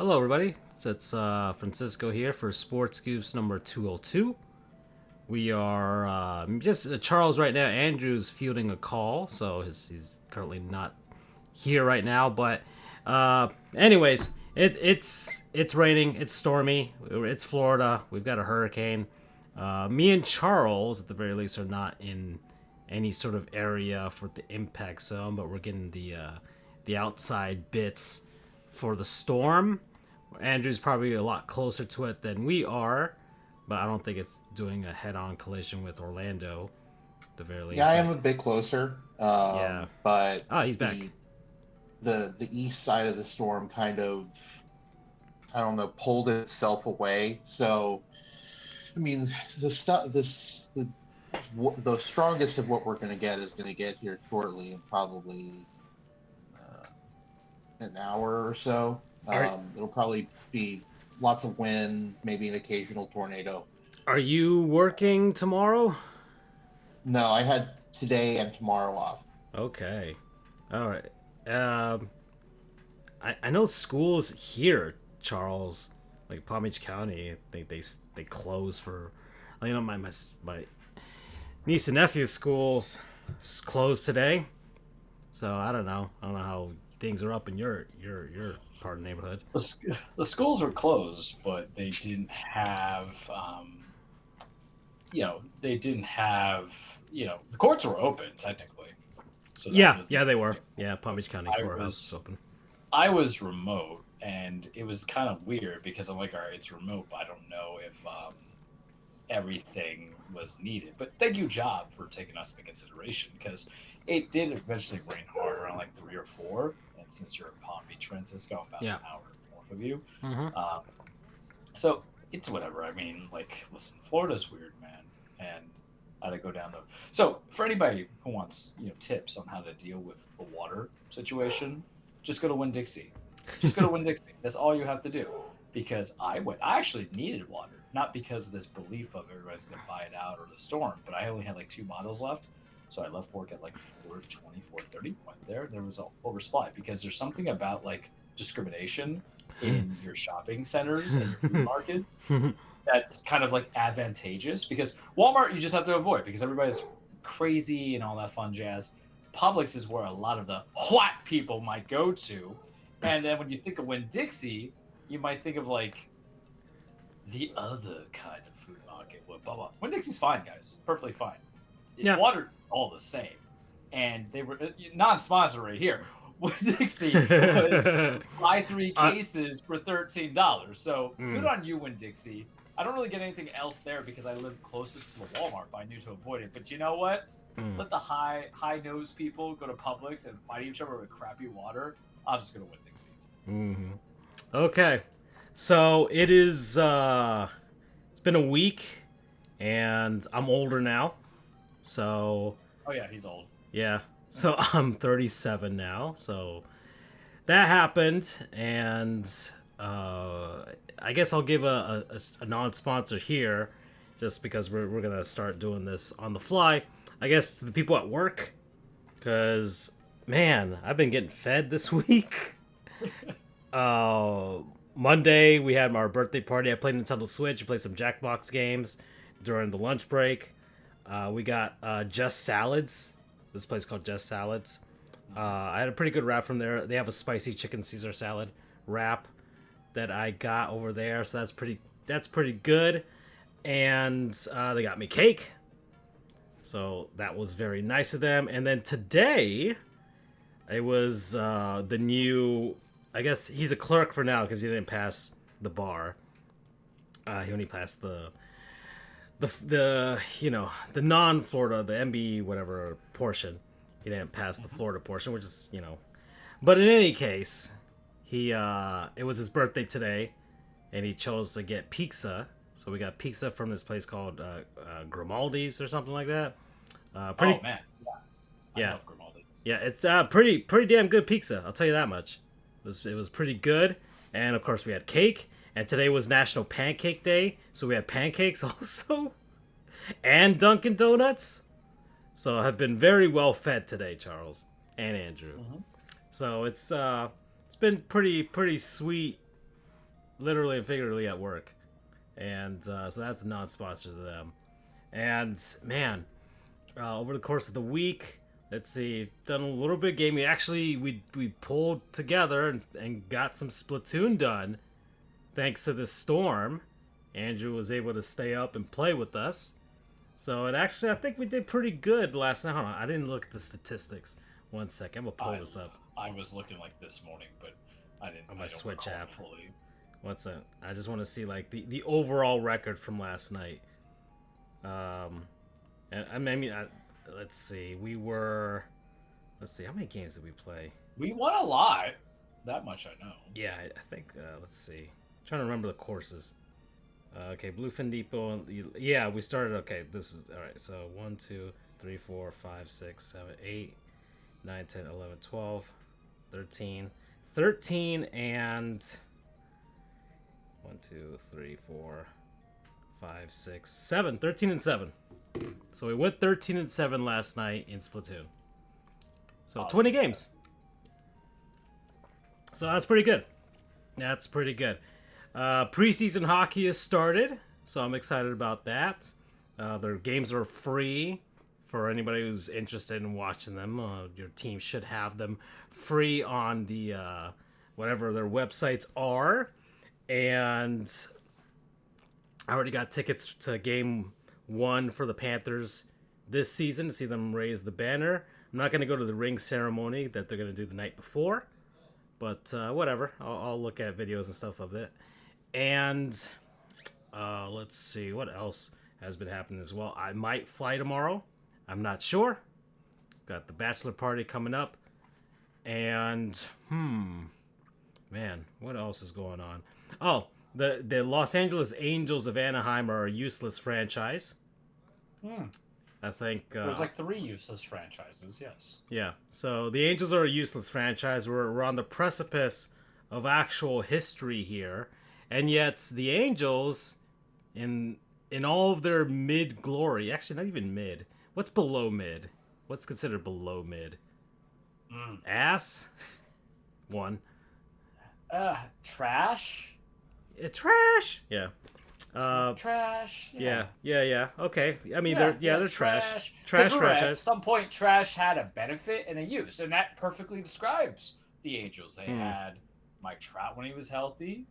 Hello, everybody. It's Francisco here for Sports Goofs number 202. We are just Charles right now. Andrew's fielding a call, so he's currently not here right now. But anyways, it's raining. It's stormy. It's Florida. We've got a hurricane. Me and Charles, at the very least, are not in any sort of area for the impact zone, but we're getting the outside bits for the storm. Andrew's probably a lot closer to it than we are, but I don't think it's doing a head-on collision with Orlando, at the very least. Yeah, I am a bit closer, Yeah. but Oh, he's back. the east side of the storm kind of, I don't know, pulled itself away. So, I mean, the strongest of what we're going to get is going to get here shortly, in probably an hour or so. All right. It'll probably be lots of wind, maybe an occasional tornado. Are you working tomorrow? No, I had today and tomorrow off. Okay. All right. I know schools here, Charles, like Palm Beach County, they close for, my niece and nephew's schools closed today. So I don't know. I don't know how things are up in your part of the neighborhood. The schools were closed, but they didn't have, the courts were open technically. So Yeah, they were. Yeah, Palm Beach County Courthouse is open. I was remote, and it was kind of weird because I'm like, all right, it's remote, but I don't know if everything was needed. But thank you, Job, for taking us into consideration because it did eventually rain hard around like 3 or 4. And since you're in Palm Beach, Francisco, I'm about an hour north of you. Mm-hmm. So it's whatever. I mean, like, listen, Florida's weird, man, and I had to go down the. So for anybody who wants, tips on how to deal with the water situation, just go to Winn-Dixie. Just go to Winn-Dixie. That's all you have to do. Because I actually needed water, not because of this belief of everybody's gonna buy it out or the storm, but I only had like 2 bottles left, so I left work at like 4:20, 4:30. Went there was an oversupply because there's something about like discrimination in your shopping centers and your food market that's kind of like advantageous because Walmart you just have to avoid because everybody's crazy and all that fun jazz. Publix is where a lot of the white people might go to, and then when you think of Winn-Dixie, you might think of like the other kind of food market. Blah blah. Winn-Dixie's fine, guys, perfectly fine. Yeah. Water all the same, and they were non-sponsor right here. Winn-Dixie was buy 3 cases for $13. So good on you, Winn-Dixie. I don't really get anything else there because I live closest to the Walmart, but I knew to avoid it. But you know what? Let the high nose people go to Publix and fight each other with crappy water. I'll just go to Winn-Dixie. Mm-hmm. Okay, so it is. It's been a week, and I'm older now. So. Oh yeah, he's old. Yeah. So I'm 37 now. So that happened, and I guess I'll give a non-sponsor here, just because we're gonna start doing this on the fly. I guess to the people at work, because man, I've been getting fed this week. Monday we had our birthday party. I played Nintendo Switch. I played some Jackbox games during the lunch break. We got Just Salads. This place called Just Salads. I had a pretty good wrap from there. They have a spicy chicken Caesar salad wrap that I got over there, so that's pretty good. And they got me cake, so that was very nice of them. And then today, it was the new. I guess he's a clerk for now because he didn't pass the bar. He only passed the non-Florida, the MB whatever portion. He didn't pass the Florida portion, which is But in any case, it was his birthday today, and he chose to get pizza. So we got pizza from this place called Grimaldi's or something like that. Oh man, yeah, I love Grimaldi's. Yeah, it's pretty damn good pizza. I'll tell you that much. It was pretty good, and of course we had cake. And today was National Pancake Day, so we had pancakes also, and Dunkin' Donuts. So I've been very well fed today, Charles and Andrew. Mm-hmm. So it's been pretty sweet literally and figuratively at work, and so that's non-sponsored to them. And man, over the course of the week, let's see, done a little bit of gaming. Actually, we pulled together and got some Splatoon done, thanks to this storm. Andrew was able to stay up and play with us. So, and actually, I think we did pretty good last night. Hold on, I didn't look at the statistics. 1 second, I'm gonna pull this up I was looking like this morning, but I didn't. on my I don't Switch recall app. fully. What's it? I just want to see like the overall record from last night. And I mean, let's see. Let's see, how many games did we play? We won a lot. That much I know. Yeah, I think. Let's see. I'm trying to remember the courses. Okay, Bluefin Depot. Yeah, we started. Okay, this is all right. So 1, 2, 3, 4, 5, 6, 7, 8, 9, 10, 11, 12, 13, and 1, 2, 3, 4, 5, 6, 7. 13 and 7. So we went 13 and 7 last night in Splatoon. So 20 games. So that's pretty good. That's pretty good. Preseason hockey has started, so I'm excited about that. Their games are free for anybody who's interested in watching them. Your team should have them free on the whatever their websites are. And I already got tickets to game 1 for the Panthers this season to see them raise the banner. I'm not going to go to the ring ceremony that they're going to do the night before, but whatever. I'll look at videos and stuff of it. And let's see what else has been happening as well. I might fly tomorrow. I'm not sure. Got the bachelor party coming up. And man, what else is going on? Oh, the Los Angeles Angels of Anaheim are a useless franchise. I think There's like 3 useless franchises. Yes. Yeah. So the Angels are a useless franchise. We're on the precipice of actual history here, and yet the Angels, in all of their mid glory, actually not even mid. What's below mid? What's considered below mid? Ass. 1. Trash. Trash. Yeah. Trash. Yeah. Okay. I mean, they're trash. Trash 'Cause franchise. At some point, trash had a benefit and a use, and that perfectly describes the Angels. They had Mike Trout when he was healthy.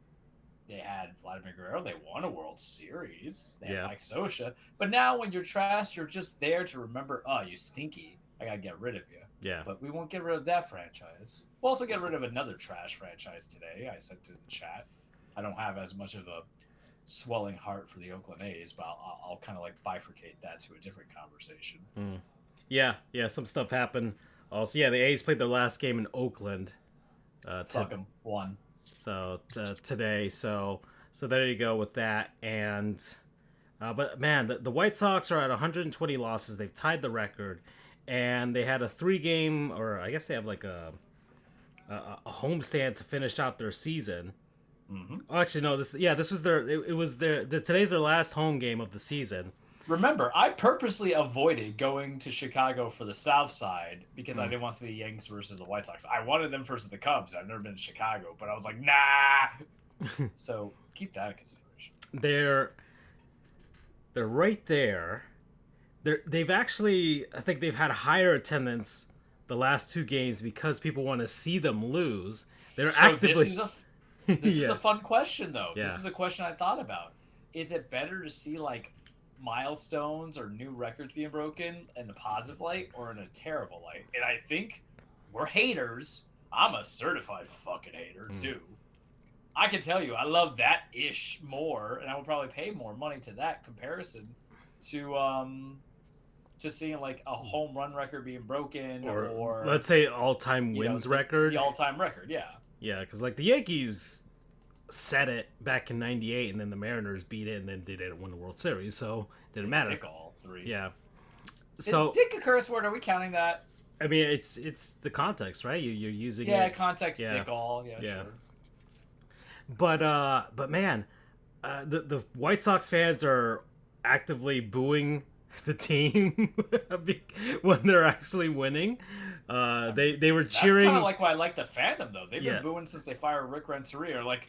They had Vladimir Guerrero. They won a World Series. They had Mike Scioscia. But now, when you're trash, you're just there to remember. Oh, you stinky. I gotta get rid of you. Yeah. But we won't get rid of that franchise. We'll also get rid of another trash franchise today. I sent it in the chat. I don't have as much of a swelling heart for the Oakland A's, but I'll kind of like bifurcate that to a different conversation. Yeah, some stuff happened. Also, yeah, the A's played their last game in Oakland. Fuck 'em. 1. So today, so there you go with that. And but man, the White Sox are at 120 losses. They've tied the record, and they had a 3-game, or I guess they have like a homestand to finish out their season. Oh, actually, no. This was their. It was their. Today's their last home game of the season. Remember, I purposely avoided going to Chicago for the South Side because I didn't want to see the Yanks versus the White Sox. I wanted them versus the Cubs. I've never been to Chicago, but I was like, nah. So keep that in consideration. They're right there. They've actually, I think they've had higher attendance the last 2 games because people want to see them lose. They're actively. This is a fun question, though. Yeah. This is a question I thought about. Is it better to see, like, milestones or new records being broken in a positive light or in a terrible light? And I think we're haters. I'm a certified fucking hater, too. I can tell you, I love that ish more, and I would probably pay more money to that comparison to seeing, like, a home run record being broken or let's say all-time wins record. The all-time record, yeah. Yeah, because like the Yankees set it back in '98, and then the Mariners beat it, and then they didn't win the World Series, so it didn't matter. Dick all 3. Yeah. So is dick a curse word? Are we counting that? I mean, it's the context, right? You're using it. Context. Dick all. Yeah. Sure. But man, the White Sox fans are actively booing the team when they're actually winning. They were cheering. That's kind of like why I like the fandom, though. They've been booing since they fired Rick Renteria. Like,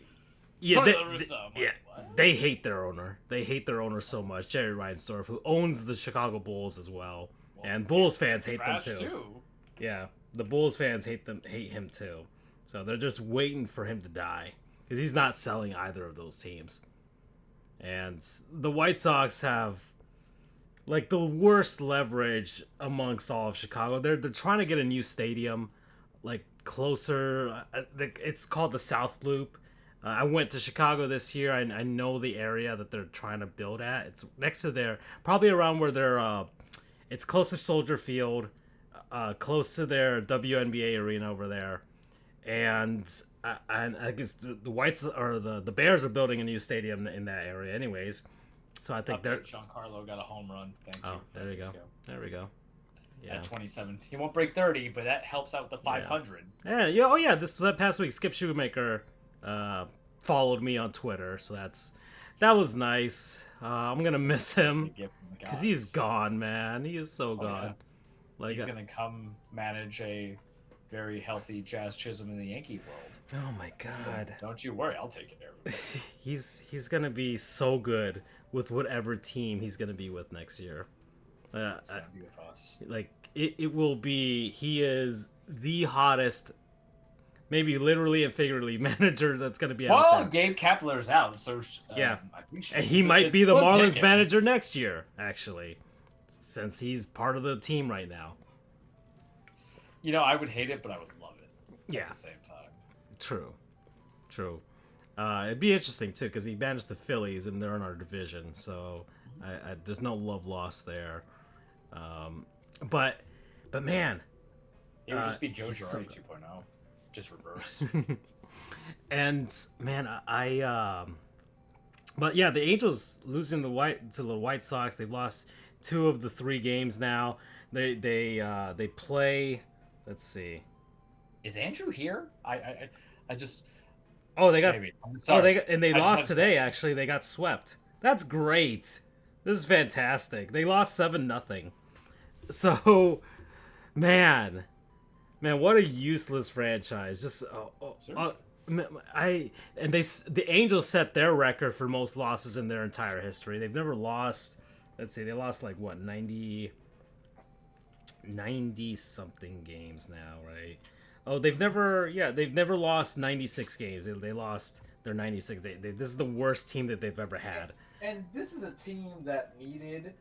Yeah, Tony La Russa. I'm like, yeah, what? they hate their owner. They hate their owner so much, Jerry Reinsdorf, who owns the Chicago Bulls as well, and Bulls fans hate them Trash too. Yeah, the Bulls fans hate him too. So they're just waiting for him to die because he's not selling either of those teams. And the White Sox have like the worst leverage amongst all of Chicago. They're trying to get a new stadium, like closer. It's called the South Loop. I went to Chicago this year. I know the area that they're trying to build at. It's next to their, probably around where they're. It's close to Soldier Field, close to their WNBA arena over there, and I guess the Whites or the Bears are building a new stadium in that area, anyways. So I think they're. Giancarlo got a home run. Thank you. Oh, there we go. There we go. Yeah. At 27, he won't break 30, but that helps out with the 500. Yeah. Oh yeah. That past week, Skip Shoemaker followed me on Twitter, so that was nice. I'm gonna miss him because he's gone, man. He is so gone. Yeah. Like he's gonna come manage a very healthy Jazz Chisholm in the Yankee world. Oh my god! Don't you worry, I'll take care of it. He's gonna be so good with whatever team he's gonna be with next year. It's gonna be with us. Like it will be. He is the hottest, maybe literally and figuratively, manager that's gonna be out there. Well, Gabe Kapler's out, so yeah, I think and he might be the Marlins manager next year, actually, since he's part of the team right now. You know, I would hate it, but I would love it. Yeah. At the same time. True. It'd be interesting too because he managed the Phillies and they're in our division, so there's no love lost there. But man, it would just be Joe Girardi 2.0, just reverse. And man, but yeah, the Angels losing to the White Sox. They've lost 2 of the 3 games now. They play. Let's see. Is Andrew here? I just. Oh, they got. Maybe. Oh, they lost today. Actually, they got swept. That's great. This is fantastic. They lost 7-0. So, man, what a useless franchise. Just the Angels set their record for most losses in their entire history. They've never lost. Let's see, they lost like what 90 something games now, right? Oh, they've never lost 96 games. They lost their 96. This is the worst team that they've ever had. And this is a team that needed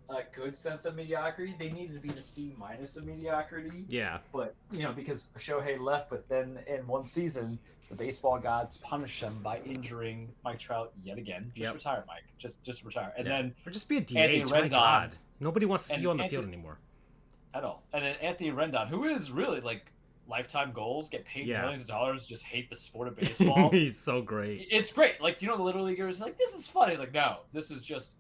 a good sense of mediocrity. They needed to be the C- of mediocrity. Yeah. But, because Shohei left, but then in one season, the baseball gods punished them by injuring Mike Trout yet again. Just retire, Mike. Just retire. And then or just be a DH. Anthony My Rendon, God. Nobody wants to see you on the field anymore. At all. And then Anthony Rendon, who is really like lifetime goals, get paid millions of dollars, just hate the sport of baseball. He's so great. It's great. Like, the Little Leaguers, like, this is fun. He's like, no, this is just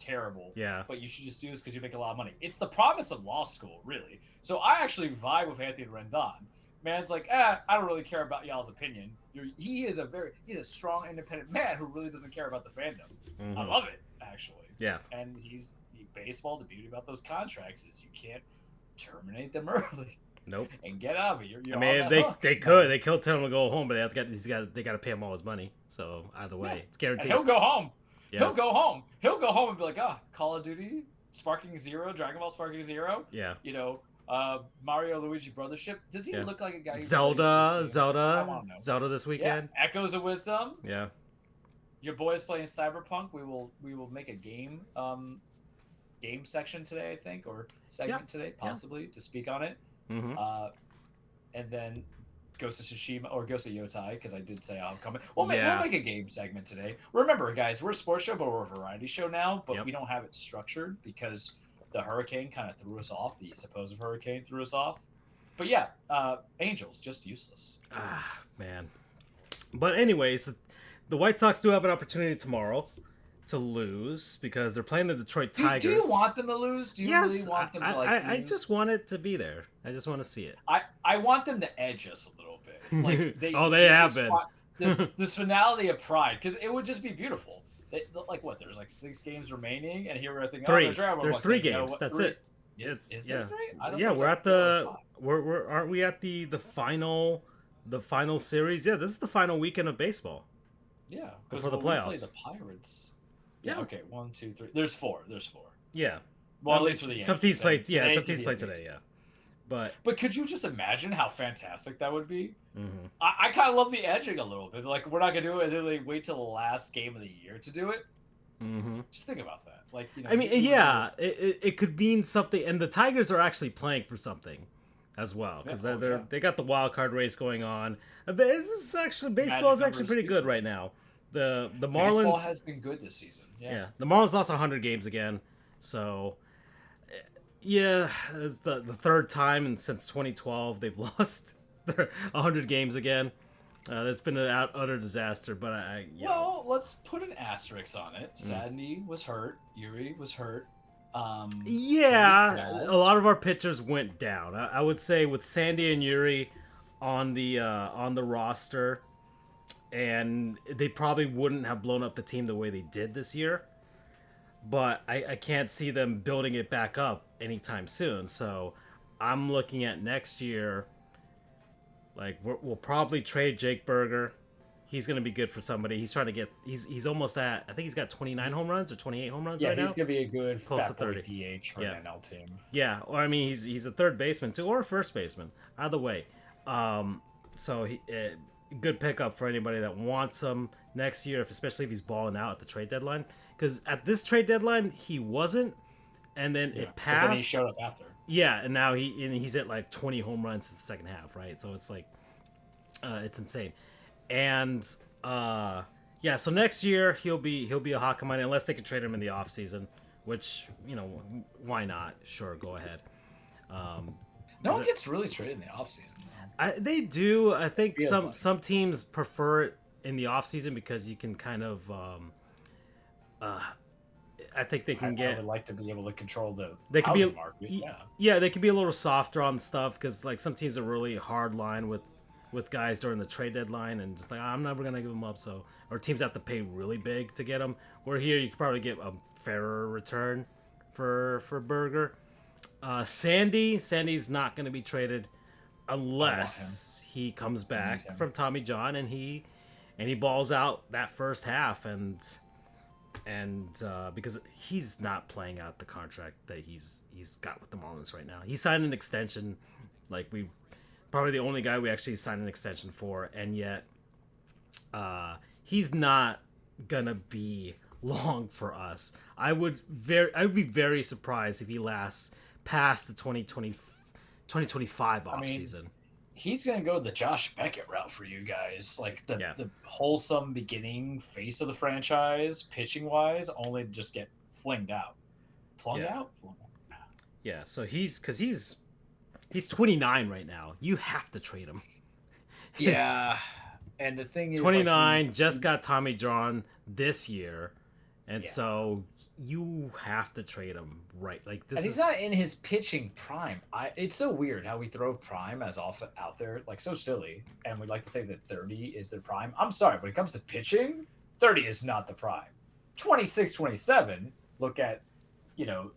terrible. Yeah. But you should just do this because you make a lot of money. It's the promise of law school, really. So I actually vibe with Anthony Rendon. Man's like, I don't really care about y'all's opinion. He's a strong, independent man who really doesn't care about the fandom. Mm-hmm. I love it, actually. Yeah. And baseball, the beauty about those contracts is you can't terminate them early. Nope. And get out of it. You're they could tell him to go home, but they got to pay him all his money. So either way, it's guaranteed. And he'll go home. Yeah. He'll go home. He'll go home and be like, Call of Duty, Sparking Zero, Dragon Ball Sparking Zero. Yeah. Mario Luigi Brothership. Does he look like a guy? Zelda this weekend. Yeah. Echoes of Wisdom. Yeah. Your boy's playing Cyberpunk. We will make a game section today, I think, or segment today, possibly, to speak on it. Mm-hmm. And then Ghost of Tsushima or Ghost of Yotai, because I did say I'm coming. We'll make a game segment today. Remember, guys, we're a sports show, but we're a variety show now. But we don't have it structured because the hurricane kind of threw us off. The supposed hurricane threw us off. But yeah, Angels just useless. Ah, man. But anyways, the White Sox do have an opportunity tomorrow to lose because they're playing the Detroit Tigers. Do you want them to lose? Do you really want them to lose? I just want it to be there. I just want to see it. I want them to edge us a little bit. Like they have been. This finality of pride, because it would just be beautiful. There's like 6 games remaining, and here we're at the 3. There's 3 games. That's it. Is there 3? We're at the aren't we at the final The final series, yeah, this is the final weekend of baseball. Yeah, Before the when we play playoffs. the Pirates. Yeah. Yeah. Okay. 1, 2, 3. There's four. Yeah. Well, at least for the Yankees. Some teams play. Yeah, Today some could teams be a play big today. deal. Yeah, but But could you just imagine how fantastic that would be? mhm. I kind of love the edging a little bit. Like, we're not gonna do it, and then they wait till the last game of the year to do it. Just think about that. Like, I mean, yeah, it could mean something, and the Tigers are actually playing for something as well because they got the wild card race going on. This is actually baseball is actually pretty good right now. The Marlins baseball has been good this season. yeah, the Marlins lost 100 games again, so yeah, it's the third time and since 2012 they've lost 100 games again. That's been an utter disaster, but well, let's put an asterisk on it. Sandy was hurt. Yuri was hurt. Yeah, a lot of our pitchers went down. I would say with Sandy and Yuri on the roster, and they probably wouldn't have blown up the team the way they did this year. But I can't see them building it back up anytime soon. So I'm looking at next year. Like we'll probably trade Jake Berger. He's gonna be good for somebody. He's trying to get. He's almost at. I think he's got 29 home runs or 28 home runs right now. Yeah, he's gonna be a good close to fat boy 30 DH for an NL team. Yeah, or I mean he's a third baseman too, or a first baseman. Either way, so he good pickup for anybody that wants him next year, especially if he's balling out at the trade deadline. Because at this trade deadline he wasn't, and then it passed. But then he showed up after. Yeah, and now he's at like 20 home runs in the second half, right? So it's like, it's insane. And yeah, so next year he'll be a hot commodity unless they can trade him in the offseason, which why not? Sure, go ahead. No one gets really traded in the offseason. They do. I think some teams prefer it in the offseason because you can kind of. I think they can get. I would like to be able to control the housing market. Yeah, they can be a little softer on stuff because like some teams are really hard line with guys during the trade deadline and just like I'm never gonna give them up. So or teams have to pay really big to get them. Where here you could probably get a fairer return for Berger. Sandy's not gonna be traded unless he comes back from Tommy John and he balls out that first half and because he's not playing out the contract that he's got with the Marlins right now. He signed an extension, like we probably the only guy we actually signed an extension for, and yet he's not gonna be long for us. I would be very surprised if he lasts past the 2025 offseason. He's going to go the Josh Beckett route for you guys. Like the wholesome beginning face of the franchise, pitching-wise, only to just get flinged out. Flung out? Yeah, so he's 29 right now. You have to trade him. Yeah, and the thing is... 29, like, just got Tommy John this year, and so you have to trade him, right? Like this. And he's not in his pitching prime. It's so weird how we throw prime as often out there, like so silly. And we like to say that 30 is their prime. I'm sorry, when it comes to pitching, 30 is not the prime. 26, 27. Look at,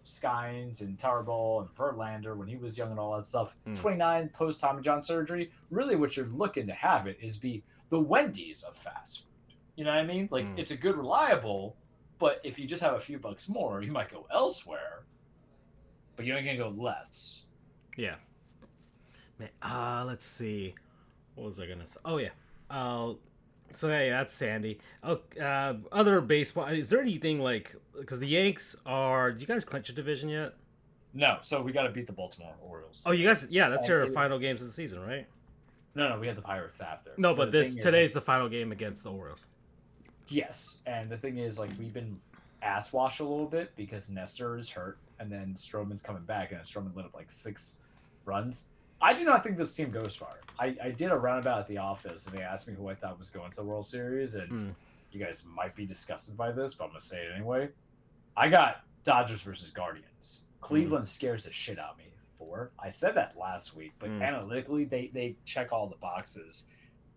Skynes and Tarbell and Verlander when he was young and all that stuff. 29 post Tommy John surgery. Really, what you're looking to have it is be the Wendy's of fast food. You know what I mean? Like it's a good, reliable. But if you just have a few bucks more, you might go elsewhere. But you ain't gonna go less. Yeah. Man, let's see. What was I gonna say? Oh yeah. So yeah, that's Sandy. Oh, other baseball. Is there anything like because the Yanks are? Do you guys clinch your division yet? No. So we got to beat the Baltimore Orioles. Oh, you guys. Yeah, that's your final games of the season, right? No, we had the Pirates after. No, but today's the final game against the Orioles. Yes, and the thing is, like, we've been ass washed a little bit because Nestor is hurt, and then Stroman's coming back, and Stroman lit up like 6 runs. I do not think this team goes far. I did a roundabout at the office, and they asked me who I thought was going to the World Series, and you guys might be disgusted by this, but I'm going to say it anyway. I got Dodgers versus Guardians. Cleveland scares the shit out of me. I said that last week, but analytically, they check all the boxes.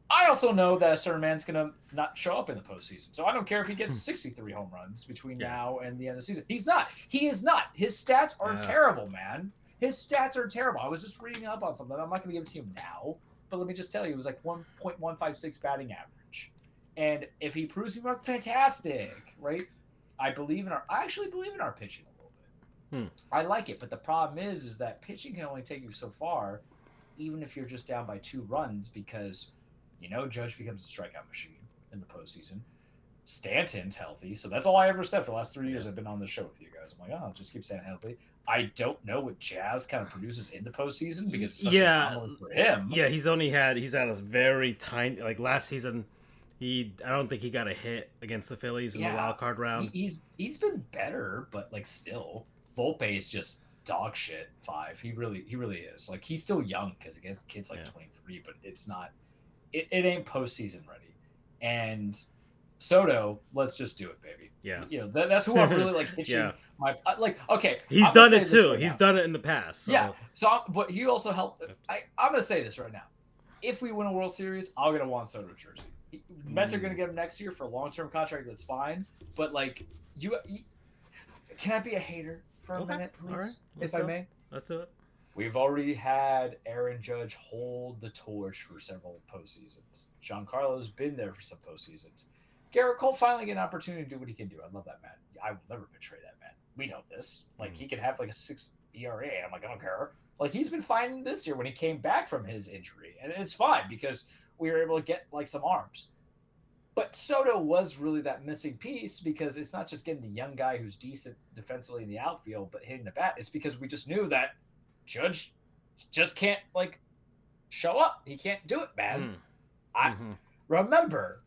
I also know that a certain man's going to not show up in the postseason. So I don't care if he gets 63 home runs between now and the end of the season. He's not. He is not. His stats are terrible, man. His stats are terrible. I was just reading up on something. I'm not going to give it to you now. but let me just tell you, it was like 1.156 batting average. And if he proves me wrong, fantastic, right? I actually believe in our pitching a little bit. I like it, but the problem is that pitching can only take you so far, even if you're just down by 2 runs, because Judge becomes a strikeout machine in the postseason. Stanton's healthy, so that's all I ever said for the last 3 years I've been on the show with you guys. I'm like, oh, just keep Stanton healthy. I don't know what Jazz kind of produces in the postseason because it's such an anomaly for him. Yeah, he's had a very tiny, like last season. I don't think he got a hit against the Phillies in the wild card round. He's been better, but like still, Volpe is just dog shit. 5. He really is. Like he's still young because against kids like 23, but it's not. It ain't postseason ready. And Soto, let's just do it, baby. Yeah, that's who I'm really like hitching. Yeah. Okay, he's done it too. He's done it in the past. So. Yeah. But he also helped. I'm gonna say this right now. If we win a World Series, I'll get a Juan Soto jersey. Mets are gonna get him next year for a long-term contract. That's fine. But like, can I be a hater for a minute, please? All right. If I may. Let's do it. We've already had Aaron Judge hold the torch for several postseasons. Giancarlo's been there for some postseasons. Garrett Cole finally get an opportunity to do what he can do. I love that man. I will never betray that man. We know this. Like he could have like a 6 ERA. I'm like, I don't care. Like he's been fine this year when he came back from his injury, and it's fine because we were able to get like some arms. But Soto was really that missing piece because it's not just getting the young guy who's decent defensively in the outfield, but hitting the bat. It's because we just knew that Judge just can't like show up. He can't do it, man. I remember.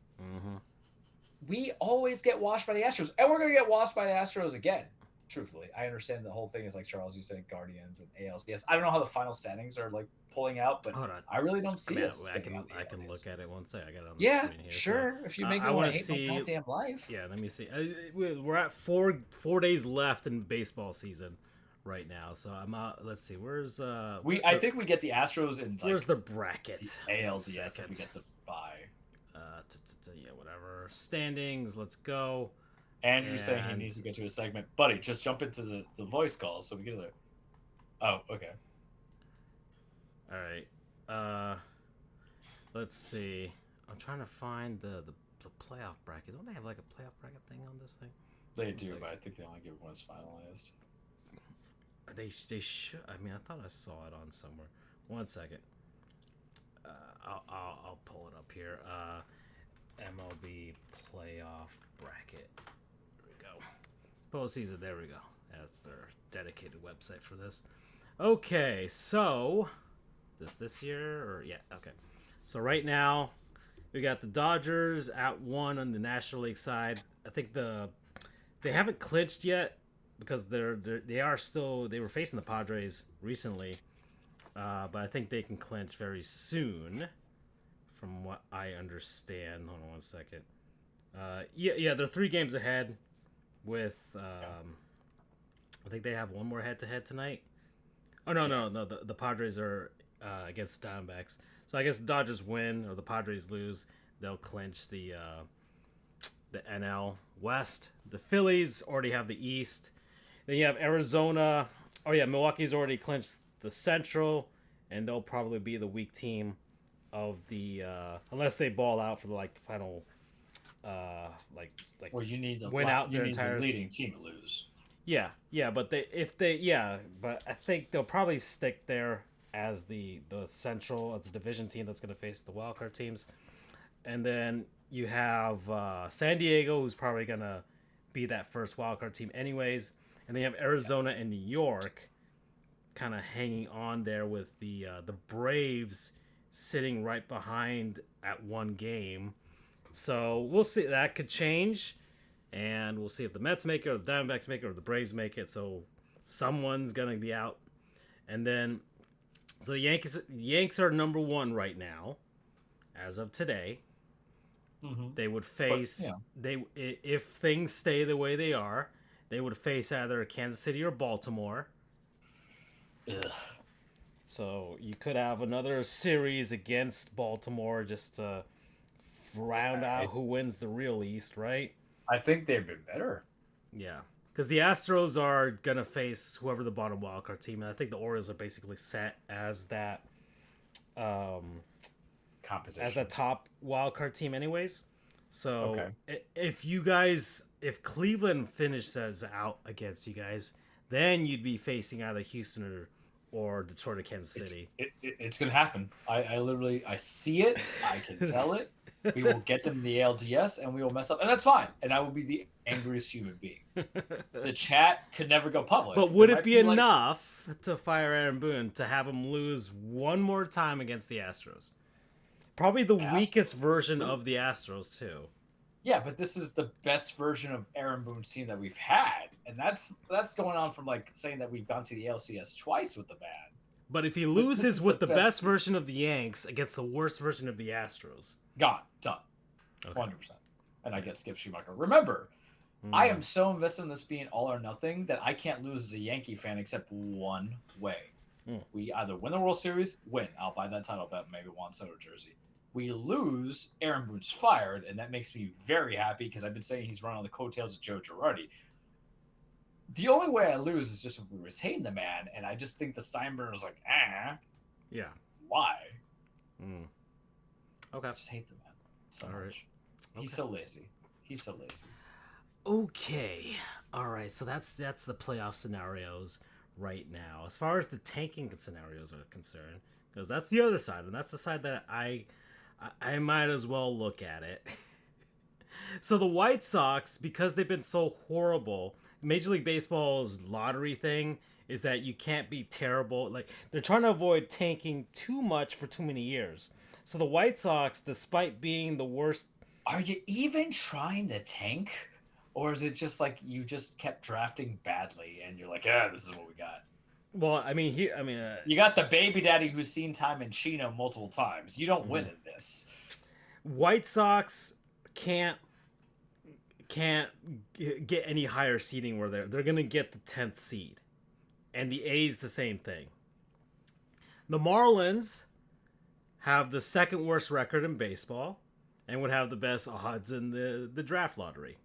We always get washed by the Astros, and we're going to get washed by the Astros again. Truthfully, I understand the whole thing is like Charles, you said Guardians and ALCS. I don't know how the final standings are like pulling out, but I really don't see it. I can look at it one second. I got it on the screen here. Sure. So, if you make me want to hate my goddamn life. Yeah, let me see. We're at 4 days left in baseball season right now, so I'm out. Let's see. I think we get the Astros in. Like, where's the bracket? The ALCS. If we get the bye. Yeah, whatever. Standings. Let's go. Andrew's saying he needs to get to a segment. Buddy, just jump into the voice call so we get there. Oh, okay. All right. Let's see. I'm trying to find the playoff bracket. Don't they have like a playoff bracket thing on this thing? They do, but I think they only give it when it's finalized. They should. I mean, I thought I saw it on somewhere. One second. I'll pull it up here. MLB playoff bracket. There we go. Postseason. There we go. That's their dedicated website for this. Okay, so this year or okay. So right now we got the Dodgers at 1 on the National League side. I think they haven't clinched yet because they were facing the Padres recently, but I think they can clinch very soon, from what I understand. Hold on one second. They're 3 games ahead. With I think they have one more head-to-head tonight. Oh no! The Padres are against the Diamondbacks. So I guess the Dodgers win or the Padres lose, they'll clinch the NL West. The Phillies already have the East. Then you have Arizona. Oh yeah, Milwaukee's already clinched the Central, and they'll probably be the weak team of the unless they ball out for the final. Well, you need the leading team to lose. Yeah, but but I think they'll probably stick there as the Central, as the division team that's going to face the wildcard teams, and then you have San Diego, who's probably going to be that first wildcard team anyways, and then you have Arizona and New York, kind of hanging on there with the Braves sitting right behind at 1 game. So we'll see. That could change, and we'll see if the Mets make it, or the Diamondbacks make it, or the Braves make it. So someone's gonna be out, and then so the Yanks are number 1 right now, as of today. Mm-hmm. They would face if things stay the way they are, they would face either Kansas City or Baltimore. Ugh. So you could have another series against Baltimore just to round out who wins the real East, right? I think they've been better. Yeah, because the Astros are going to face whoever the bottom wildcard team is. I think the Orioles are basically set as that competition as the top wild card team, anyways. So Okay. if Cleveland finishes out against you guys, then you'd be facing either Houston or Detroit or Kansas City. It's gonna happen. I literally I see it. I can tell it. We will get them in the ALDS and we will mess up, and that's fine. And I will be the angriest human being. The chat could never go public. But would There it might be like- enough to fire Aaron Boone to have him lose one more time against the Astros? Probably the weakest version of the Astros, too. Yeah, but this is the best version of Aaron Boone's team that we've had, and that's going on from like saying that we've gone to the LCS twice with the bad. But if he this loses is with the the best- best version of the Yanks against the worst version of the Astros, Gone, done, okay. 100%. And I get Skip Schumacher. Remember, Hmm. I am so invested in this being all or nothing that I can't lose as a Yankee fan except one way. We either win the World Series, I'll buy that title bet, maybe Juan Soto jersey. We lose, Aaron Boone's fired, and that makes me very happy because I've been saying he's running on the coattails of Joe Girardi. The only way I lose is just if we retain the man, and I just think the Steinbrenner's like, Yeah. why? Okay. I just hate the man so All right. much. He's Okay. so lazy. He's so lazy. Okay. All right. So that's the playoff scenarios right now. As far as the tanking scenarios are concerned, because that's the other side, and that's the side that I might as well look at it. So the White Sox, because they've been so horrible, Major League Baseball's lottery thing is that you can't be terrible. Like, they're trying to avoid tanking too much for too many years. So the White Sox, despite being the worst, Are you even trying to tank? Or is it just like you just kept drafting badly and you're like, this is what we got? well, I mean, You got the baby daddy who's seen time in Chino multiple times. You don't win in this. White Sox can't get any higher seeding where they're going to get the 10th seed. And the A's the same thing. The Marlins have the second worst record in baseball and would have the best odds in the draft lottery.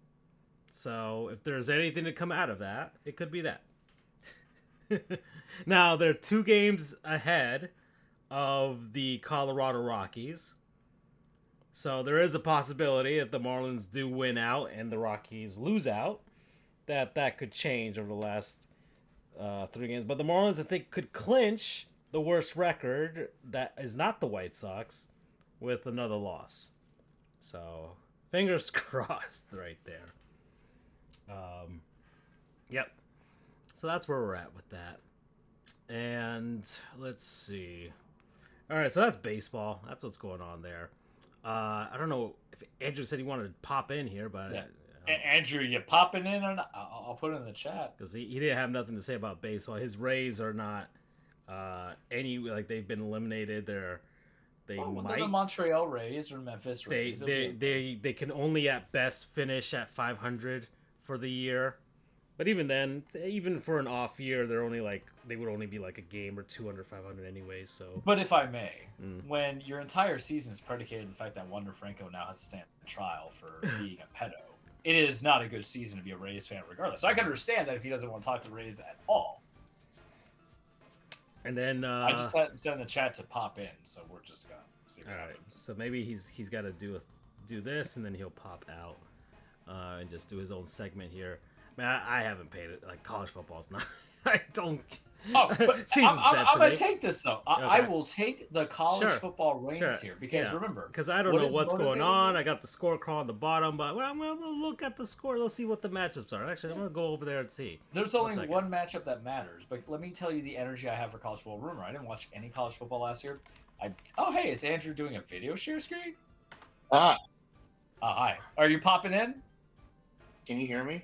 So if there's anything to come out of that, it could be that. Now, they're 2 games ahead of the Colorado Rockies. So there is a possibility if the Marlins do win out and the Rockies lose out, that could change over the last 3 games. But the Marlins, I think, could clinch the worst record that is not the White Sox with another loss. So fingers crossed right there. Yep. So that's where we're at with that. And let's see. All right, so that's baseball. That's what's going on there. I don't know if Andrew said he wanted to pop in here, but Yeah. Andrew, you popping in or not? I'll put it in the chat. because he didn't have nothing to say about baseball. His Rays are not they've been eliminated. They Well, might the Montreal Rays or Memphis Rays. they can only at best finish at 500 for the year. But even then, even for an off year, they would only be like a game or 2 under 500 anyways. So, But if I may, when your entire season is predicated on the fact that Wander Franco now has to stand trial for being a pedo, it is not a good season to be a Rays fan regardless. So I can understand that if he doesn't want to talk to Rays at all. and then I just had him send the chat to pop in, so we're just going to see what all right. happens. So maybe he's got to do this, and then he'll pop out and just do his own segment here. Man, I haven't paid it. Like, college football's not. I don't. Oh, but Season's dead I'm for going me. to take this, though. I Okay. will take the college Sure. football reigns Sure. here because Yeah. remember. Because I don't what know is what's going motivating on. me? I got the scorecard on the bottom, but I'm going to look at the score. Let's see what the matchups are. Actually, I'm going to go over there and see. There's only second. one matchup that matters, but let me tell you the energy I have for college football. Remember, I didn't watch any college football last year. Oh, hey, it's Andrew doing a video share screen? Hi. Are you popping in? Can you hear me?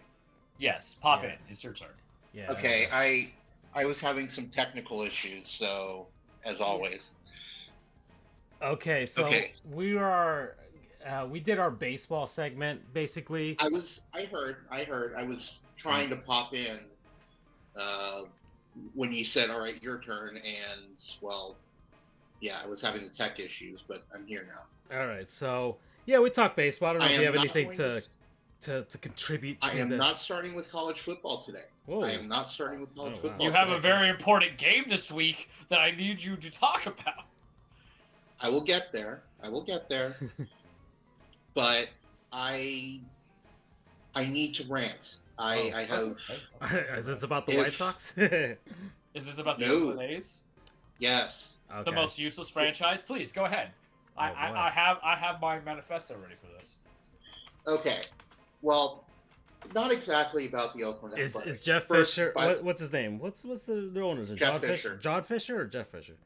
Yes, pop Yeah. in. It's your turn. Yeah. Okay, I was having some technical issues, so as always. Okay, so Okay. we did our baseball segment basically. I heard. I was trying to pop in when you said, "All right, your turn," and well, yeah, I was having the tech issues, but I'm here now. All right, so yeah, we talked baseball. I don't know if you have not anything going to contribute to I am the... not starting with college football today. Whoa. I am not starting with college Oh, wow. football. You have today. a very important game this week that I need you to talk about. I will get there. I will get there. But I need to rant. I have Is this about the If- White Sox? Is this about the No. Oakland A's? yes. Okay. The most useless franchise? Please go ahead. Oh, boy. I have my manifesto ready for this. Okay. Well, not exactly about the Oakland Is Athletics. Jeff First, Fisher? but- What's his name? What's the owners? Jeff John Fisher. John Fisher or Jeff Fisher?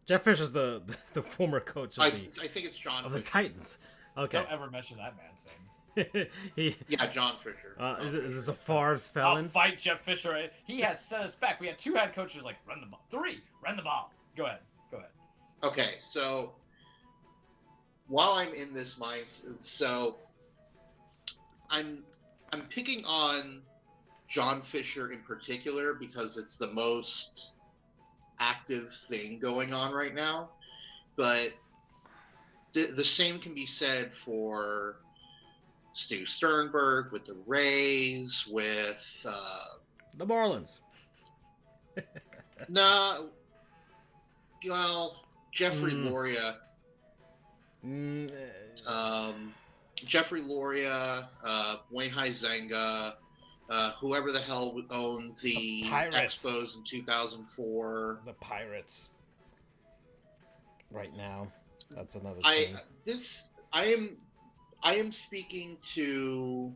Jeff Fisher's the former coach of I the think it's John of the Fisher. Titans. Okay. Don't ever mention that man's name. Yeah, John Fisher. Is this a Favre's I'll felons? fight Jeff Fisher. He has set us back. We had 2 head coaches like run the ball. 3, run the ball. Go ahead. Okay, so while I'm in this mind, so I'm picking on John Fisher in particular because it's the most active thing going on right now, but the same can be said for Stu Sternberg with the Rays, with The Marlins. no, well, Jeffrey Loria. Jeffrey Loria, Wayne Huizenga, whoever the hell owned the Pirates. Expos in 2004. The Pirates. Right now, that's another I team. am speaking to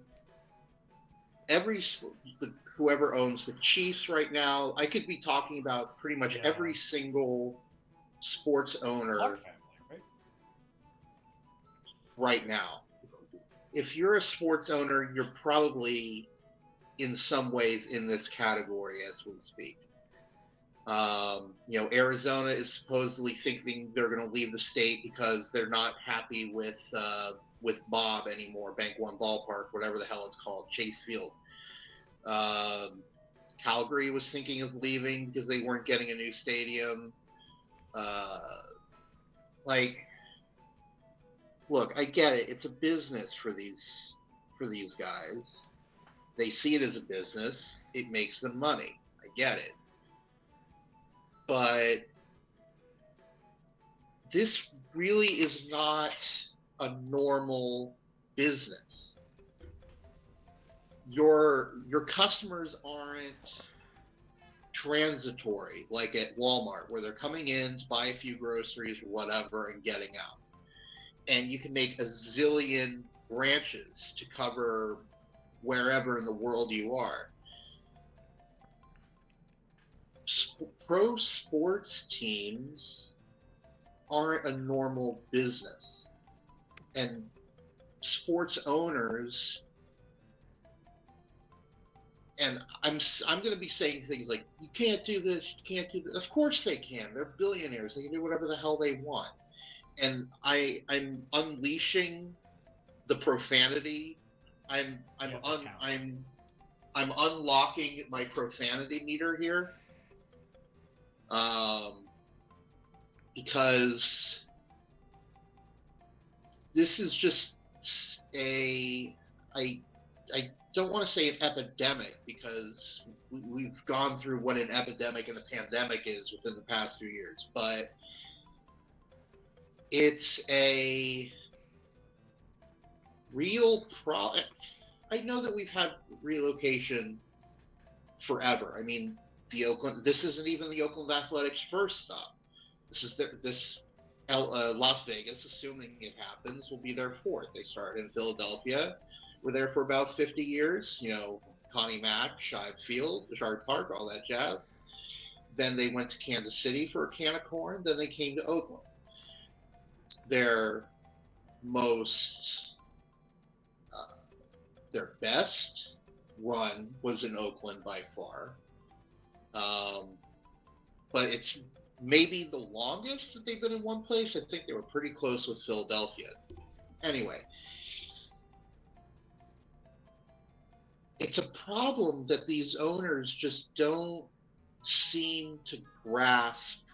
whoever owns the Chiefs right now. I could be talking about pretty much every single sports owner Clark family, right? right now. If you're a sports owner, you're probably in some ways in this category as we speak. Arizona is supposedly thinking they're going to leave the state because they're not happy with Bob anymore, Bank One Ballpark, whatever the hell it's called, Chase Field. Calgary was thinking of leaving because they weren't getting a new stadium. Look, I get it. It's a business for these guys. They see it as a business. It makes them money. I get it. But this really is not a normal business. Your customers aren't transitory like at Walmart where they're coming in to buy a few groceries or whatever and getting out. And you can make a zillion branches to cover wherever in the world you are. Pro sports teams aren't a normal business. And sports owners, and I'm going to be saying things like, you can't do this, you can't do this. Of course they can. They're billionaires. They can do whatever the hell they want. And I'm unleashing the profanity. I'm unlocking my profanity meter here. Because this is just I don't want to say an epidemic because we've gone through what an epidemic and a pandemic is within the past few years, but it's a real problem. I know that we've had relocation forever. I mean, this isn't even the Oakland Athletics' first stop. This is Las Vegas, assuming it happens, will be their fourth. They started in Philadelphia. Were there for about 50 years. Connie Mack, Shard Park, all that jazz. Then they went to Kansas City for a can of corn. Then they came to Oakland. Their best run was in Oakland by far. But it's maybe the longest that they've been in one place. I think they were pretty close with Philadelphia. Anyway, it's a problem that these owners just don't seem to grasp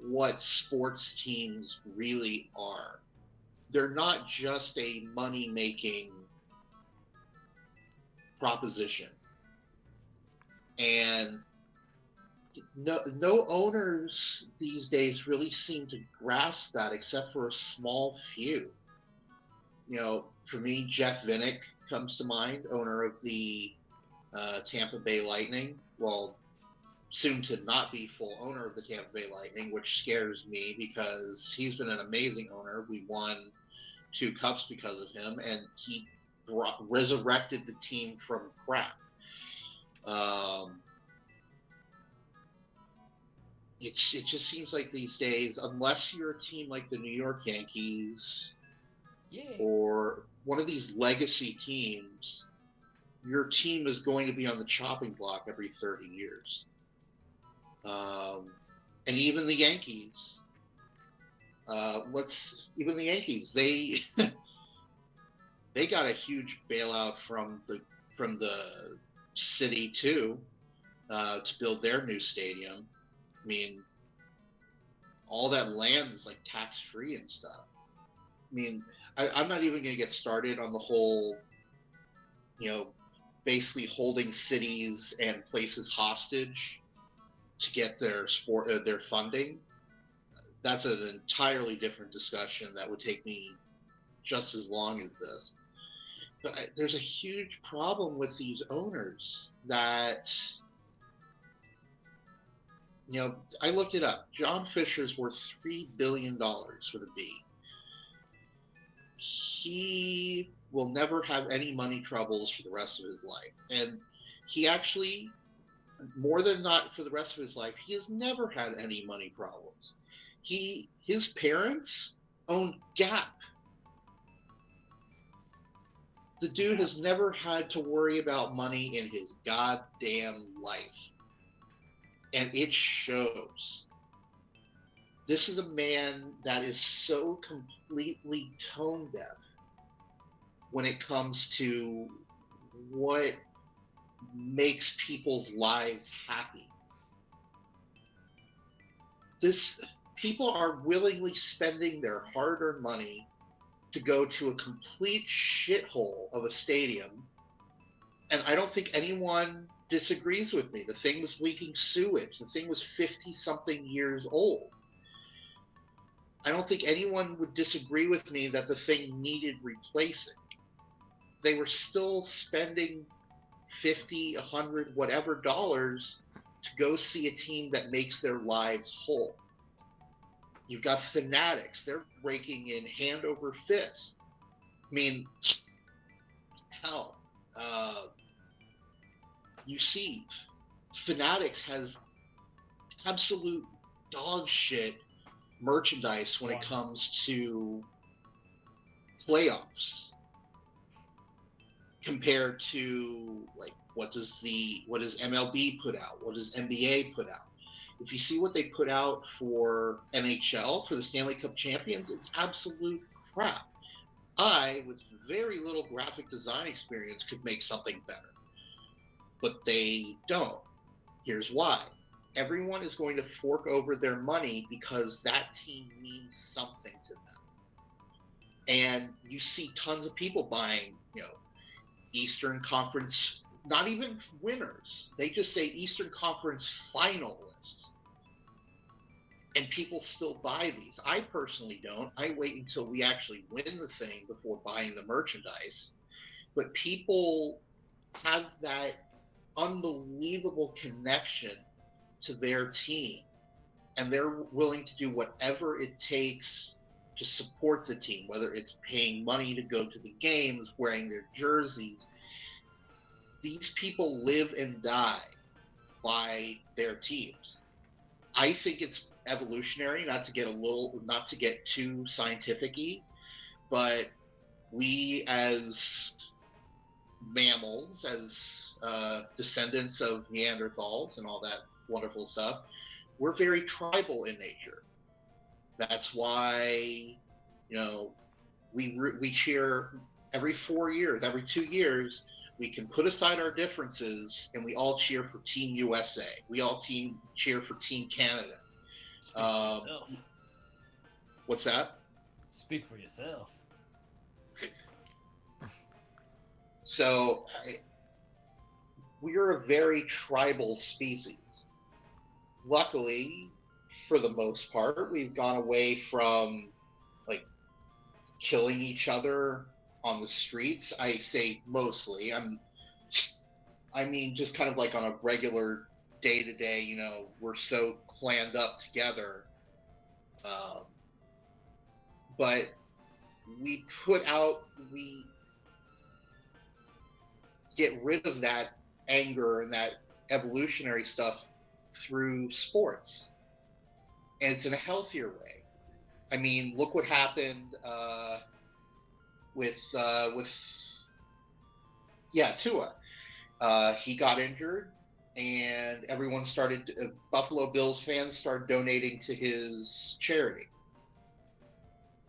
what sports teams really are. They're not just a money-making proposition. And no owners these days really seem to grasp that, except for a small few. For me, Jeff Vinnick comes to mind, owner of the Tampa Bay Lightning. Well, soon to not be full owner of the Tampa Bay Lightning, which scares me because he's been an amazing owner. We won 2 cups because of him, and he resurrected the team from crap. It just seems like these days, unless you're a team like the New York Yankees or one of these legacy teams, your team is going to be on the chopping block every 30 years. And even the Yankees, they they got a huge bailout from the city too, to build their new stadium. I mean, all that land is like tax free and stuff. I mean, I'm not even going to get started on the whole, basically holding cities and places hostage to get their funding. That's an entirely different discussion that would take me just as long as this. But there's a huge problem with these owners that, I looked it up. John Fisher's worth $3 billion with a B. He will never have any money troubles for the rest of his life. And he actually, more than not for the rest of his life, he has never had any money problems. His parents owned Gap. The dude has never had to worry about money in his goddamn life. And it shows. This is a man that is so completely tone deaf when it comes to what makes people's lives happy. People are willingly spending their hard-earned money to go to a complete shithole of a stadium, and I don't think anyone disagrees with me. The thing was leaking sewage. The thing was 50-something years old. I don't think anyone would disagree with me that the thing needed replacing. They were still spending 50, 100, whatever dollars to go see a team that makes their lives whole. You've got fanatics. They're breaking in hand over fist. I mean, hell, you see, Fanatics has absolute dog shit merchandise when it comes to playoffs compared to like what does MLB put out, what does NBA put out. If you see what they put out for NHL, for the Stanley Cup champions, it's absolute crap. I, with very little graphic design experience, could make something better. But they don't. Here's why. Everyone is going to fork over their money because that team means something to them. And you see tons of people buying, Eastern Conference, not even winners. They just say Eastern Conference finalists. And people still buy these. I personally don't. I wait until we actually win the thing before buying the merchandise. But people have that unbelievable connection to their team, and they're willing to do whatever it takes to support the team, whether it's paying money to go to the games, wearing their jerseys. These people live and die by their teams. I think it's evolutionary, not to get too scientific-y, but we as mammals, as descendants of Neanderthals and all that wonderful stuff, we're very tribal in nature. That's why, we cheer every 4 years, every 2 years. We can put aside our differences and we all cheer for Team USA. We all cheer for Team Canada. What's that? Speak for yourself. So we're a very tribal species. luckily, for the most part, we've gone away from like killing each other on the streets. I say mostly. I mean, just kind of like on a regular day to day, we're so claned up together. Um, but we get rid of that anger and that evolutionary stuff through sports. And it's in a healthier way. I mean, look what happened with Tua. He got injured, and everyone started. Buffalo Bills fans started donating to his charity.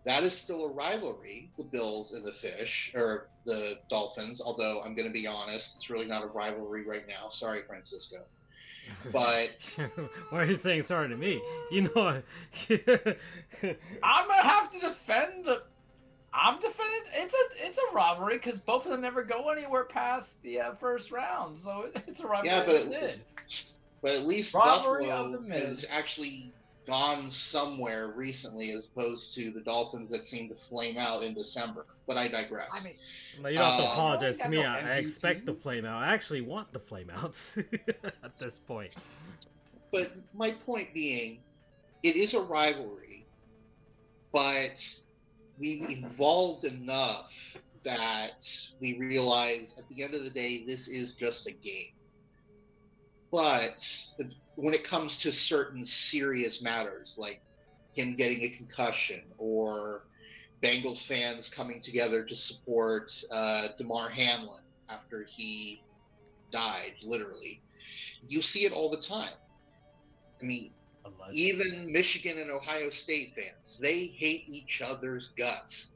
That is still a rivalry, the Bills and the Fish, or the Dolphins. Although I'm going to be honest, it's really not a rivalry right now. Sorry, Francisco. But why are you saying sorry to me? I'm gonna have to defend the. I'm defending. It's a rivalry because both of them never go anywhere past the first round, so it's a rivalry. Yeah, but at least rivalry Buffalo has actually gone somewhere recently, as opposed to the Dolphins that seem to flame out in December. But I digress. I mean, you don't have to apologize to me. I expect the flame out. I actually want the flame outs at this point. But my point being, it is a rivalry, but we've evolved enough that we realize at the end of the day, this is just a game. But when it comes to certain serious matters, like him getting a concussion or Bengals fans coming together to support Damar Hamlin after he died, literally, you see it all the time. I mean, even Michigan and Ohio State fans, they hate each other's guts.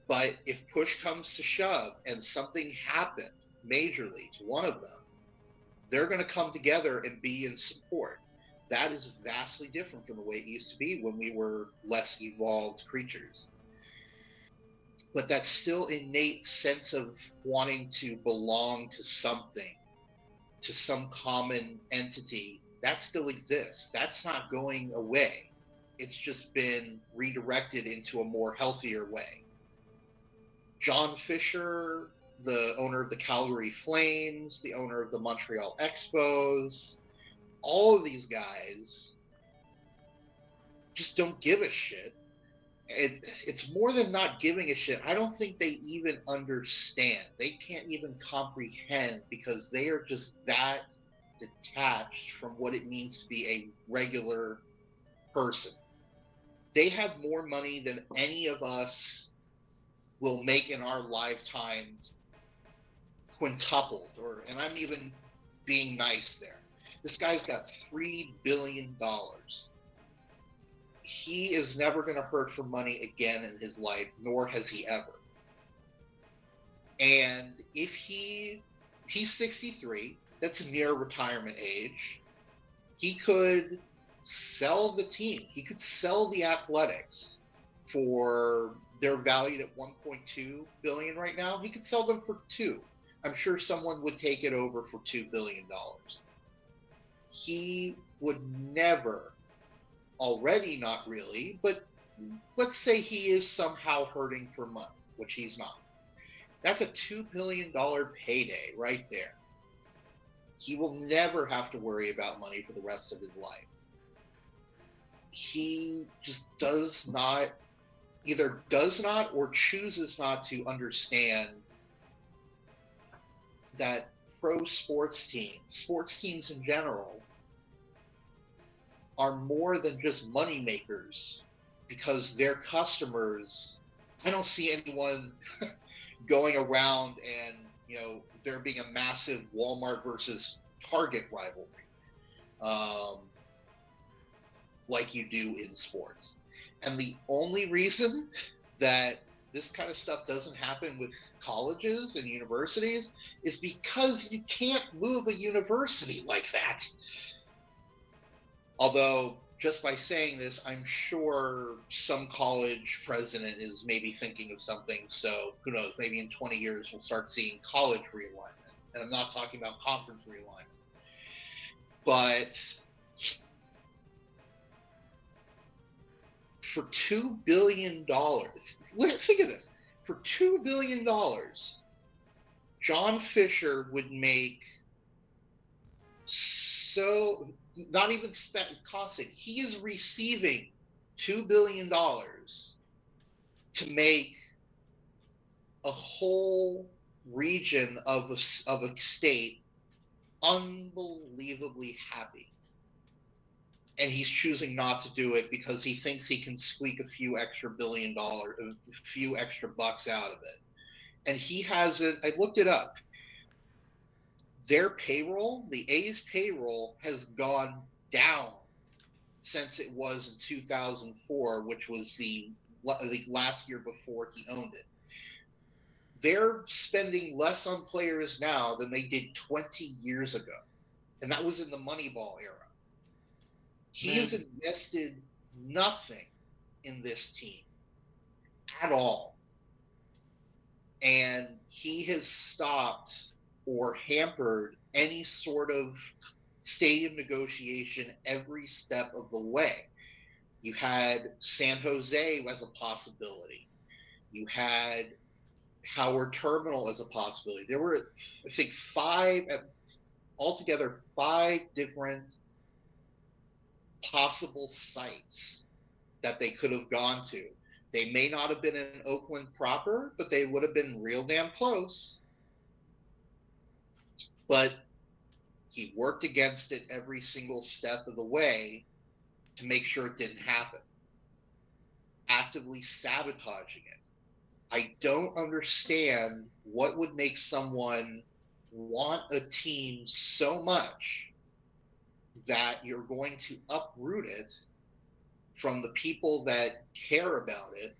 But if push comes to shove and something happened majorly to one of them, they're going to come together and be in support. That is vastly different from the way it used to be when we were less evolved creatures. But that still innate sense of wanting to belong to something, to some common entity, that still exists. That's not going away. It's just been redirected into a more healthier way. John Fisher, the owner of the Calgary Flames, the owner of the Montreal Expos, all of these guys just don't give a shit. It's more than not giving a shit. I don't think they even understand. They can't even comprehend because they are just that detached from what it means to be a regular person. They have more money than any of us will make in our lifetimes quintupled, and I'm even being nice there. This guy's got $3 billion. He is never going to hurt for money again in his life, nor has he ever. And if he's 63, that's near retirement age, he could sell the team. He could sell the Athletics for, they're valued at $1.2 billion right now. He could sell them for $2 billion. I'm sure someone would take it over for $2 billion. He would never, already not really, but let's say he is somehow hurting for money, which he's not. That's a $2 billion payday right there. He will never have to worry about money for the rest of his life. He just either does not or chooses not to understand that pro sports teams in general, are more than just money makers, because their customers, I don't see anyone going around and, there being a massive Walmart versus Target rivalry like you do in sports. And the only reason that this kind of stuff doesn't happen with colleges and universities is because you can't move a university like that. Although, just by saying this, I'm sure some college president is maybe thinking of something. So who knows, maybe in 20 years we'll start seeing college realignment. And I'm not talking about conference realignment. But for $2 billion. Think of this: for $2 billion, John Fisher would make so not even spent costing. He is receiving $2 billion to make a whole region of a state unbelievably happy. And he's choosing not to do it because he thinks he can squeak a few extra bucks out of it. And he hasn't, I looked it up. Their payroll, the A's payroll, has gone down since it was in 2004, which was the last year before he owned it. They're spending less on players now than they did 20 years ago. And that was in the Moneyball era. He has invested nothing in this team at all. And he has stopped or hampered any sort of stadium negotiation every step of the way. You had San Jose as a possibility. You had Howard Terminal as a possibility. There were, I think, altogether five different possible sites that they could have gone to. They may not have been in Oakland proper, but they would have been real damn close. But he worked against it every single step of the way to make sure it didn't happen, actively sabotaging it. I don't understand what would make someone want a team so much that you're going to uproot it from the people that care about it.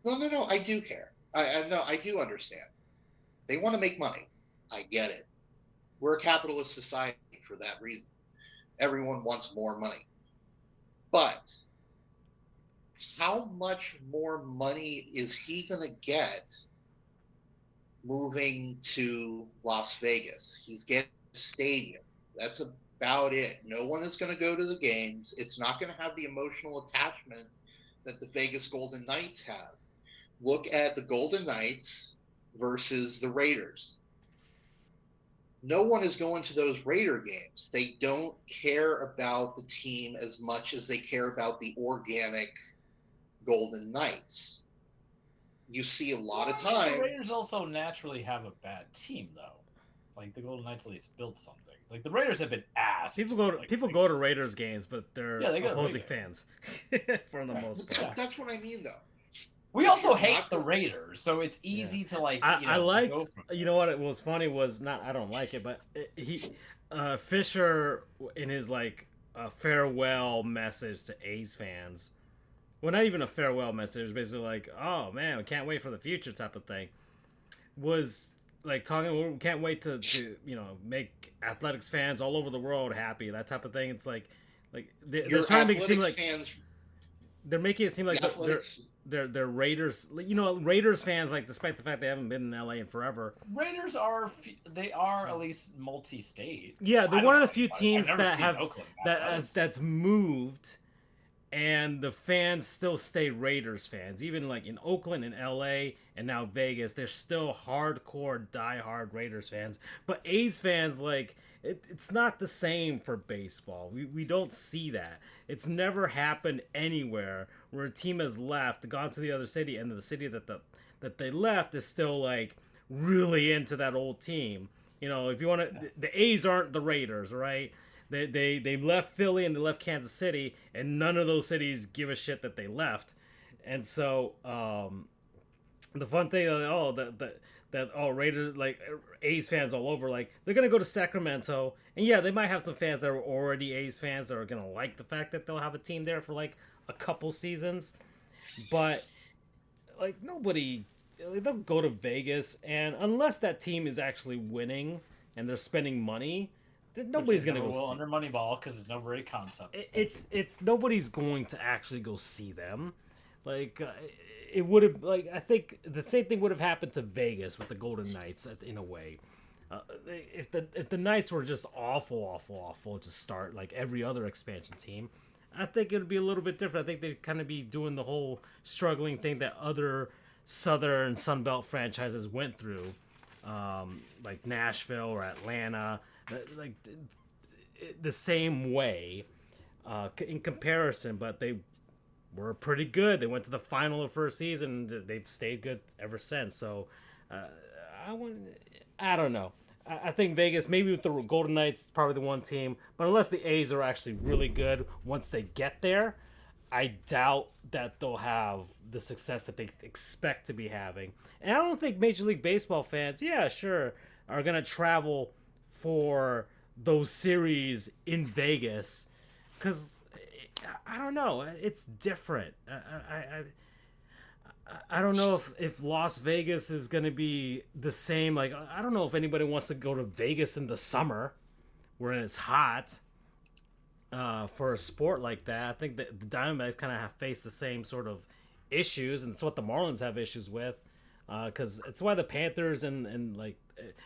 No, I do care. I do understand. They want to make money. I get it. We're a capitalist society for that reason. Everyone wants more money. But how much more money is he going to get moving to Las Vegas? He's getting a stadium. That's about it. No one is going to go to the games. It's not going to have the emotional attachment that the Vegas Golden Knights have. Look at the Golden Knights versus the Raiders. No one is going to those Raider games. They don't care about the team as much as they care about the organic Golden Knights. You see a lot of times. The Raiders also naturally have a bad team, though. Like the Golden Knights at least built something. Like the Raiders have been asked. People go to Raiders games, but they're opposing fans for the most part. That's what I mean, though. We also hate the Raiders, so it's easy to like. I liked. You know what? It was funny was not. I don't like it, but Fisher in his like farewell message to A's fans. Well, not even a farewell message. It was basically like, "Oh man, we can't wait for the future" type of thing. Was like talking. We can't wait to make athletics fans all over the world happy. That type of thing. It's like they're trying to make it seem like they're making it seem like they're Raiders. Raiders fans, like, despite the fact they haven't been in LA in forever. Raiders are at least multi-state. Yeah, they're one of the few teams that have that's moved, and the fans still stay Raiders fans. Even like in Oakland and LA and now Vegas, they're still hardcore, diehard Raiders fans. But A's fans, like, it's not the same for baseball. We don't see that. It's never happened anywhere where a team has left, gone to the other city, and the city that they left is still like really into that old team. If you want to, the A's aren't the Raiders, right? They left Philly and they left Kansas City, and none of those cities give a shit that they left. And so the fun thing, Raiders, like A's fans all over, like they're gonna go to Sacramento, and yeah, they might have some fans that are already A's fans that are gonna like the fact that they'll have a team there for like a couple seasons, but like nobody, they'll go to Vegas, and unless that team is actually winning and they're spending money, nobody's gonna go see under Moneyball because it's no great concept. It's nobody's going to actually go see them. Like it would have, like, I think the same thing would have happened to Vegas with the Golden Knights in a way. If the Knights were just awful to start, like every other expansion team, I think it'd be a little bit different. I think they'd kind of be doing the whole struggling thing that other Southern Sunbelt franchises went through, like Nashville or Atlanta, like the same way in comparison. But they were pretty good. They went to the final of first season. They've stayed good ever since. So I want. I don't know. I think Vegas, maybe with the Golden Knights, probably the one team. But unless the A's are actually really good once they get there, I doubt that they'll have the success that they expect to be having. And I don't think Major League Baseball fans, yeah, sure, are going to travel for those series in Vegas. Because, I don't know, it's different. I don't know if Las Vegas is going to be the same. Like, I don't know if anybody wants to go to Vegas in the summer when it's hot for a sport like that. I think that the Diamondbacks kind of have faced the same sort of issues, and it's what the Marlins have issues with. Because it's why the Panthers and like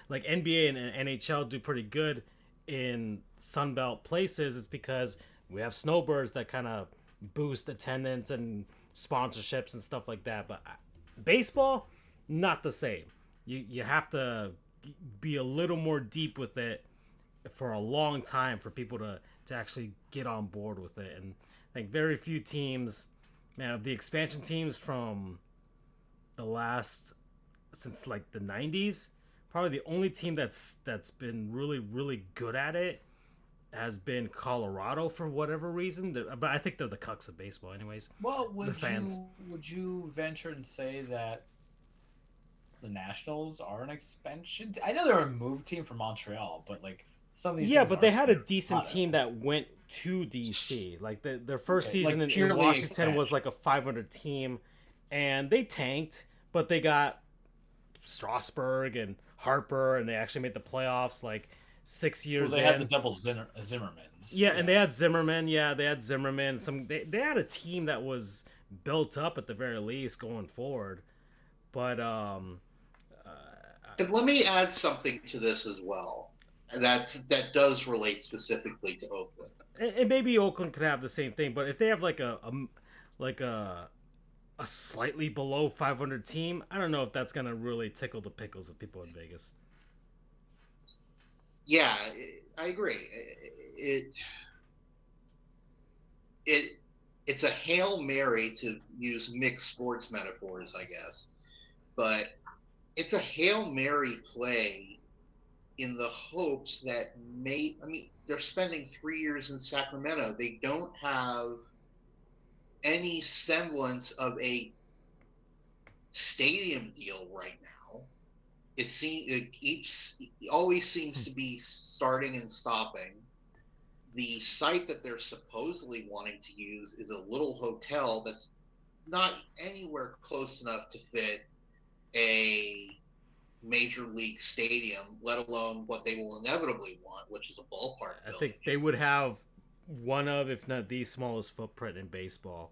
NBA and NHL do pretty good in Sunbelt places. It's because we have snowbirds that kind of boost attendance and sponsorships and stuff like that. But baseball, not the same. You have to be a little more deep with it for a long time for people to actually get on board with it. And I think very few teams, man, of the expansion teams from the last, since like the 90s, probably the only team that's been really good at it has been Colorado for whatever reason. But I think they're the cucks of baseball anyways. Well, the fans. would you venture and say that the Nationals are an expansion? I know they're a move team from Montreal, but like some of these. Yeah, things but they aren't had a super decent hot. team that went to DC. Like their first Okay, season like in purely Washington was expansion. like a 500 team, and they tanked, but they got Strasburg and Harper, and they actually made the playoffs like 6 Well, years they in. had the double Zimmermans. Yeah, and they had Zimmerman. Yeah, they had Zimmerman. They had a team that was built up at the very least going forward. But And let me add something to this as well. That does relate specifically to Oakland. and maybe Oakland could have the same thing. But if they have like like a slightly below 500 team, I don't know if that's gonna really tickle the pickles of people in Vegas. Yeah, I agree. It it's a Hail Mary, to use mixed sports metaphors, I guess. But it's a Hail Mary play in the hopes that they're spending 3 years in Sacramento. They don't have any semblance of a stadium deal right now. It always seems to be starting and stopping. The site that they're supposedly wanting to use is a little hotel that's not anywhere close enough to fit a major league stadium, let alone what they will inevitably want, which is a ballpark I building. think they would have one of, if not the smallest footprint in baseball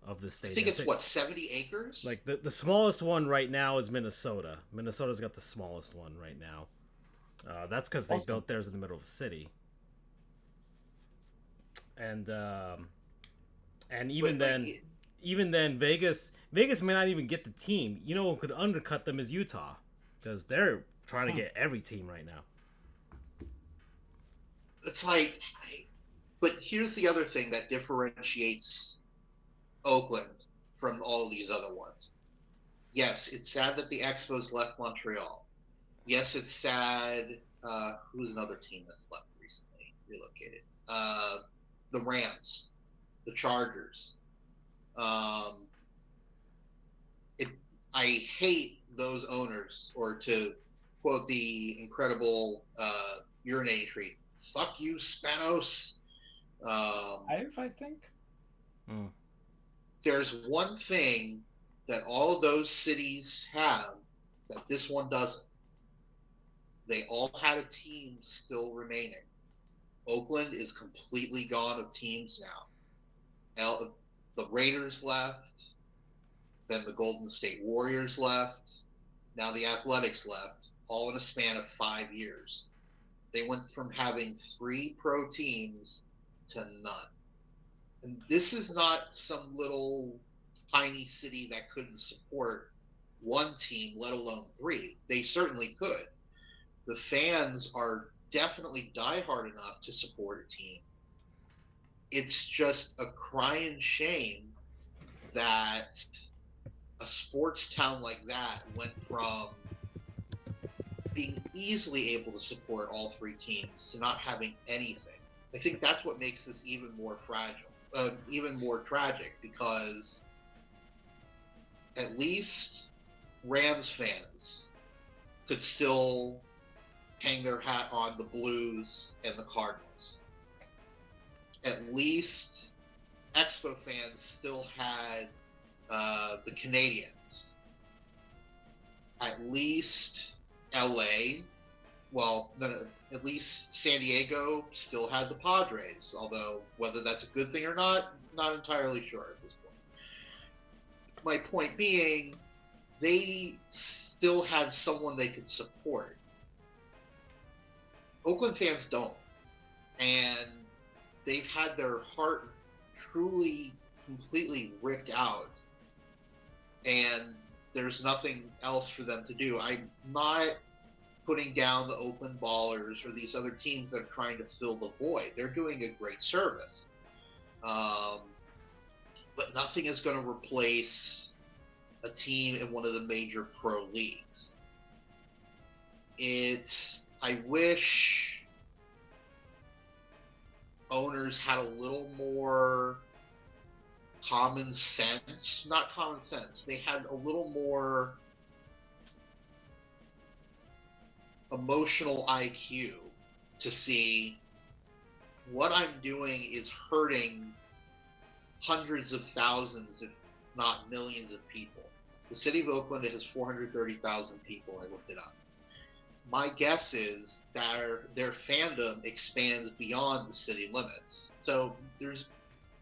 of the I stadium. think it's what, 70 acres? Like the smallest one right now is Minnesota. Minnesota's got the smallest one right now. That's because they Awesome. built theirs in the middle of a city. And even But, then, Vegas may not even get the team. You know what could undercut them is Utah, because they're trying to get every team right now. it's like, but here's the other thing that differentiates Oakland from all these other ones. Yes, it's sad that the Expos left Montreal. Yes, it's sad. Who's another team that's left recently, relocated? The Rams, the Chargers. I hate those owners, or to quote the incredible urinating treat, "Fuck you, Spanos." I think. There's one thing that all of those cities have that this one doesn't. They all had a team still remaining. Oakland is completely gone of teams now. Now the Raiders left, then the Golden State Warriors left, now the Athletics left, all in a span of 5 years. They went from having 3 pro teams to none. And this is not some little tiny city that couldn't support one team, let alone three. They certainly could. The fans are definitely diehard enough to support a team. It's just a crying shame that a sports town like that went from being easily able to support all three teams to not having anything. I think that's what makes this even more fragile, even more tragic, because at least Rams fans could still hang their hat on the Blues and the Cardinals. At least Expo fans still had the Canadians. At least LA, well, no, at least San Diego still had the Padres, although whether that's a good thing or not entirely sure at this point. My point being, they still had someone they could support. Oakland fans don't. And they've had their heart truly, completely ripped out. And there's nothing else for them to do. I'm not putting down the Oakland Ballers or these other teams that are trying to fill the void. They're doing a great service. But nothing is going to replace a team in one of the major pro leagues. I wish owners had a little more common sense. Not common sense. They had a little more emotional IQ to see what I'm doing is hurting hundreds of thousands, if not millions of people. The city of Oakland has 430,000 people. I looked it up. My guess is that their fandom expands beyond the city limits. So there's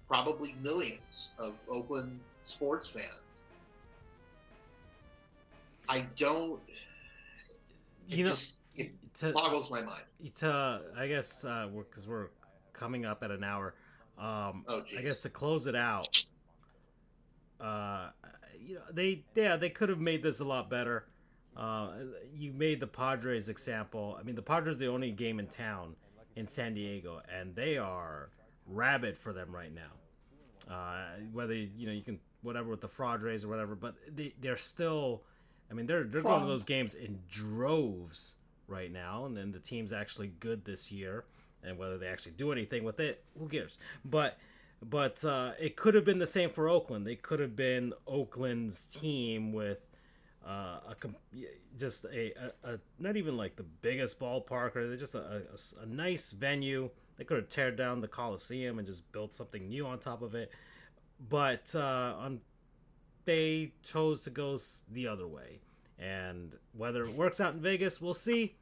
probably millions of Oakland sports fans. I don't. It boggles my mind. I guess because we're coming up at an hour. I geez. guess to close it out, they could have made this a lot better. You made the Padres example. I mean, the Padres are the only game in town in San Diego, and they are rabid for them right now. Whether you can whatever with the Padres or whatever, but they're still. I mean, they're going to those games in droves right now, and then the team's actually good this year. And whether they actually do anything with it, who cares? But it could have been the same for Oakland. They could have been Oakland's team with just a not even like the biggest ballpark, or just a nice venue. They could have teared down the Coliseum and just built something new on top of it. But they chose to go the other way. And whether it works out in Vegas, we'll see.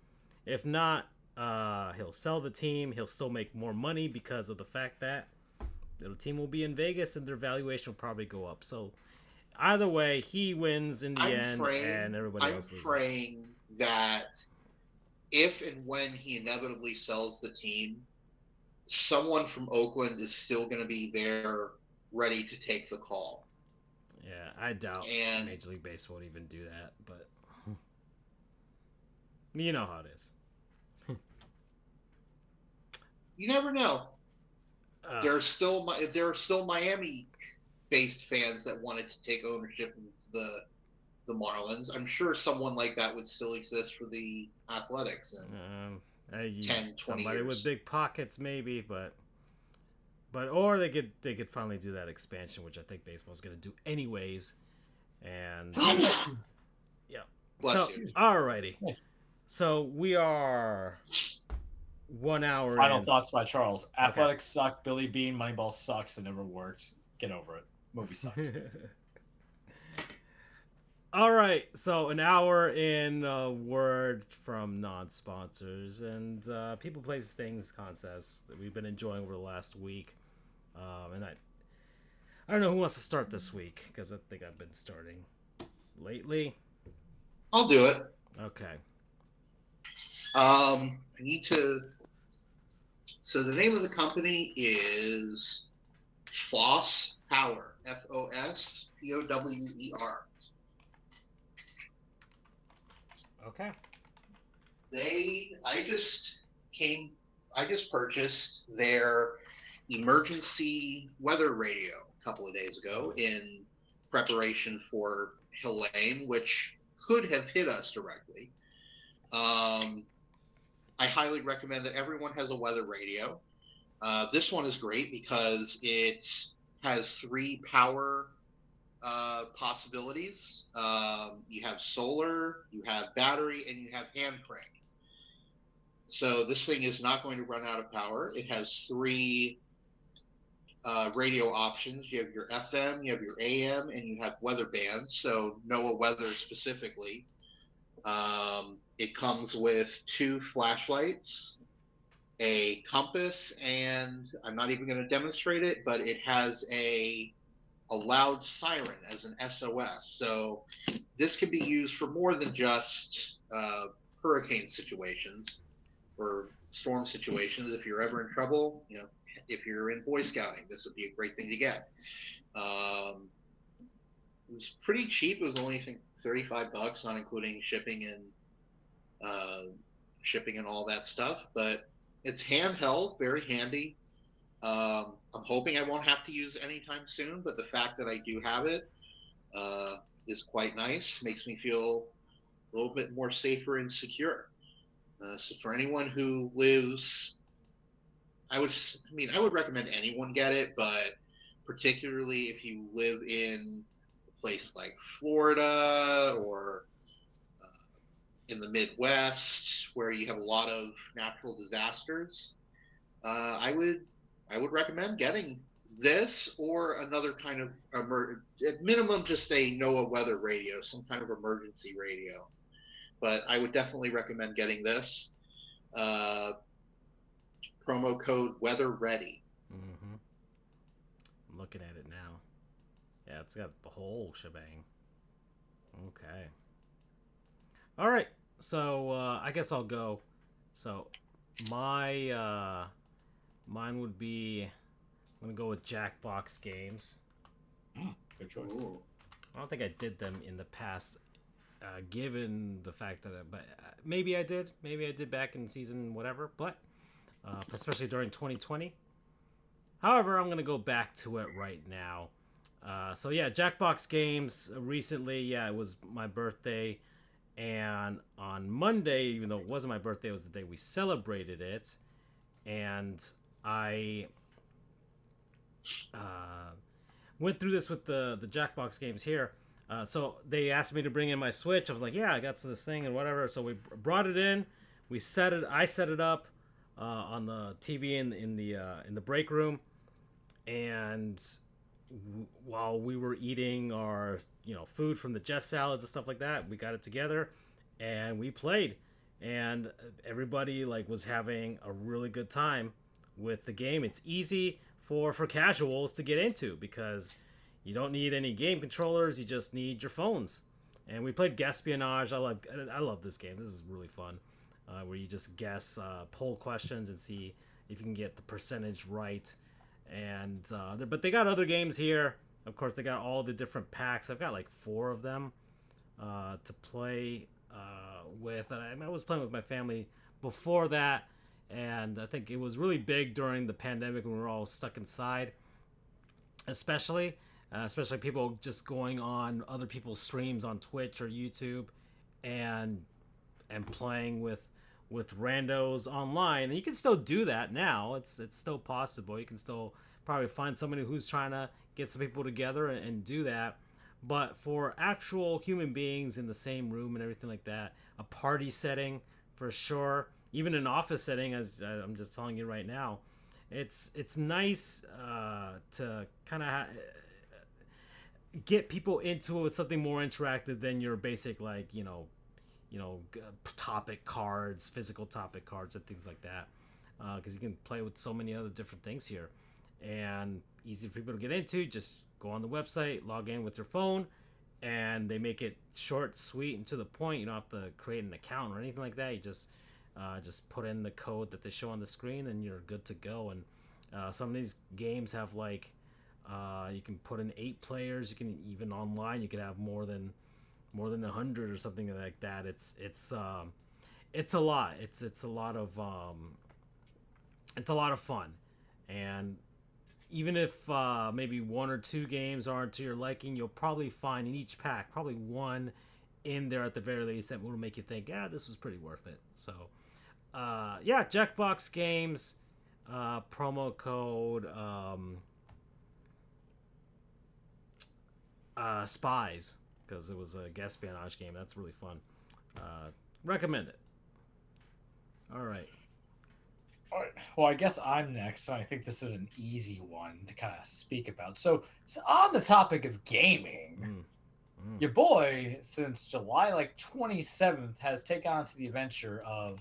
If not, he'll sell the team. He'll still make more money because of the fact that the team will be in Vegas and their valuation will probably go up. So either way, he wins in the end, and everybody else loses. I'm praying that if and when he inevitably sells the team, someone from Oakland is still going to be there ready to take the call. Yeah, I doubt Major League Baseball would even do that, but you know how it is. You never know. There are still Miami-based fans that wanted to take ownership of the Marlins. I'm sure someone like that would still exist for the Athletics in 10, 20 somebody years. with big pockets, maybe, but or they could finally do that expansion, which I think baseball's going to do anyways. And yeah. Bless you. Alrighty. So we are 1 hour. Final thoughts by Charles. Athletics suck. Billy Bean. Moneyball sucks. It never worked. Get over it. Movie sucked. All right. So an hour in, word from non-sponsors and people, places, things, concepts that we've been enjoying over the last week. And I don't know who wants to start this week, because I think I've been starting lately. I'll do it. Okay. I need to. So the name of the company is Foss Power, FOSPOWER. Okay. I just purchased their emergency weather radio a couple of days ago in preparation for Helene, which could have hit us directly. I highly recommend that everyone has a weather radio. This one is great because it has 3 power possibilities. You have solar, you have battery, and you have hand crank. So this thing is not going to run out of power. It has 3 radio options. You have your FM, you have your AM, and you have weather bands. So NOAA weather specifically. It comes with 2 flashlights, a compass, and I'm not even going to demonstrate it, but it has a loud siren as an SOS. So this can be used for more than just hurricane situations or storm situations. If you're ever in trouble, if you're in Boy Scouting, this would be a great thing to get. It was pretty cheap. It was only, I think, $35, not including shipping and all that stuff. But it's handheld, very handy. I'm hoping I won't have to use it anytime soon, but the fact that I do have it is quite nice. Makes me feel a little bit more safer and secure. So for anyone who lives, I would recommend anyone get it, but particularly if you live in a place like Florida or in the Midwest where you have a lot of natural disasters, I would recommend getting this or another kind of at minimum just a NOAA weather radio, some kind of emergency radio. But I would definitely recommend getting this. Promo code Weather Ready. Mm-hmm. I'm looking at it now. Yeah, it's got the whole shebang. Okay. All right. So I guess I'll go. So mine would be, I'm gonna go with Jackbox Games. Good choice. Ooh. I don't think I did them in the past, given the fact that, but maybe I did. Maybe I did back in season whatever. But especially during 2020. However, I'm gonna go back to it right now. So yeah, Jackbox Games. Recently, yeah, it was my birthday, and on Monday, even though it wasn't my birthday, it was the day we celebrated it, and I went through this with the Jackbox Games here. So they asked me to bring in my Switch. I was like, yeah, I got this thing and whatever. So we brought it in. I set it up on the TV in the break room, and while we were eating our food from the Just salads and stuff like that, we got it together and we played, and everybody was having a really good time with the game. It's easy for casuals to get into because you don't need any game controllers. You just need your phones. And we played Gaspionage. I love this game. This is really fun, where you just guess poll questions and see if you can get the percentage right. And but they got other games here. Of course, they got all the different packs. I've got 4 of them to play with. And I was playing with my family before that, and I think it was really big during the pandemic when we were all stuck inside, especially people just going on other people's streams on Twitch or YouTube and playing with randos online. And you can still do that now. It's still possible. You can still probably find somebody who's trying to get some people together and do that. But for actual human beings in the same room and everything like that, a party setting for sure, even an office setting, as I'm just telling you right now, it's nice to kind of get people into it with something more interactive than your basic topic cards, physical topic cards, and things like that. Because you can play with so many other different things here, and easy for people to get into. Just go on the website, log in with your phone, and they make it short, sweet, and to the point. You don't have to create an account or anything like that. You just put in the code that they show on the screen, and you're good to go. And some of these games have You can put in 8 players. You can even online. You can have more than 100 or something like that. It's a lot. It's a lot of fun, and even if maybe 1 or 2 games aren't to your liking, you'll probably find in each pack probably one in there at the very least that will make you think, yeah, this was pretty worth it. So, yeah, Jackbox Games, promo code Spies, because it was a espionage game. That's really fun. Recommend it. All right. All right. Well, I guess I'm next, so I think this is an easy one to kind of speak about. So on the topic of gaming, your boy, since July 27th, has taken on to the adventure of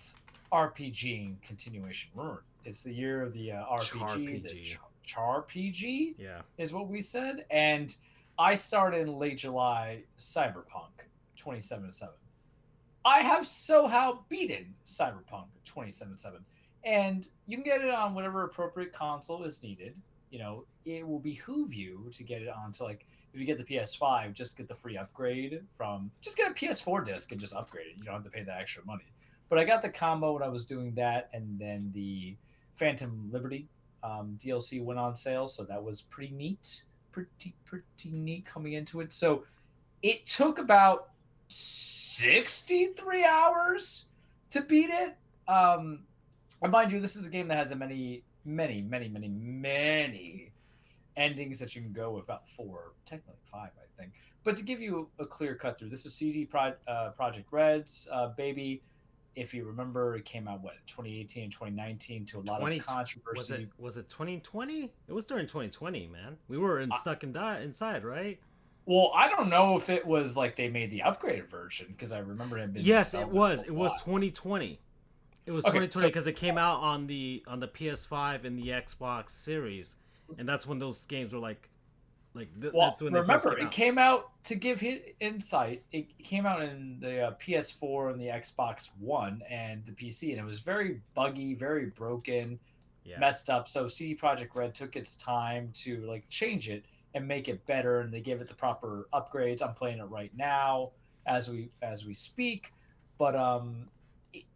RPG continuation. Remember, it's the year of the RPG, the Char-PG, Yeah. is what we said. And I started in late July Cyberpunk 2077. I have somehow beaten Cyberpunk 2077. And you can get it on whatever appropriate console is needed. It will behoove you to get it onto, if you get the PS5, just get the free upgrade just get a PS4 disc and just upgrade it. You don't have to pay the extra money. But I got the combo when I was doing that, and then the Phantom Liberty DLC went on sale, so that was pretty neat. Pretty neat coming into it. So it took about 63 hours to beat it. And mind you, this is a game that has many endings that you can go with, about 4, technically 5, I think. But to give you a clear cut through, this is Project Red's baby. If you remember, it came out, 2018 and 2019 to a lot of controversy. Was it 2020? It was during 2020, man. We were stuck inside, right? Well, I don't know if it was they made the upgraded version, because I remember it being... Yes, it was. It was 2020. It was 2020 because it came out on the PS5 and the Xbox Series, and that's when those games were that's when remember, it came out, to give insight, it came out in the PS4 and the Xbox One and the PC, and it was very buggy, very broken, messed up. So CD Projekt Red took its time to change it and make it better, and they gave it the proper upgrades. I'm playing it right now as we speak, but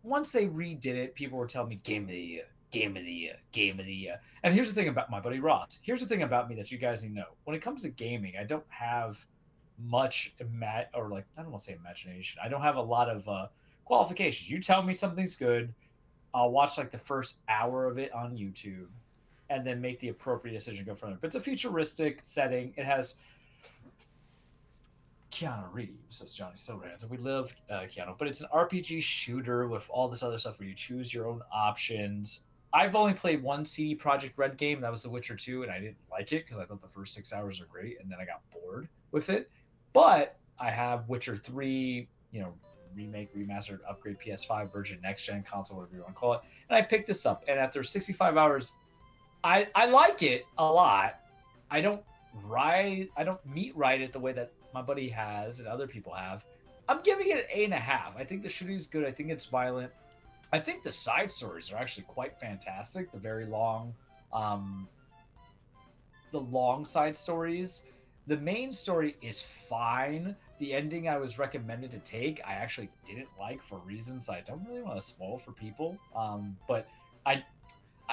once they redid it, people were telling me game of the year. And here's the thing about my buddy Ross. Here's the thing about me that you guys need to know. When it comes to gaming, I don't have much I don't want to say imagination. I don't have a lot of qualifications. You tell me something's good, I'll watch the first hour of it on YouTube, and then make the appropriate decision to go from there. But it's a futuristic setting. It has Keanu Reeves as Johnny Silverhands, and we love Keanu, but it's an RPG shooter with all this other stuff where you choose your own options. I've only played one CD Projekt Red game, that was The Witcher 2, and I didn't like it because I thought the first 6 hours are great, and then I got bored with it. But I have Witcher 3, remake, remastered, upgrade PS5 version, next-gen console, whatever you want to call it, and I picked this up, and after 65 hours, I like it a lot. I don't meat ride it the way that my buddy has and other people have. I'm giving it an 8.5. I think the shooting is good. I think it's violent. I think the side stories are actually quite fantastic. The very long, side stories. The main story is fine. The ending I was recommended to take, I actually didn't like for reasons I don't really want to spoil for people. But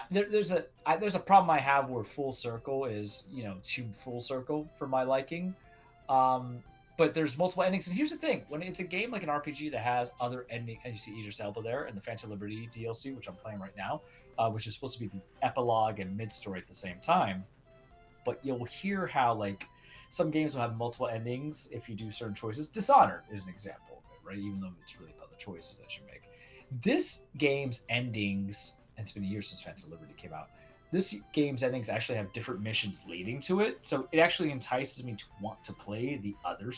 there's a problem I have where full circle is too full circle for my liking. But there's multiple endings, and here's the thing: when it's a game like an RPG that has other ending, and you see Idris Elba there, and the Phantom Liberty DLC, which I'm playing right now, which is supposed to be the epilogue and mid-story at the same time. But you'll hear how some games will have multiple endings if you do certain choices. Dishonored is an example of it, right? Even though it's really about the choices that you make. This game's endings, and it's been a year since Phantom Liberty came out. This game's endings actually have different missions leading to it, so it actually entices me to want to play the other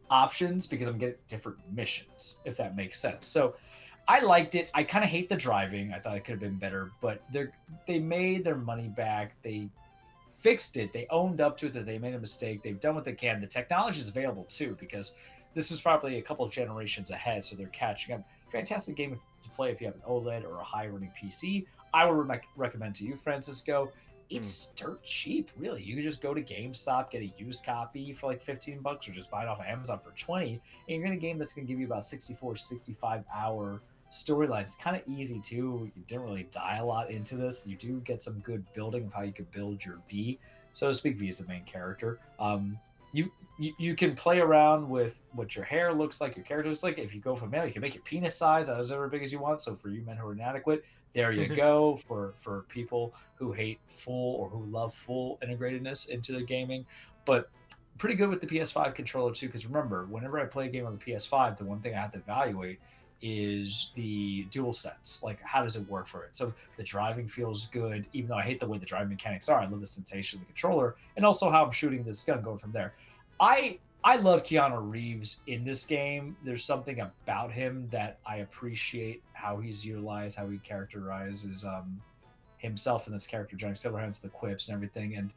options because I'm getting different missions, if that makes sense. So I liked it. I kind of hate the driving. I thought it could have been better, but they made their money back. They fixed it. They owned up to it that they made a mistake. They've done what they can. The technology is available too because this was probably a couple of generations ahead, so they're catching up. Fantastic game to play if you have an OLED or a high-running PC. I would recommend to you, Francisco. it's dirt cheap, really. You can just go to GameStop, get a used copy for like $15, or just buy it off of Amazon for 20, and you're in a game that's going to give you about 64, 65 hour storyline. It's kind of easy too. You didn't really die a lot into this. You do get some good building of how you could build your V, so to speak. V is the main character. You can play around with what your hair looks like, your character looks like. If you go for male, you can make your penis size as ever big as you want. So for you men who are inadequate, there you go. For people who hate full or who love full integratedness into their gaming, but pretty good with the PS5 controller too. Because remember, whenever I play a game on the PS5, the one thing I have to evaluate is the dual sense. Like, how does it work for it? So the driving feels good, even though I hate the way the driving mechanics are. I love the sensation of the controller, and also how I'm shooting this gun going from there. I love Keanu Reeves in this game. There's something about him that I appreciate, how he's utilized, how he characterizes himself in this character, Johnny Silverhand's, the quips and everything. And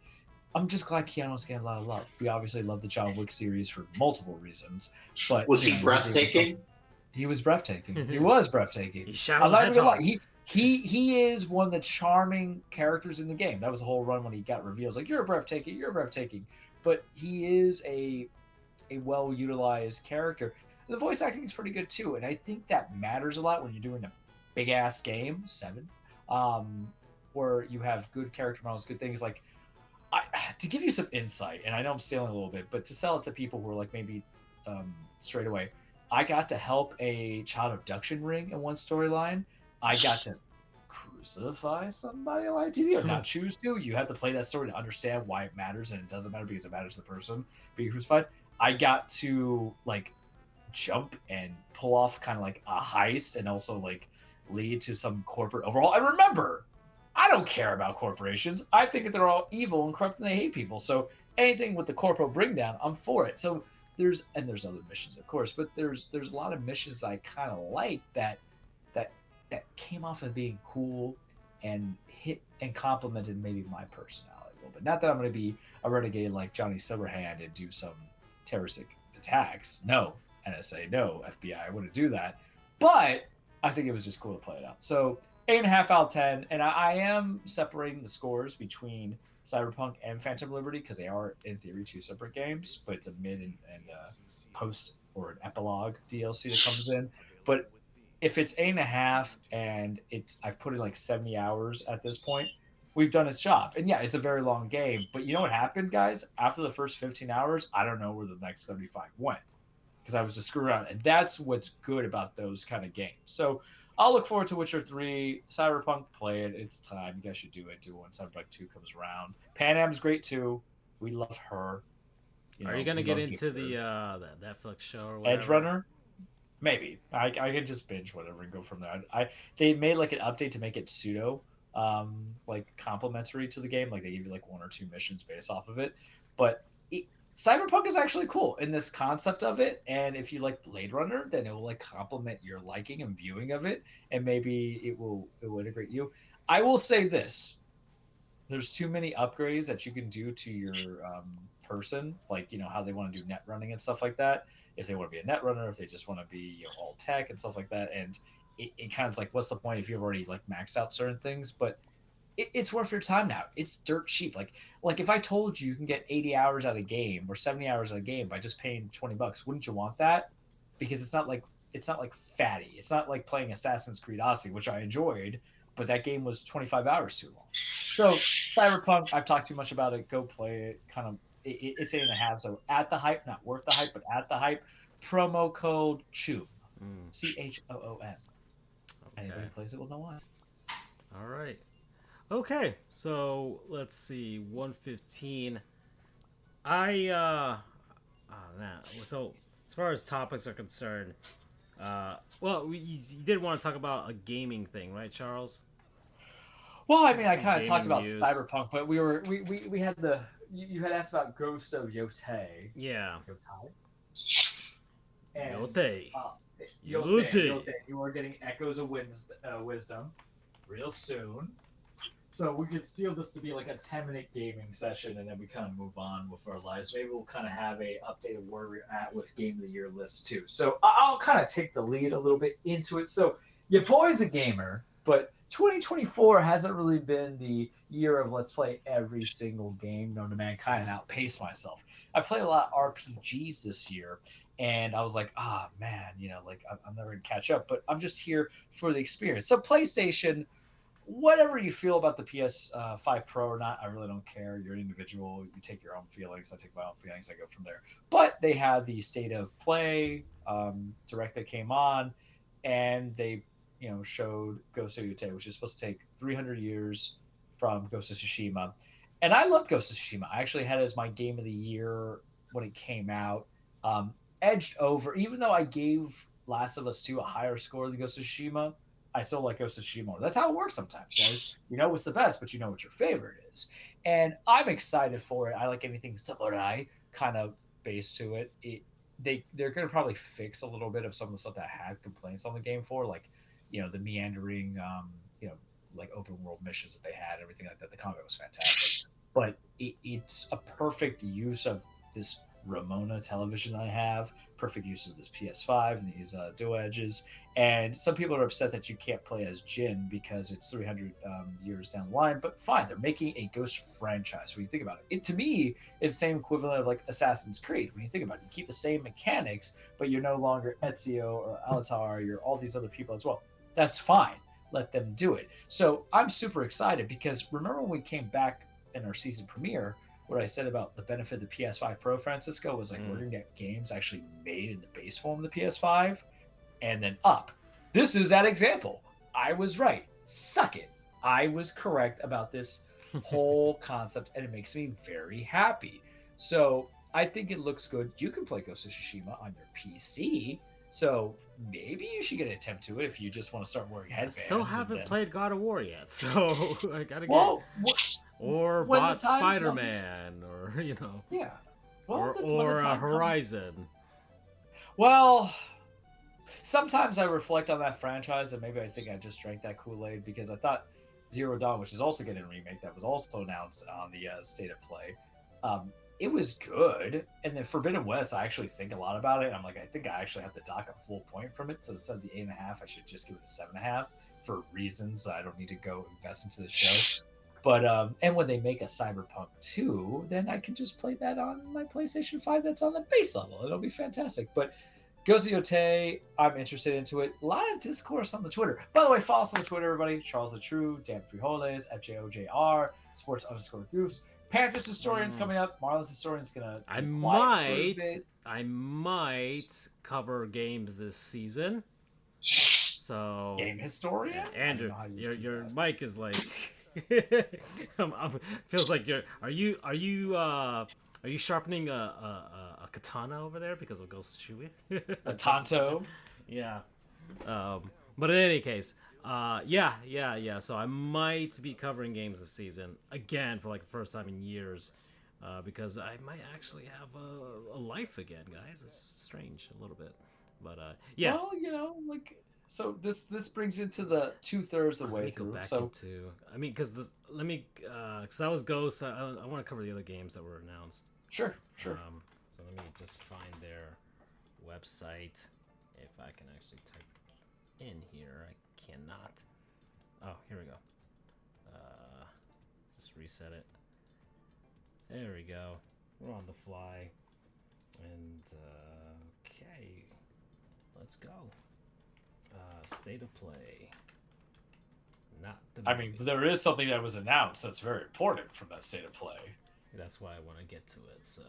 I'm just glad Keanu's getting a lot of love. We obviously love the John Wick series for multiple reasons, but Was he breathtaking? He was breathtaking. He was breathtaking. He shot I'm on not the even gonna lie. hedgehog. He is one of the charming characters in the game. That was the whole run when he got reveals. Like, you're breathtaking, you're breathtaking. But he is a well utilized character. The voice acting is pretty good too, and I think that matters a lot when you're doing a big ass game, 7, where you have good character models, good things. Like, to give you some insight, and I know I'm stealing a little bit, but to sell it to people who are like maybe straight away, I got to help a child abduction ring in one storyline. I got to crucify somebody on TV, or not choose to. You have to play that story to understand why it matters, and it doesn't matter because it matters to the person being crucified. I got to like jump and pull off kind of like a heist, and also like lead to some corporate overhaul. And remember, I don't care about corporations. I think that they're all evil and corrupt and they hate people. So anything with the corporal bring down, I'm for it. So there's other missions, of course, but there's a lot of missions that I kind of like that came off of being cool and hit and complemented maybe my personality a little bit. Not that I'm going to be a renegade like Johnny Silverhand and do some terroristic attacks. No, NSA, no, FBI, I wouldn't do that. But I think it was just cool to play it out. So 8.5 out of 10, and I am separating the scores between Cyberpunk and Phantom Liberty because they are in theory 2 separate games, but it's a mid and post or an epilogue DLC that comes in. But if it's 8.5 and I've put in like 70 hours at this point, we've done its job. And yeah, it's a very long game, but you know what happened, guys? After the first 15 hours, I don't know where the next 75 went because I was just screwing around. And that's what's good about those kind of games. So I'll look forward to Witcher 3, Cyberpunk, play it. It's time. You guys should do it. Do it when Cyberpunk 2 comes around. Pan Am's great too. We love her. Are you going to get into the that Netflix show or whatever? Edge Runner? Maybe. I could just binge whatever and go from there. They made like an update to make it pseudo like complimentary to the game. Like they give you like 1 or 2 missions based off of it. But Cyberpunk is actually cool in this concept of it, and if you like Blade Runner, then it will like complement your liking and viewing of it, and maybe it will integrate you. I will say this: there's too many upgrades that you can do to your person, like how they want to do net running and stuff like that. If they want to be a net runner, if they just want to be all tech and stuff like that, and it kind of like, what's the point if you've already like maxed out certain things? But it's worth your time now. It's dirt cheap. Like if I told you can get 80 hours out of a game or 70 hours out of a game by just paying $20, wouldn't you want that? Because it's not like fatty. It's not like playing Assassin's Creed Odyssey, which I enjoyed, but that game was 25 hours too long. So Cyberpunk, I've talked too much about it. Go play it. Kind of, it's 8.5. So at the hype, not worth the hype, but at the hype. Promo code CHOOM, CHOOM. Anybody who plays it will know why. All right. Okay, so let's see, 115. So as far as topics are concerned, well, you did want to talk about a gaming thing, right, Charles? Well, I mean, I kind of talked about news. Cyberpunk, but we had you had asked about Ghost of Yotei. Yeah. Yotei. And, Yotei. Yotei. You are getting Echoes of Wisdom real soon. So we could steal this to be like a 10-minute gaming session, and then we kind of move on with our lives. Maybe we'll kind of have a update of where we're at with Game of the Year list too. So I'll kind of take the lead a little bit into it. So your boy's a gamer, but 2024 hasn't really been the year of let's play every single game known to mankind and outpace myself. I played a lot of RPGs this year, and I was like, ah, man, like I'm never gonna catch up. But I'm just here for the experience. So PlayStation, whatever you feel about the PS5 Pro or not, I really don't care. You're an individual. You take your own feelings. I take my own feelings. I go from there. But they had the State of Play direct that came on, and they showed Ghost of Yotei, which is supposed to take 300 years from Ghost of Tsushima. And I love Ghost of Tsushima. I actually had it as my game of the year when it came out. Edged over, even though I gave Last of Us 2 a higher score than Ghost of Tsushima, I still like Ghost of Tsushima. That's how it works sometimes, guys. You know what's the best, but you know what your favorite is. And I'm excited for it. I like anything samurai kind of based to it. They're going to probably fix a little bit of some of the stuff that I had complaints on the game for, like the meandering, like open world missions that they had, everything like that. The combat was fantastic, but it's a perfect use of this Ramona television I have, perfect use of this PS5 and these dual edges. And some people are upset that you can't play as Jin because it's 300 years down the line. But fine, they're making a Ghost franchise. When you think about it, to me is the same equivalent of like Assassin's Creed. When you think about it, you keep the same mechanics, but you're no longer Ezio or Alatar. You're all these other people as well. That's fine. Let them do it. So I'm super excited because remember when we came back in our season premiere, what I said about the benefit of the PS5 Pro, Francisco, was like we're going to get games actually made in the base form of the PS5 and then up. This is that example. I was right. Suck it. I was correct about this whole concept, and it makes me very happy. So I think it looks good. You can play Ghost of Tsushima on your PC, so maybe you should get an attempt to it if you just want to start wearing headbands. I still haven't played God of War yet, so I gotta get. Or bought Spider-Man, or Yeah. Well, or Horizon. Well, sometimes I reflect on that franchise, and maybe I think I just drank that Kool-Aid because I thought Zero Dawn, which is also getting a remake, that was also announced on the State of Play. It was good, and then Forbidden West, I actually think a lot about it. I'm like, I think I actually have to dock a full point from it. So instead of the 8.5, I should just give it a 7.5 for reasons I don't need to go invest into the show. But and when they make a Cyberpunk 2, then I can just play that on my PlayStation 5 that's on the base level. It'll be fantastic. But Ghost of Yotei, I'm interested into it. A lot of discourse on the Twitter. By the way, follow us on the Twitter, everybody. Charles the True, Dan Frijoles, FJOJR, Sports_Goofs. Panthers Historian's coming up. Marlins Historian's gonna. I might cover games this season. So Game Historian. Andrew, your mic is like. Feels like you're. Are you sharpening a katana over there because of Ghost Chewy? A tanto. Yeah. But in any case, yeah. So I might be covering games this season again for like the first time in years, because I might actually have a life again, guys. It's strange a little bit, but yeah. Well, like. So this brings into the 2/3 of the way through. Because that was Ghost. I want to cover the other games that were announced. Sure. So let me just find their website. If I can actually type in here, I cannot. Oh, here we go. Just reset it. There we go. We're on the fly, and okay, let's go. State of Play. Not the movie. I mean, there is something that was announced that's very important from that State of Play. That's why I want to get to it. So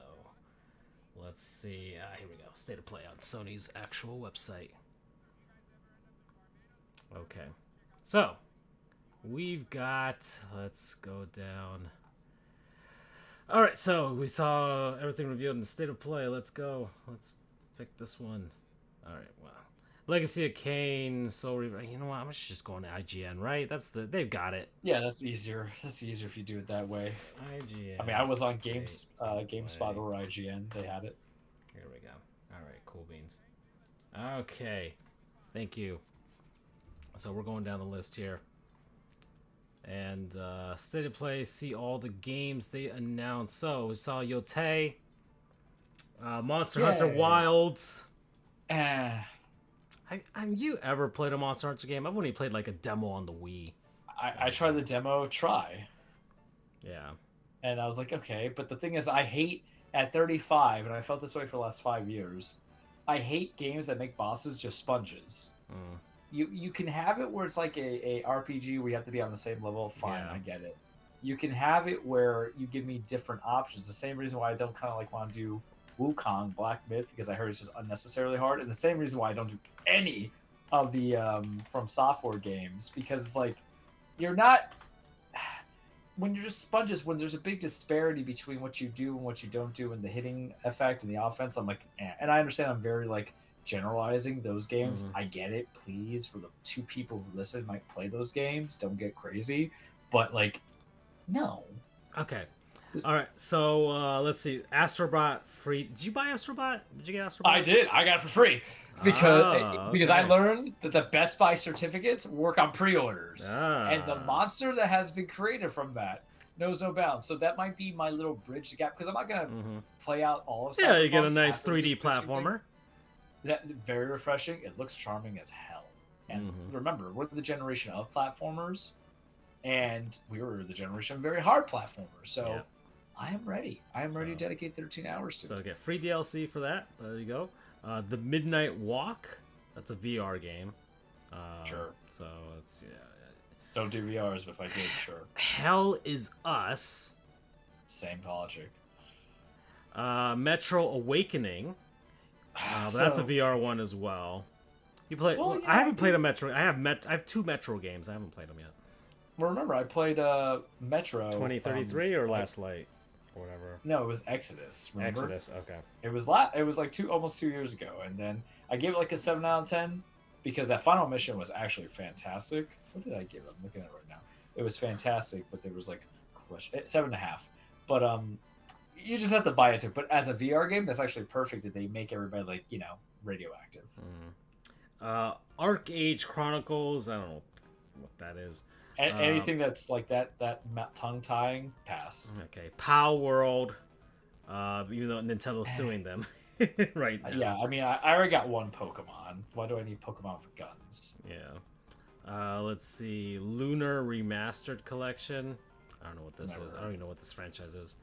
let's see. Here we go. State of Play on Sony's actual website. Okay. So we've got. Let's go down. All right. So we saw everything reviewed in the State of Play. Let's go. Let's pick this one. All right. Wow. Legacy of Kain, Soul Reaver. You know what? I'm just going to IGN, right? They've got it. Yeah, that's easier. That's easier if you do it that way. IGN. I mean, I was on GameSpot or IGN. They had it. Here we go. All right, cool beans. Okay, thank you. So we're going down the list here, and State of Play. See all the games they announced. So we saw Yotei, Monster Hunter Wilds. Have you ever played a Monster Hunter game? I've only played like a demo on the Wii. I tried the demo, try. Yeah. And I was like, okay. But the thing is, I hate at 35, and I felt this way for the last 5 years. I hate games that make bosses just sponges. Mm. You can have it where it's like a RPG where you have to be on the same level. Fine, Yeah. I get it. You can have it where you give me different options. The same reason why I don't kind of like want to do Wukong Black Myth, because I heard it's just unnecessarily hard, and the same reason why I don't do any of the From Software games, because it's like you're not, when you're just sponges, when there's a big disparity between what you do and what you don't do and the hitting effect and the offense, I'm like, eh. And I understand I'm very like generalizing those games. Mhm. I get it. Please, for the 2 people who listen might play those games, don't get crazy. But like, no. Okay. All right. So let's see. Astrobot free. Did you buy Astrobot? Did you get Astrobot? I did. I got it for free because I okay. learned that the Best Buy certificates work on pre-orders, and the Ah. monster that has been created from that knows no bounds. So that might be my little bridge gap, because I'm not gonna Mhm. play out all of. Yeah, you get a Cyberpunk nice after 3D just finishing platformer. that very refreshing. It looks charming as hell. And remember, we're the generation of platformers, and we were the generation of very hard platformers. So Yeah. I am ready. I am ready to So- dedicate 13 hours to So it. get free DLC for that. There you go. The Midnight Walk. That's a VR game. Sure. So it's yeah. Don't do VRs, but if I did, sure. Hell is Us. Same logic. Metro Awakening. But that's a VR one as well. You play? Well, yeah, I haven't played a Metro. I have 2 Metro games. I haven't played them yet. Well, remember, I played Metro. 2033 or Last Light, or whatever. No, it was Exodus. Remember? Exodus. Okay. It was It was like almost 2 years ago, and then I gave it like a 7 out of 10 because that final mission was actually fantastic. What did I give it? I'm looking at it right now. It was fantastic, but there was like 7.5. But you just have to buy it too. But as a VR game, that's actually perfect. That they make everybody like radioactive. Arc Age Chronicles. I don't know what that is. And anything that's like that tongue tying, pass. Okay. Pow World. Even though Nintendo's suing them right now. Yeah, I mean, I already got one Pokemon. Why do I need Pokemon with guns? Yeah. Let's see. Lunar Remastered Collection. I don't know what this is. I don't even know what this franchise is.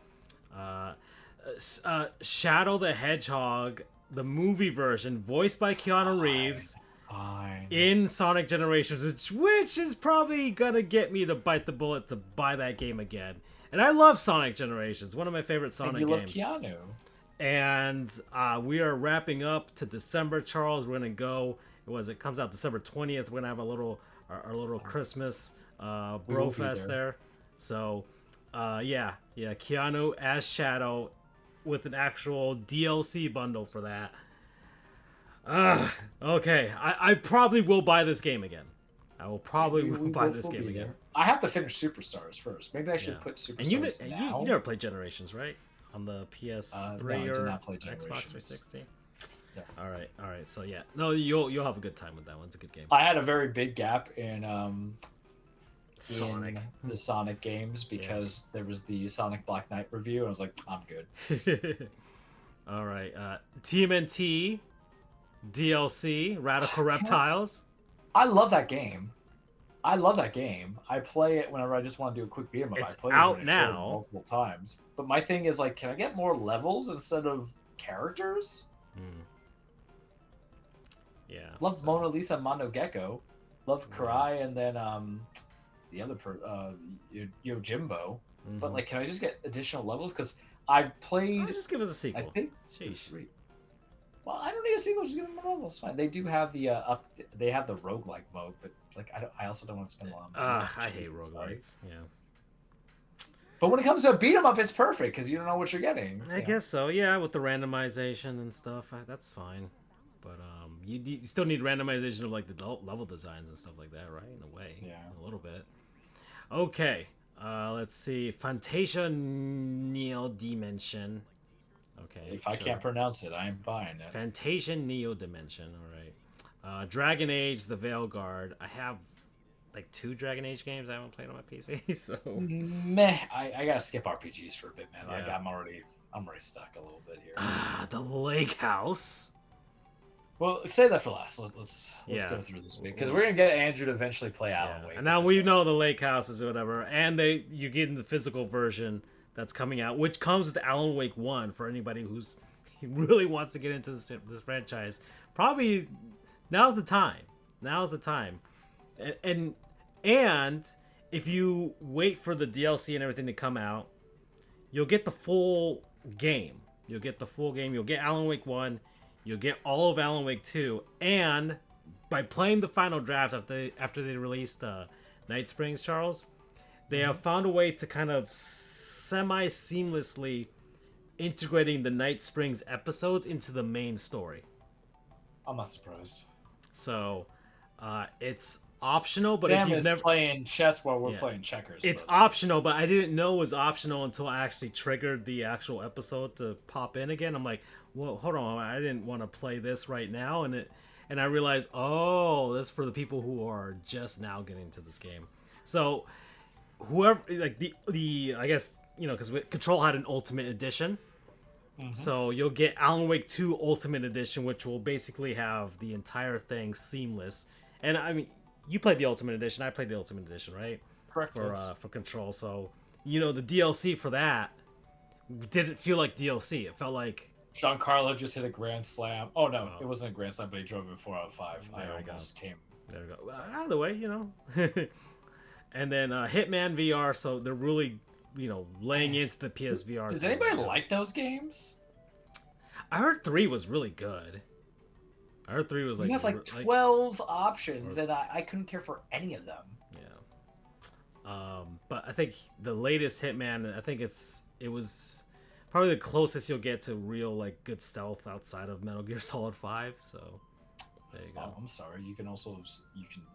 Shadow the Hedgehog, the movie version, voiced by Keanu Reeves. Fine. In Sonic Generations, which is probably gonna get me to bite the bullet to buy that game again. And I love Sonic Generations, one of my favorite Sonic games. You love Keanu. And we are wrapping up to December, Charles. We're gonna go. It comes out December 20th. We're gonna have our little Christmas bro fest there. So yeah, Keanu as Shadow with an actual DLC bundle for that. Okay, I probably will buy this game again. I will probably buy this game again. I have to finish Superstars first. Maybe I should put Superstars And now. you never played Generations, right? On the PS3 no, I did or not play Xbox Generations. 360. Yeah. All right. So yeah, no, you'll have a good time with that one. It's a good game. I had a very big gap in Sonic. in the Sonic games because there was the Sonic Black Knight review, and I was like, I'm good. All right. TMNT DLC Radical Reptiles. I love that game. I play it whenever I just want to do a quick beat 'em up. It's I play out it now. multiple times. But my thing is like, can I get more levels instead of characters? Yeah. Love Mona Lisa Mono Gecko. Love Karai and then the other Yojimbo. But like, can I just get additional levels? Because I've played. Just give us a sequel. I think. Sheesh. Well, I don't need a sequel. Just give them more levels. Fine. They do have the They have the roguelike mode, but like, I also don't want to spend a lot of money. I hate roguelikes. Yeah. But when it comes to a beat 'em up, it's perfect because you don't know what you're getting. I guess so. Yeah, with the randomization and stuff, that's fine. But you still need randomization of like the level designs and stuff like that, right? In a way. Yeah. A little bit. Okay. Let's see. Fantasia Neo Dimension. Okay. If I can't pronounce it, I am buying it. Fantasia Neo Dimension. All right. Dragon Age: The Veilguard. I have like 2 Dragon Age games I haven't played on my PC, so Meh. I gotta skip RPGs for a bit, man. Yeah. I'm already stuck a little bit here. The Lake House. Well, say that for last. Let's Yeah. go through this week because we're gonna get Andrew to eventually play Alan Yeah. Wake. And now we know the lake houses or whatever, and you get in the physical version that's coming out, which comes with Alan Wake 1 for anybody who's really wants to get into this franchise. Probably now's the time. Now's the time. And if you wait for the DLC and everything to come out, you'll get the full game. You'll get the full game. You'll get Alan Wake 1. You'll get all of Alan Wake 2. And by playing the final draft after they released Night Springs, Charles, they have found a way to kind of semi-seamlessly integrating the Night Springs episodes into the main story. I'm not surprised. So it's optional, but Sam if you've is never playing chess while we're playing checkers. it's but... optional, but I didn't know it was optional until I actually triggered the actual episode to pop in again. I'm like, well, hold on, I didn't want to play this right now, and I realized, oh, that's for the people who are just now getting into this game. So whoever, like the I guess, because Control had an Ultimate Edition. So you'll get Alan Wake 2 Ultimate Edition, which will basically have the entire thing seamless. And I mean, you played the Ultimate Edition. I played the Ultimate Edition, right? Correct. For Control. So the DLC for that didn't feel like DLC. It felt like Giancarlo just hit a grand slam. Oh no, it wasn't a grand slam, but he drove it 4 out of 5. I almost came. There we go. Either way, And then Hitman VR. So they're really laying into the PSVR. Does anybody like those games? I heard 3 was really good. I heard 3 was like... You have like 12 options, and I couldn't care for any of them. Yeah. But I think the latest Hitman, I think it was probably the closest you'll get to real like good stealth outside of Metal Gear Solid 5. So there you go. Oh, I'm sorry. You can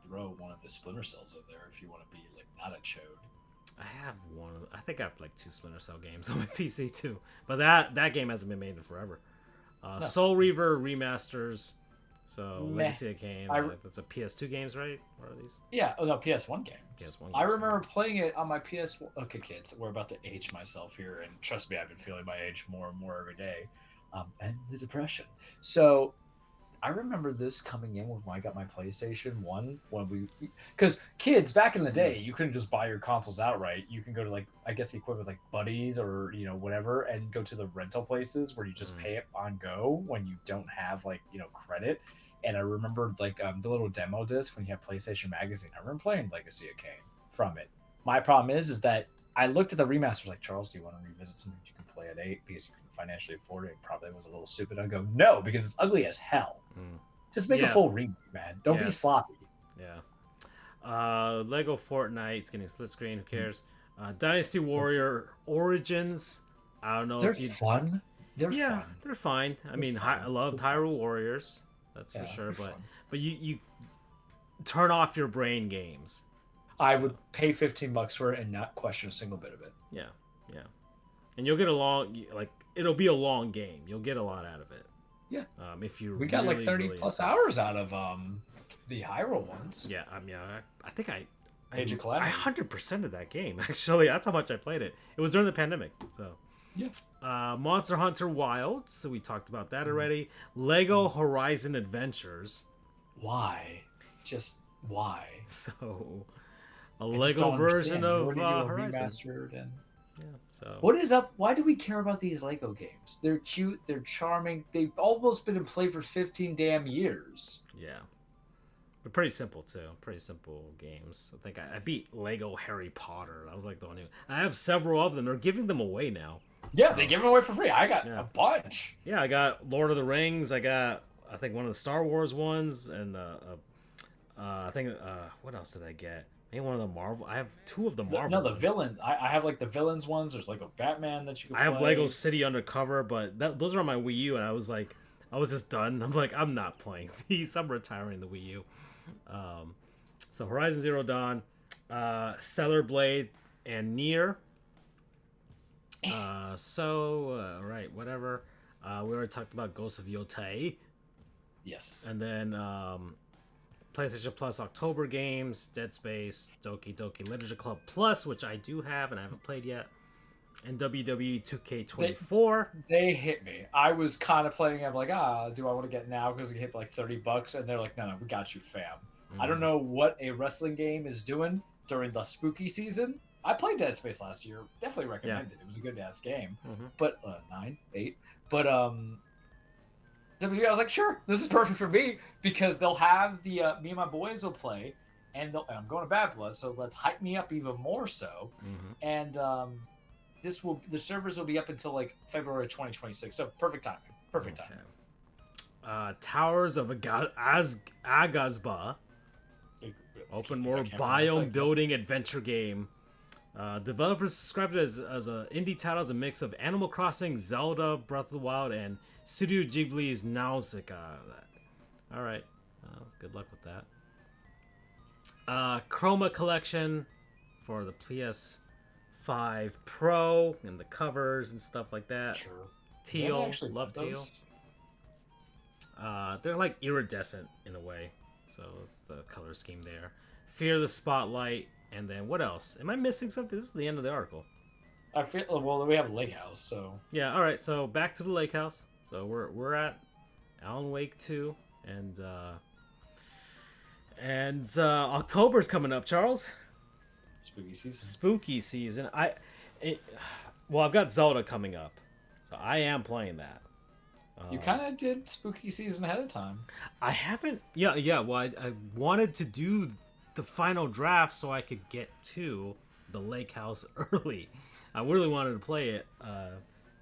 throw one of the Splinter Cells in there if you want to be like not a chode. I have one. I think I have like 2 Splinter Cell games on my PC too. But that game hasn't been made in forever. No. Soul Reaver remasters. So Meh. Legacy of Kain. That's a PS2 games, right? What are these? Yeah. Oh no, PS1 game. PS1 games. I remember playing it on my PS1. Okay, kids, we're about to age myself here, and trust me, I've been feeling my age more and more every day. And the depression. So I remember this coming in when I got my PlayStation 1 because kids back in the day, you couldn't just buy your consoles outright. You can go to like, I guess the equivalent was like Buddies or whatever, and go to the rental places where you just pay it on go when you don't have like credit. And I remember like the little demo disc when you have PlayStation Magazine. I remember playing Legacy of Kain from it. My problem is that I looked at the remaster like, Charles, do you want to revisit something you can play at 8 because you can financially afford it? It probably was a little stupid. I go, no, because it's ugly as hell. Just make a full remake, man. Don't be sloppy. Yeah. Lego Fortnite. It's getting split screen. Who cares? Dynasty Warrior Origins. I don't know They're if you. fun. They're fun. They're fine. I mean, I loved Hyrule Warriors. That's for sure. But you turn off your brain games. I would pay $15 for it and not question a single bit of it. Yeah. And you'll get it'll be a long game. You'll get a lot out of it. Yeah. If you we got really, like 30 really plus hours out of the Hyrule ones. Yeah. I mean, I think I 100% of that game. Actually, that's how much I played it. It was during the pandemic. So. Yeah. Monster Hunter Wilds. So we talked about that already. Lego Horizon Adventures. Why? Just why? So a Lego version of Horizon. Remastered and... Yeah. So what is up? Why do we care about these Lego games? They're cute. They're charming. They've almost been in play for 15 damn years. Yeah. They're pretty simple too. Pretty simple games. I think I beat Lego Harry Potter. That was like the one. I have several of them. They're giving them away now. Yeah, they give them away for free. I got a bunch. Yeah, I got Lord of the Rings. I got I think one of the Star Wars ones, and I think what else did I get? Maybe one of the Marvel. I have 2 of the Marvel. No, the ones. villain. I have like the villains ones. There's Lego Batman that you can I have play. Lego City Undercover, but those are on my Wii U, and I was just done. I'm like, I'm not playing these. I'm retiring the Wii U. So Horizon Zero Dawn, Stellar Blade, and Nier. Right, whatever. We already talked about Ghost of Yotei. Yes. And then PlayStation Plus October games, Dead Space, Doki Doki Literature Club Plus, which I do have and I haven't played yet. and WWE 2K24. They hit me. I was kind of playing. I'm like, do I want to get now because it hit like $30? And they're like, no, we got you, fam. I don't know what a wrestling game is doing during the spooky season. I played Dead Space last year. Definitely recommend it. It was a good ass game. But 9, 8. But WWE, I was like, sure, this is perfect for me because they'll have the me and my boys will play, and I'm going to Bad Blood, so let's hype me up even more so. And the servers will be up until like February 2026, so perfect timing. Perfect timing. Towers of Agazba, open world biome building adventure game. Developers described it as an indie title as a mix of Animal Crossing, Zelda, Breath of the Wild, and Studio Ghibli's Nausicaa. All right, good luck with that. Chroma collection for the PS5 Pro and the covers and stuff like that. Sure. Teal, love teal. They're like iridescent in a way, so it's the color scheme there. Fear the Spotlight. And then what else? Am I missing something? This is the end of the article. I feel well. We have a lake house, so yeah. All right. So back to the lake house. So we're at Alan Wake 2, and October's coming up, Charles. Spooky season. Spooky season. Well, I've got Zelda coming up, so I am playing that. You kind of did spooky season ahead of time. I haven't. Yeah. Well, I wanted to do the final draft so I could get to the lake house early. I really wanted to play it,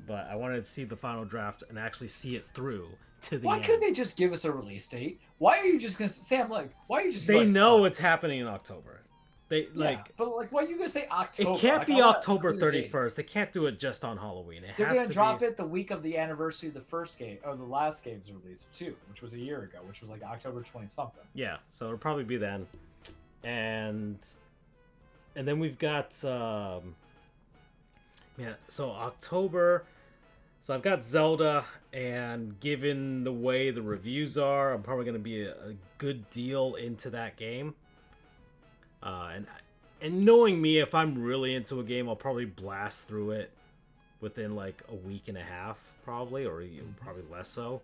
but I wanted to see the final draft and actually see it through to the end. Why couldn't they just give us a release date? Why are you just gonna say? I'm like, why are you just? They know it's happening in October. They but like, why are you gonna say October? It can't be October 31st. They can't do it just on Halloween. They're gonna drop it the week of the anniversary of the first game or the last game's release too, which was a year ago, which was like October 20 something. Yeah, so it'll probably be then. And then we've got so October. So I've got Zelda, and given the way the reviews are, I'm probably going to be a good deal into that game. And knowing me, if I'm really into a game, I'll probably blast through it within like a week and a half, probably, or even probably less so.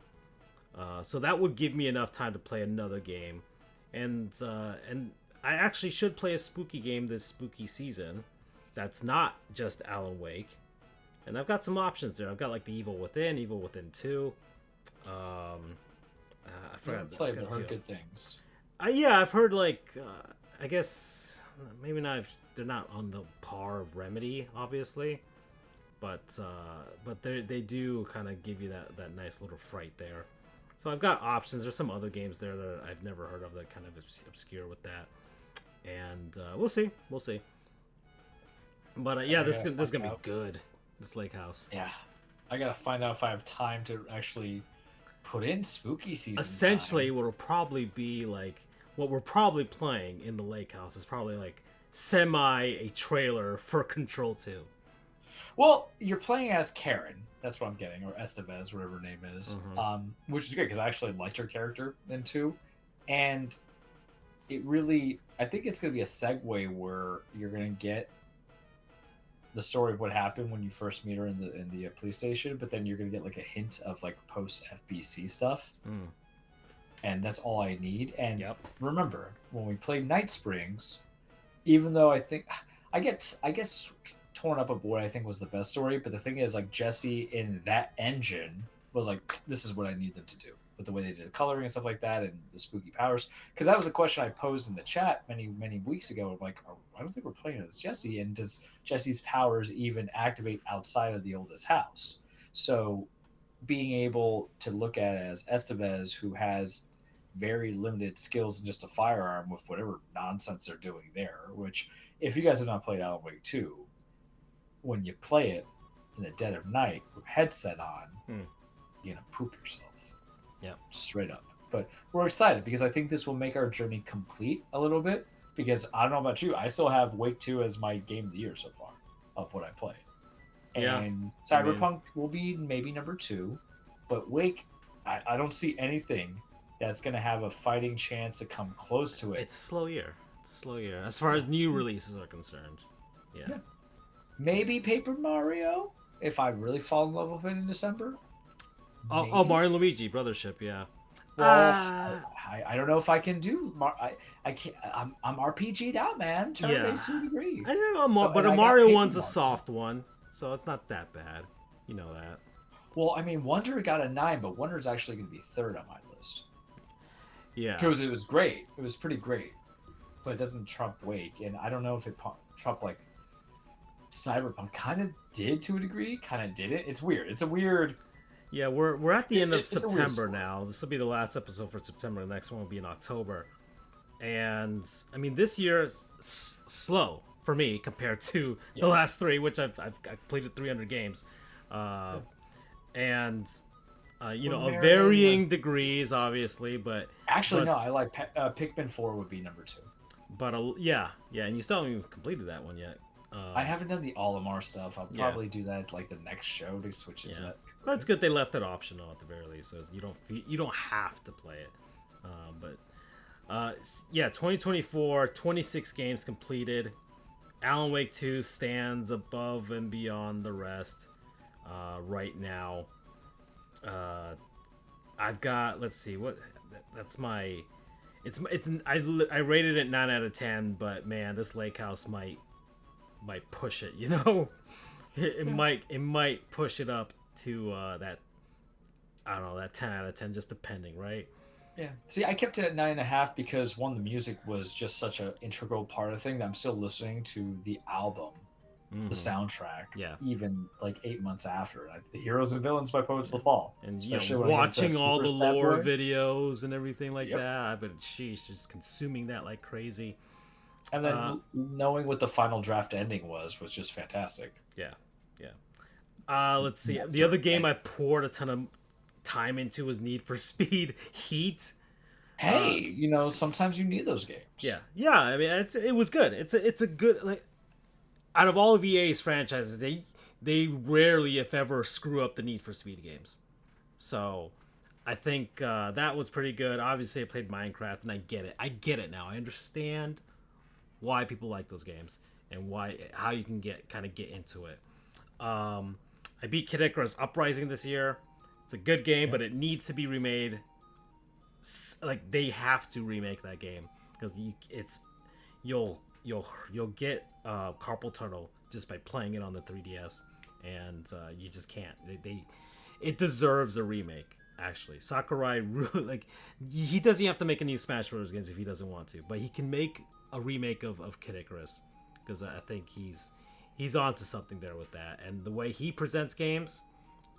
So that would give me enough time to play another game, and I actually should play a spooky game this spooky season that's not just Alan Wake. And I've got some options there. I've got like the Evil Within 2. I forgot. I've played, but heard good things. Yeah, I've heard like, I guess, maybe not, they're not on the par of Remedy, obviously. But they do kind of give you that nice little fright there. So I've got options. There's some other games there that I've never heard of that kind of obscure with that. And we'll see. But yeah, this is gonna be good. This lake house. Yeah, I gotta find out if I have time to actually put in spooky season. Essentially, what'll probably be like what we're probably playing in the lake house is probably like a trailer for Control 2. Well, you're playing as Karen. That's what I'm getting, or Estevez, whatever her name is. Which is good because I actually liked her character in 2, and it really, I think it's going to be a segue where you're going to get the story of what happened when you first meet her in the police station, but then you're going to get like a hint of like post FBC stuff. And that's all I need. And remember, when we played Night Springs, even though I think I guess Torn Up a Boy I think was the best story, but the thing is, like, Jesse in that engine was like, this is what I need them to do. With the way they did the coloring and stuff like that, and the spooky powers, because that was a question I posed in the chat many weeks ago. I'm like, oh, I don't think we're playing as Jesse, and does Jesse's powers even activate outside of the oldest house? So, being able to look at it as Estevez, who has very limited skills in just a firearm with whatever nonsense they're doing there. Which, if you guys have not played Alan Wake 2, when you play it in the dead of night with headset on, you're gonna poop yourself. Yeah, straight up. But we're excited because I think this will make our journey complete a little bit. Because I don't know about you, I still have Wake 2 as my game of the year so far of what I played. And Cyberpunk will be maybe number 2, but Wake, I don't see anything that's going to have a fighting chance to come close to it. It's a slow year. As far as new releases are concerned. Yeah. Maybe Paper Mario if I really fall in love with it in December. Oh, Maybe. Mario and Luigi Brothership, yeah. Well, Uh I don't know if I can do. I can't. I'm RPG'd out, man. Turn yeah. based to a degree. I don't know, So, but and a I got Mario Paper one's a Mario. soft one, so it's not that bad. You know that. Well, I mean, Wonder got a 9, but Wonder's actually going to be third on my list Yeah. because it was great. It was pretty great, but it doesn't trump Wake, and I don't know if it trump like Cyberpunk. Kind of did to a degree. Kind of did it. It's weird. It's a weird. Yeah, we're at the end of It's a weird September story. now. This will be the last episode for September. The next one will be in October. And I mean, this year is slow for me compared to the Yeah. last three, which I've completed 300 games, uh, and you We're know, of marinating varying with. degrees, obviously, Actually, no. but I like Pikmin 4 would be number 2. yeah, and you still haven't even completed that one yet. I haven't done the Olimar stuff. I'll Yeah. probably do that like the next show to switch into Yeah, that. but it's good they left it optional at the very least, so you don't have to play it. But yeah, 2024, 26 games completed. Alan Wake 2 stands above and beyond the rest right now. I've got, let's see, what that's my I rated it 9 out of 10, but man, this lake house might push it, you know. It might push it up to that, I don't know, that 10 out of 10, just depending, right? Yeah. See, I kept it at 9.5 because one, the music was just such an integral part of the thing that I'm still listening to the album, the soundtrack, Yeah. even like 8 months after. The Heroes and Villains by Poets of the Fall. And Especially you know, when I get into watching all the Sweepers Bad lore Boy. videos and everything like Yep. that. But sheesh, just consuming that like crazy. And then knowing what the final draft ending was just fantastic. Yeah, yeah. Let's see. Yes, The other sir. game I poured a ton of time into was Need for Speed Heat. Hey, you know, sometimes you need those games. Yeah. I mean, it was good. It's a good, like, out of all of EA's franchises, they rarely, if ever, screw up the Need for Speed games. So I think that was pretty good. Obviously, I played Minecraft, and I get it. I get it now. I understand why people like those games and how you can get into it. I beat Kid Icarus Uprising this year. It's a good game, but it needs to be remade. Like, they have to remake that game because you'll get carpal tunnel just by playing it on the 3DS, and you just can't. It deserves a remake. Actually, Sakurai really, like, he doesn't have to make any Smash Bros. Games if he doesn't want to, but he can make a remake of Kid Icarus because I think he's onto something there with that, and the way he presents games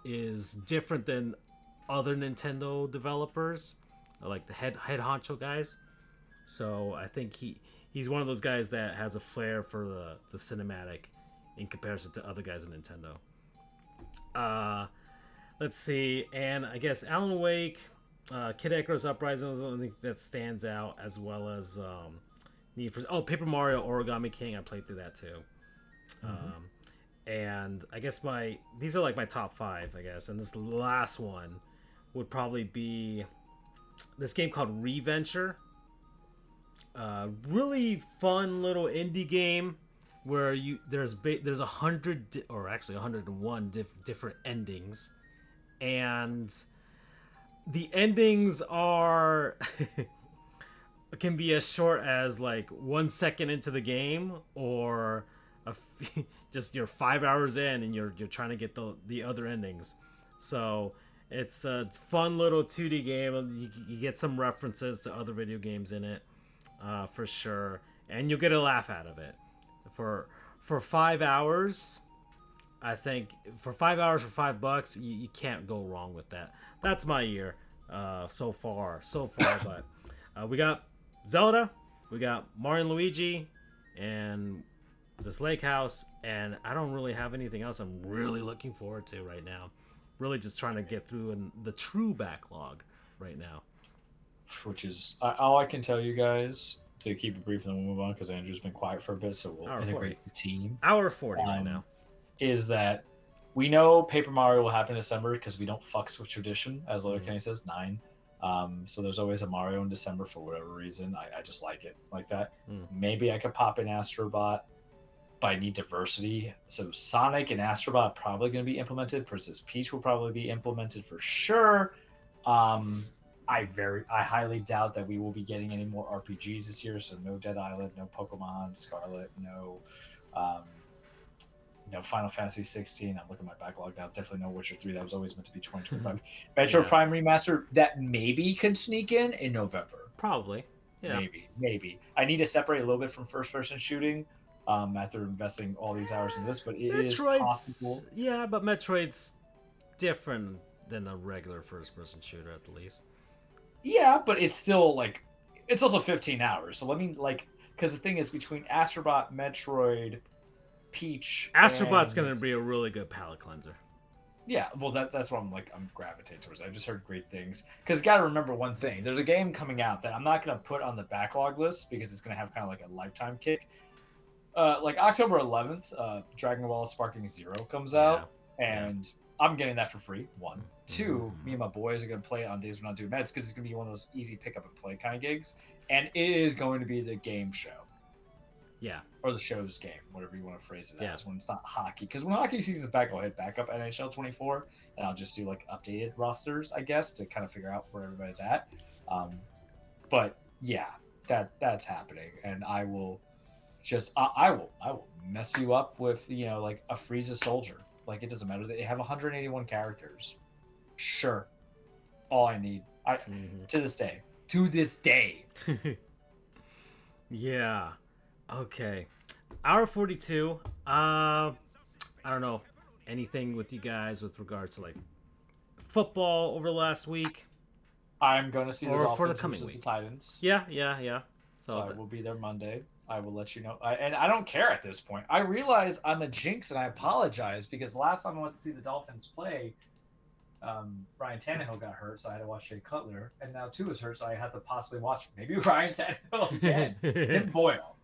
is different than other Nintendo developers, like the head honcho guys. So I think he's one of those guys that has a flair for the cinematic in comparison to other guys in Nintendo. Let's see, and I guess Alan Wake, Kid Icarus Uprising is the only thing that stands out, as well as Need for Paper Mario Origami King. I played through that too. And I guess these are like my top 5, I guess, and this last one would probably be this game called Reventure. Really fun little indie game where there's 100 or actually 101 different endings, and the endings are can be as short as like 1 second into the game, or just you're 5 hours in and you're trying to get the other endings. So it's a fun little 2D game. You get some references to other video games in it, for sure, and you'll get a laugh out of it. For 5 hours, I think for 5 hours for $5, you can't go wrong with that. That's my year so far. But we got Zelda, we got Mario and Luigi, and this lake house, and I don't really have anything else I'm really looking forward to right now. Really just trying to get through the true backlog right now. Which is all I can tell you guys, to keep it brief and then we'll move on because Andrew's been quiet for a bit, so we'll integrate the team. Hour 40 right now. Is that we know Paper Mario will happen in December because we don't fucks with tradition, as Letterkenny says, 9. So there's always a Mario in December for whatever reason. I just like it like that. Maybe I could pop in Astrobot, but I need diversity. So Sonic and Astrobot probably going to be implemented. Princess Peach will probably be implemented for sure. Um, I highly doubt that we will be getting any more RPGs this year. So no Dead Island, no Pokemon Scarlet, um, no Final Fantasy 16. I'm looking at my backlog now. Definitely no Witcher 3. That was always meant to be 2025. Metro Yeah. Prime Remaster that maybe can sneak in November. Probably. Yeah. Maybe. I need to separate a little bit from first person shooting after investing all these hours in this, but it is possible. Yeah, but Metroid's different than a regular first person shooter at the least. Yeah, but it's still like it's also 15 hours. So let me like because the thing is between Astrobot, Metroid, Peach, Astrobot's and... gonna be a really good palate cleanser. Yeah, well, that's what I'm gravitating towards. I've just heard great things. Because got to remember one thing: there's a game coming out that I'm not gonna put on the backlog list because it's gonna have kind of like a lifetime kick. Like October 11th, Dragon Ball Sparking Zero comes out, and I'm getting that for free. One, two, me and my boys are gonna play it on days we're not doing meds because it's gonna be one of those easy pick up and play kind of gigs, and it is going to be the game show. Yeah. Or the show's game, whatever you want to phrase it as, when it's not hockey. Because when hockey season's back, I'll hit back up NHL 24, and I'll just do like updated rosters, I guess, to kind of figure out where everybody's at. But yeah, that's happening, and I will just I will mess you up with like a Frieza soldier. Like it doesn't matter. They have 181 characters. Sure, all I need. To this day. Yeah. Okay. Hour 42. I don't know anything with you guys with regards to like football over the last week. I'm going to see the Dolphins for the coming versus week. The Titans. Yeah. So I will be there Monday. I will let you know. And I don't care at this point. I realize I'm a jinx and I apologize because last time I went to see the Dolphins play, Ryan Tannehill got hurt, so I had to watch Jay Cutler. And now Tua is hurt, so I have to possibly watch maybe Ryan Tannehill again. Tim Boyle.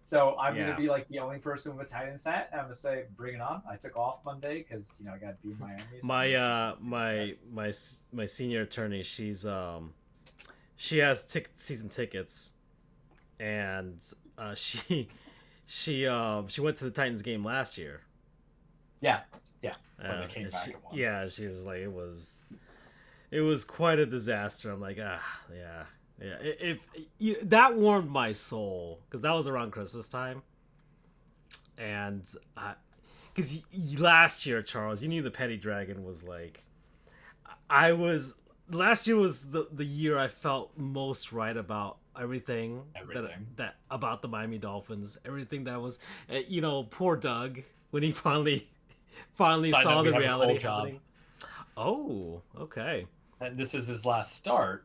So I'm going to be like the only person with a Titans hat. I'm going to say, bring it on. I took off Monday because I got to be in Miami. So my senior attorney, she has season tickets, and she went to the Titans game last year. Yeah. When they came back and won. Yeah, she was like, it was quite a disaster. I'm like, yeah. That warmed my soul because that was around Christmas time, and because last year, Charles, you knew the Petty Dragon was like, last year was the year I felt most right about everything. That about the Miami Dolphins, everything that was, poor Doug when he finally saw the reality happening. Oh, okay. And this is his last start,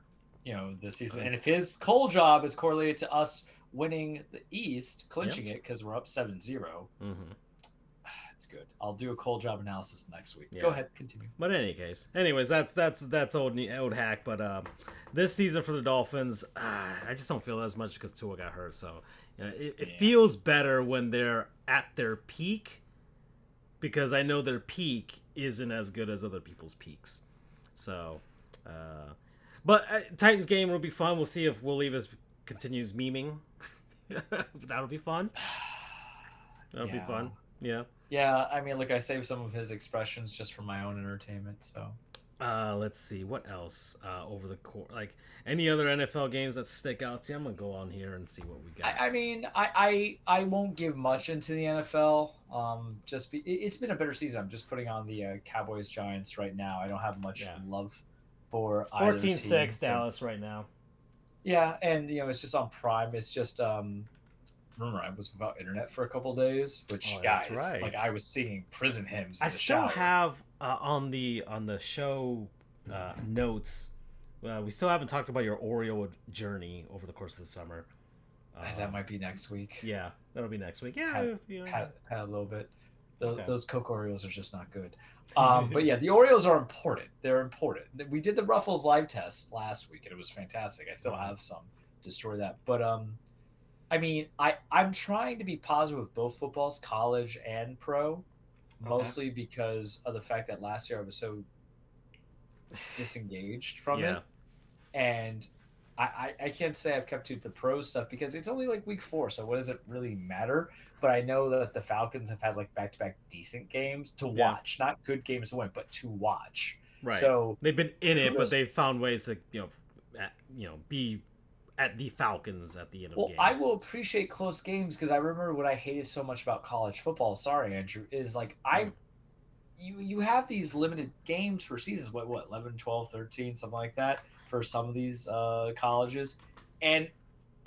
this season. And if his coal job is correlated to us winning the East, clinching it because we're up 7-0, it's good. I'll do a coal job analysis next week. Yeah. Go ahead, continue. But in any case, anyways, that's old hack. But this season for the Dolphins, I just don't feel as much because Tua got hurt. So it feels better when they're at their peak, because I know their peak isn't as good as other people's peaks. So, but Titans game will be fun. We'll see if Will Levis continues memeing. That'll be fun. That'll be fun. Yeah. Yeah, I mean, look, I saved some of his expressions just for my own entertainment. So, let's see what else over the course, like any other NFL games that stick out to you. I'm gonna go on here and see what we got. I mean, I won't give much into the NFL. It's been a better season. I'm just putting on the Cowboys Giants right now. I don't have much love for 14-6 Dallas right now. Yeah, and it's just on Prime. It's just remember I was without internet for a couple of days, which guys, right. Like I was singing prison hymns. I still have on the show notes. We still haven't talked about your Oreo journey over the course of the summer. That might be next week. Yeah, that'll be next week. Yeah, had a little bit. Those Coke Oreos are just not good. But yeah, the Oreos are important. They're important. We did the Ruffles live test last week, and it was fantastic. I still have some. Destroy that. But I mean, I'm trying to be positive with both footballs, college and pro, mostly because of the fact that last year I was so disengaged from it. And I can't say I've kept to the pros stuff because it's only like week 4, so what does it really matter? But I know that the Falcons have had like back-to-back decent games to Yeah. watch, not good games to win, but to watch. Right. So They've been in it, but kudos. they've found ways to be at the Falcons at the end of Well, I games. will appreciate close games because I remember what I hated so much about college football. Sorry, Andrew, is like Mm. you have these limited games for seasons, what 11, 12, 13, something like that for some of these colleges, and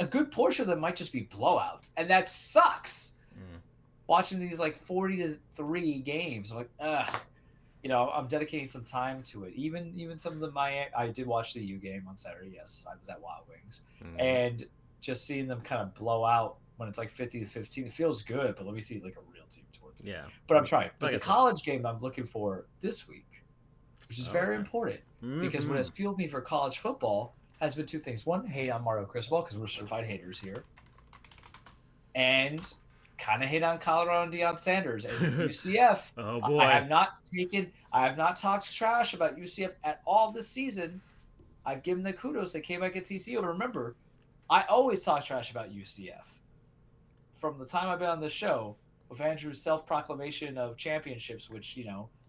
a good portion of them might just be blowouts, and that sucks. Mm. Watching these like 40-3 games, I'm like, ugh. I'm dedicating some time to it. Even some of the Miami, I did watch the U game on Saturday. Yes, I was at Wild Wings, Mm-hmm. and just seeing them kind of blow out when it's like 50-15, it feels good. But let me see like a real team towards it. Yeah. But I'm trying. But Like I the said. college game I'm looking for this week, which is very Okay. important because what Mm-hmm. has fueled me for college football has been two things. One, hate on Mario Cristobal because we're certified haters here, and kind of hate on Colorado and Deion Sanders and UCF. Oh I boy. have not talked trash about UCF at all this season. I've given the kudos. They came back at TCU. But remember, I always talk trash about UCF. From the time I've been on the show, with Andrew's self-proclamation of championships, which,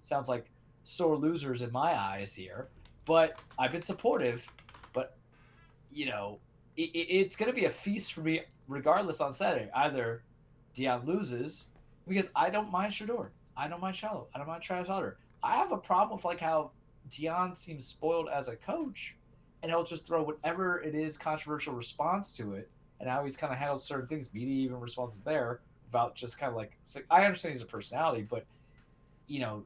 sounds like sore losers in my eyes here. But I've been supportive. But, it's going to be a feast for me regardless on Saturday. Either Deion loses, because I don't mind Shador. I don't mind Shallow. I don't mind Travis Hunter. I have a problem with like how Deion seems spoiled as a coach, and he'll just throw whatever it is controversial response to it, and how he's kind of handled certain things, media even responses there, without just kind of like I understand he's a personality, but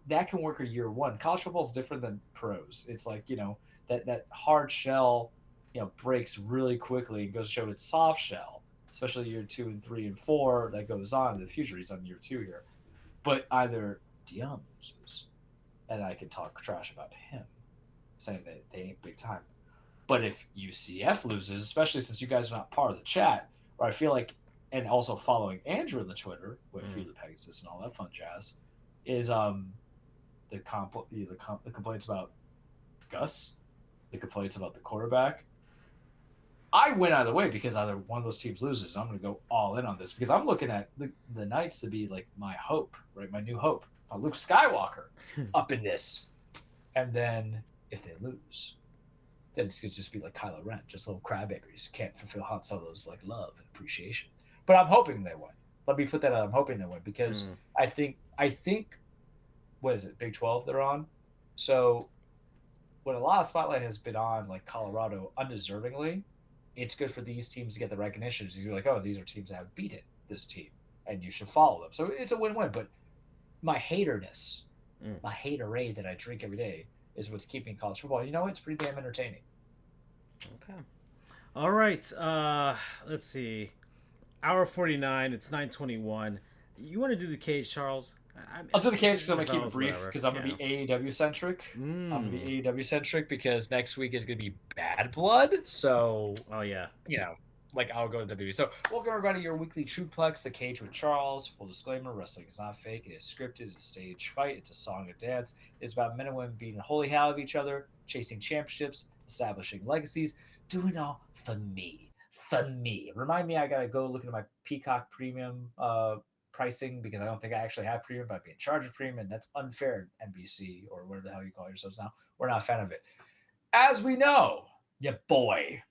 that can work a year one. College football is different than pros. It's like that hard shell breaks really quickly and goes to show it's soft shell, especially year 2 and 3 and 4 that goes on in the future. He's on year 2 here. But either Dion loses, and I can talk trash about him, saying that they ain't big time. But if UCF loses, especially since you guys are not part of the chat, or I feel like, and also following Andrew on the Twitter with Feed the Pegasus and all that fun jazz, is the complaints about Gus, the complaints about the quarterback. I win either way because either one of those teams loses. I'm going to go all in on this because I'm looking at the Knights to be like my hope, right? My new hope. Luke Skywalker up in this. And then if they lose, then it's going to just be like Kylo Ren, just little crybabies. Can't fulfill Han Solo's like love and appreciation. But I'm hoping they win. Let me put that out. I'm hoping they win because I think what is it, Big 12 they're on? So when a lot of spotlight has been on like Colorado undeservingly, it's good for these teams to get the recognition. You're like, oh, these are teams that have beaten this team, and you should follow them. So it's a win-win. But my haterness, my haterade that I drink every day is what's keeping college football. It's pretty damn entertaining. Okay. All right. Let's see. Hour 49. It's 9:21. You want to do the cage, Charles? I'll do the cage because I'm going to keep it brief whatever. because I'm going to be AEW centric. Mm. I'm going to be AEW centric because next week is going to be Bad Blood. So, Oh, yeah. Like I'll go to WWE. So, welcome everybody to your weekly Truplex, The Cage with Charles. Full disclaimer, wrestling is not fake. It is scripted. It's a stage fight. It's a song and dance. It's about men and women beating the holy hell of each other, chasing championships, establishing legacies, doing all for me. For me. Remind me I got to go look at my Peacock Premium pricing because I don't think I actually have premium, but I'd be in charge of premium, and that's unfair, NBC, or whatever the hell you call yourselves now. We're not a fan of it. As we know, your boy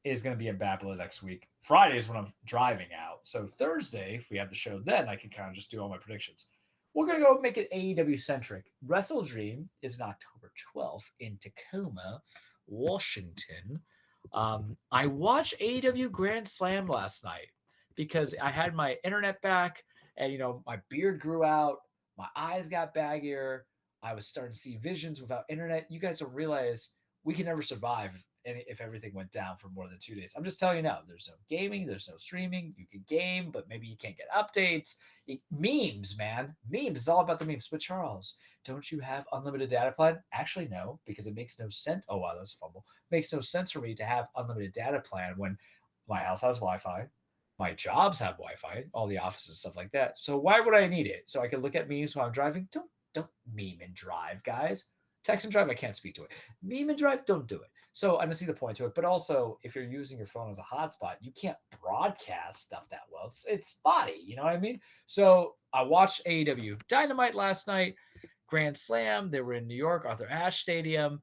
is going to be in Bad Blood next week. Friday is when I'm driving out. So Thursday, if we have the show then, I can kind of just do all my predictions. We're going to go make it AEW centric. Wrestle Dream is on October 12th in Tacoma, Washington. I watched AEW Grand Slam last night because I had my internet back and, my beard grew out. My eyes got baggier. I was starting to see visions without internet. You guys don't realize we can never survive if everything went down for more than 2 days. I'm just telling you now, there's no gaming, there's no streaming. You can game, but maybe you can't get updates. Memes, man. Memes is all about the memes. But Charles, don't you have unlimited data plan? Actually, no, because it makes no sense. Oh, wow, that's a fumble. It makes no sense for me to have unlimited data plan when my house has Wi-Fi. My jobs have Wi-Fi, all the offices and stuff like that. So why would I need it? So I can look at memes while I'm driving? Don't meme and drive, guys. Text and drive, I can't speak to it. Meme and drive, don't do it. So I don't see the point to it. But also, if you're using your phone as a hotspot, you can't broadcast stuff that well. It's spotty. You know what I mean? So I watched AEW Dynamite last night, Grand Slam. They were in New York, Arthur Ashe Stadium.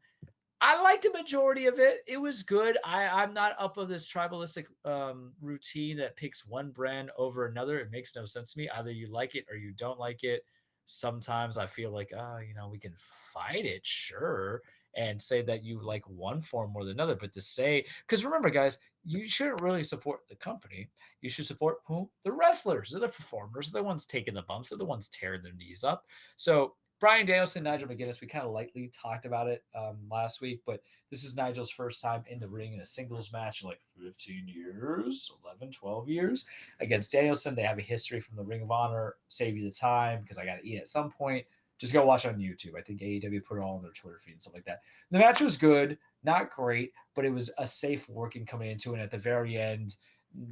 I liked the majority of it. It was good. I'm not up of this tribalistic routine that picks one brand over another. It makes no sense to me. Either you like it or you don't like it. Sometimes I feel like, we can fight it, sure, and say that you like one form more than another. But to say, because remember, guys, you shouldn't really support the company. You should support who? The wrestlers, they're the performers, they're the ones taking the bumps, they're the ones tearing their knees up. So Brian Danielson, Nigel McGuinness, we kind of lightly talked about it last week, but this is Nigel's first time in the ring in a singles match in like 15 years, 11, 12 years against Danielson. They have a history from the Ring of Honor. Save you the time because I got to eat at some point. Just go watch on YouTube. I think AEW put it all on their Twitter feed and stuff like that. The match was good, not great, but it was a safe working coming into it. And at the very end,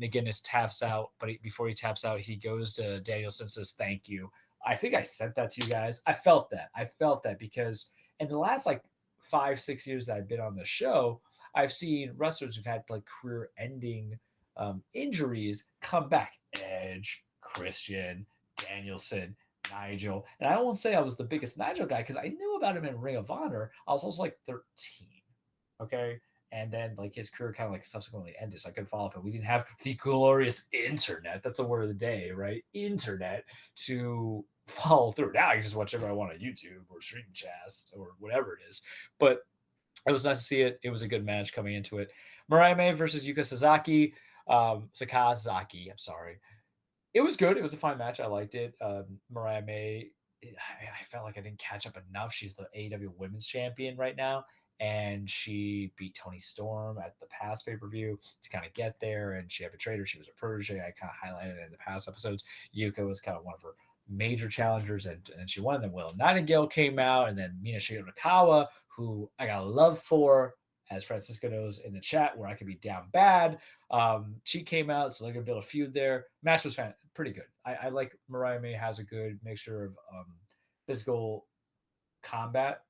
McGuinness taps out, but before he taps out, he goes to Danielson and says, "Thank you." I think I sent that to you guys. I felt that. Because in the last like 5, 6 years that I've been on the show, I've seen wrestlers who've had like career ending injuries come back. Edge, Christian, Danielson, Nigel. And I won't say I was the biggest Nigel guy because I knew about him in Ring of Honor. I was also like 13. Okay. And then like his career kind of like subsequently ended, so I couldn't follow up. And we didn't have the glorious internet. That's the word of the day, right? Internet to follow through. Now I can just watch whatever I want on YouTube or Streamcast or whatever it is. But it was nice to see it. It was a good match coming into it. Mariah May versus Yuka Sakazaki. I'm sorry. It was good. It was a fine match. I liked it. Mariah May, I felt like I didn't catch up enough. She's the AEW Women's Champion right now, and she beat Toni Storm at the past pay-per-view to kind of get there, and she had betrayed her. She was a protege. I kind of highlighted it in the past episodes. Yuka was kind of one of her major challengers, and she won. And then Will Nightingale came out, and then Mina Shirakawa, who I got a love for, as Francisco knows in the chat, where I could be down bad. She came out, so they're gonna build a feud there. Match was pretty good. I like Mariah May has a good mixture of physical combat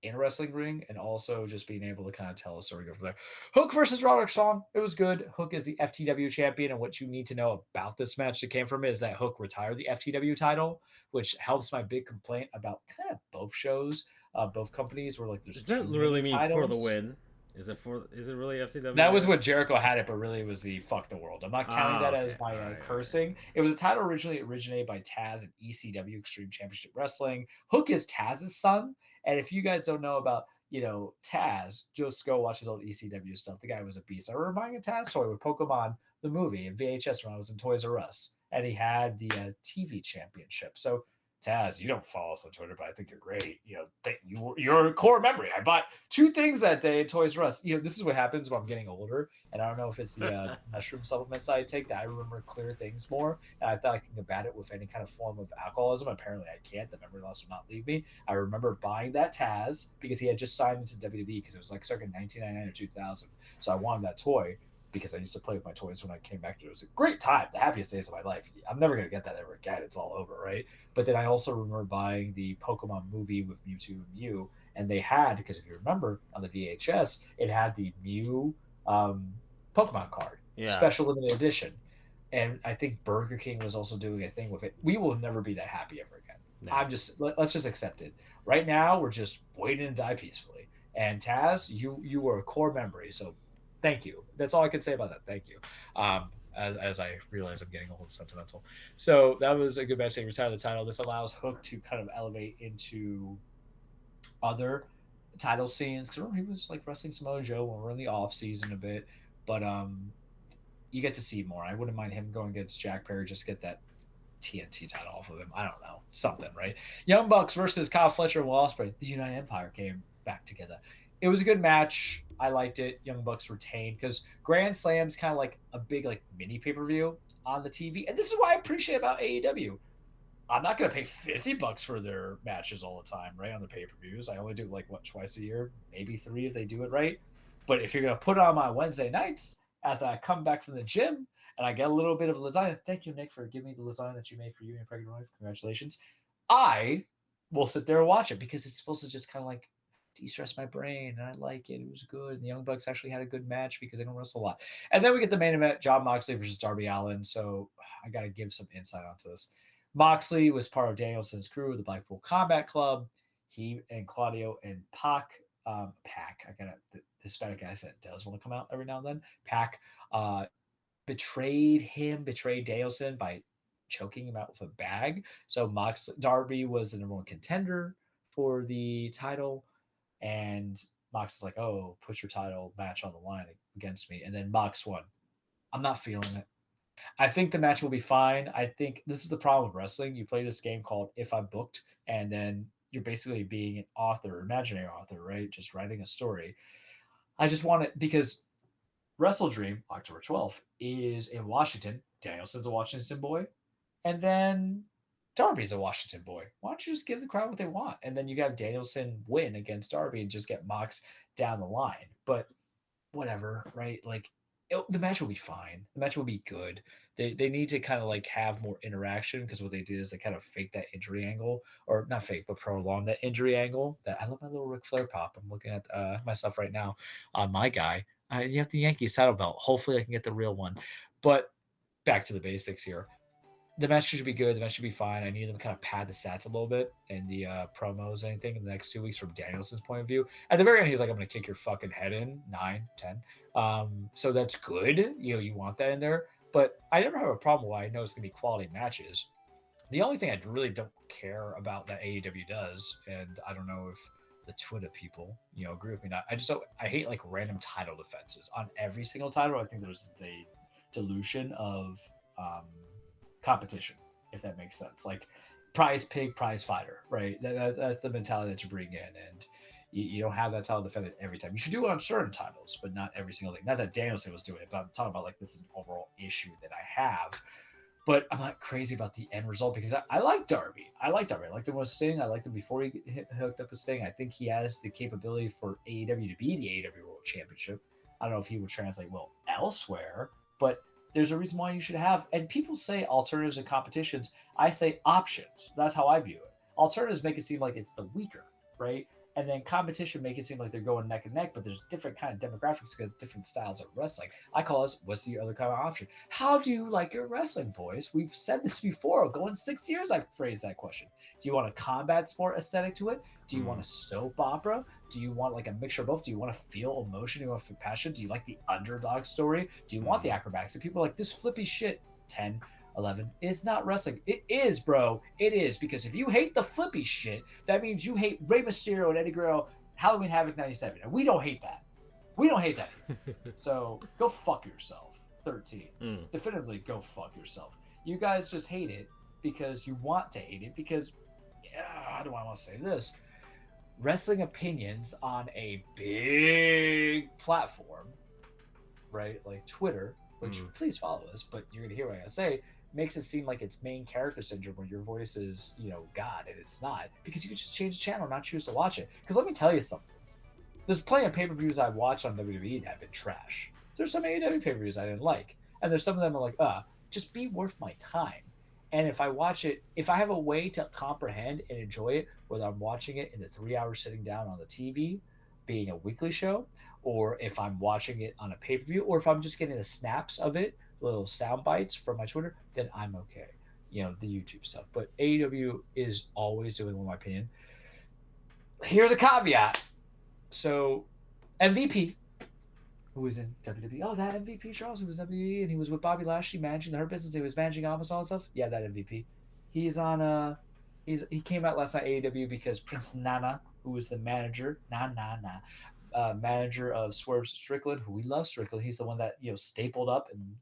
in a wrestling ring and also just being able to kind of tell a story go from there. Hook versus Roderick Strong. It was good. Hook is the FTW champion, and what you need to know about this match that came from it is that Hook retired the FTW title, which helps my big complaint about kind of both shows, both companies where like there's Does that too really many mean for the titles. win? Is it really FTW? That was what Jericho had it, but really it was the fuck the world. I'm not counting that Okay. as my All right, cursing. It was a title originally originated by Taz and ECW Extreme Championship Wrestling. Hook is Taz's son, and if you guys don't know about Taz, just go watch his old ECW stuff. The guy was a beast. I remember buying a Taz toy with Pokemon the movie in VHS when I was in Toys R Us, and he had the TV championship. So Taz, you don't follow us on Twitter, but I think you're great. You're a core memory. I bought 2 things that day at Toys R Us. This is what happens when I'm getting older, and I don't know if it's the mushroom supplements I take that I remember clear things more. And I thought I can combat it with any kind of form of alcoholism. Apparently, I can't. The memory loss will not leave me. I remember buying that Taz because he had just signed into WWE because it was like circa 1999 or 2000. So I wanted that toy because I used to play with my toys when I came back to it. It was a great time, the happiest days of my life. I'm never going to get that ever again. It's all over, right? But then I also remember buying the Pokemon movie with Mewtwo and Mew, and they had, because if you remember on the VHS, it had the Mew Pokemon card, Yeah. special limited edition. And I think Burger King was also doing a thing with it. We will never be that happy ever again. No. Let's just accept it. Right now, we're just waiting to die peacefully. And Taz, you were a core memory, so thank you. That's all I can say about that. Thank you. As I realize I'm getting a little sentimental. So that was a good match. They retired the title. This allows Hook to kind of elevate into other title scenes. Because remember, he was like wrestling Samoa Joe when we're in the off season a bit. But you get to see more. I wouldn't mind him going against Jack Perry, just get that TNT title off of him. I don't know. Something, right? Young Bucks versus Kyle Fletcher and Will Ospreay. The United Empire came back together. It was a good match. I liked it. Young Bucks retained because Grand Slam's kind of like a big like mini pay-per-view on the TV. And this is what I appreciate about AEW. I'm not going to pay $50 for their matches all the time, right, on the pay-per-views. I only do like, twice a year, maybe 3 if they do it right. But if you're going to put it on my Wednesday nights after I come back from the gym and I get a little bit of lasagna, thank you, Nick, for giving me the lasagna that you made for you and your pregnant wife. Congratulations. I will sit there and watch it because it's supposed to just kind of like de-stress my brain, and I like it. It was good. And the Young Bucks actually had a good match because they don't wrestle a lot. And then we get the main event: Jon Moxley versus Darby Allin. So I got to give some insight onto this. Moxley was part of Danielson's crew, the Blackpool Combat Club. He and Claudio and Pac. I got the Hispanic accent does want to come out every now and then. Pac uh, betrayed Danielson by choking him out with a bag. So Darby was the number one contender for the title, and Mox is like, "Oh, put your title match on the line against me," and then Mox won. I'm not feeling it. I think the match will be fine. I think this is the problem with wrestling. You play this game called If I Booked, and then you're basically being an author, imaginary author, right? Just writing a story. I just want it because Wrestle Dream, October 12th, is in Washington. Danielson's a Washington boy. And then Darby's a Washington boy. Why don't you just give the crowd what they want? And then you have Danielson win against Darby and just get Mox down the line. But whatever, right? Like the match will be fine. The match will be good. They need to kind of like have more interaction because what they did is they kind of fake that injury angle, or not fake, but prolong that injury angle. That I love my little Ric Flair pop. I'm looking at myself right now on my guy. You have the Yankee saddle belt. Hopefully, I can get the real one. But back to the basics here. The match should be good. The match should be fine. I need them to kind of pad the stats a little bit and the promos, anything in the next 2 weeks from Danielson's point of view. At the very end, he's like, I'm going to kick your fucking head in 9, 10. So that's good. You want that in there. But I never have a problem why I know it's going to be quality matches. The only thing I really don't care about that AEW does, and I don't know if the Twitter people, agree with me not. I hate like random title defenses on every single title. I think there's a dilution of competition, if that makes sense. Like prize pig, prize fighter, right? That's the mentality that you bring in, and you don't have that title defended every time. You should do it on certain titles, but not every single thing. Not that Danielson was doing it, but I'm talking about like this is an overall issue that I have. But I'm not crazy about the end result because I like Darby. I liked him with Sting. I liked him before he hooked up with Sting. I think he has the capability for AEW to be the AEW World Championship. I don't know if he would translate well elsewhere, but there's a reason why you should have. And people say alternatives and competitions. I say options. That's how I view it. Alternatives make it seem like it's the weaker, right? And then competition make it seem like they're going neck and neck, but there's different kind of demographics because different styles of wrestling. I call this, what's the other kind of option? How do you like your wrestling, boys? We've said this before. Going 6 years, I've phrased that question. Do you want a combat sport aesthetic to it? Do you want a soap opera? Do you want like a mixture of both? Do you want to feel emotion? Do you want to feel passion? Do you like the underdog story? Do you want the acrobatics? And people are like, this flippy shit, 10, 11 is not wrestling. It is, bro. It is, because if you hate the flippy shit, that means you hate Rey Mysterio and Eddie Guerrero, Halloween Havoc 97. And we don't hate that. We don't hate that. So go fuck yourself. 13. Definitively go fuck yourself. You guys just hate it because you want to hate it because, how do I want to say this? Wrestling opinions on a big platform, right? Like Twitter, which please follow us, but you're going to hear what I got to say, makes it seem like it's main character syndrome where your voice is, God, and it's not, because you can just change the channel and not choose to watch it. Because let me tell you something. There's plenty of pay-per-views I watch on WWE that have been trash. There's some AEW pay-per-views I didn't like. And there's some of them are like, just be worth my time. And if I watch it, if I have a way to comprehend and enjoy it, whether I'm watching it in the 3 hours sitting down on the TV, being a weekly show, or if I'm watching it on a pay-per-view, or if I'm just getting the snaps of it, little sound bites from my Twitter, then I'm okay. The YouTube stuff. But AEW is always doing, in my opinion. Here's a caveat. So, MVP, who was in WWE. Oh, that MVP, Charles, who was WWE, and he was with Bobby Lashley managing the Hurt Business. He was managing Almas, all that stuff. Yeah, that MVP. He's on he came out last night AEW because Prince Nana, who was the manager, manager of Swerve Strickland, who we love Strickland. He's the one that stapled up and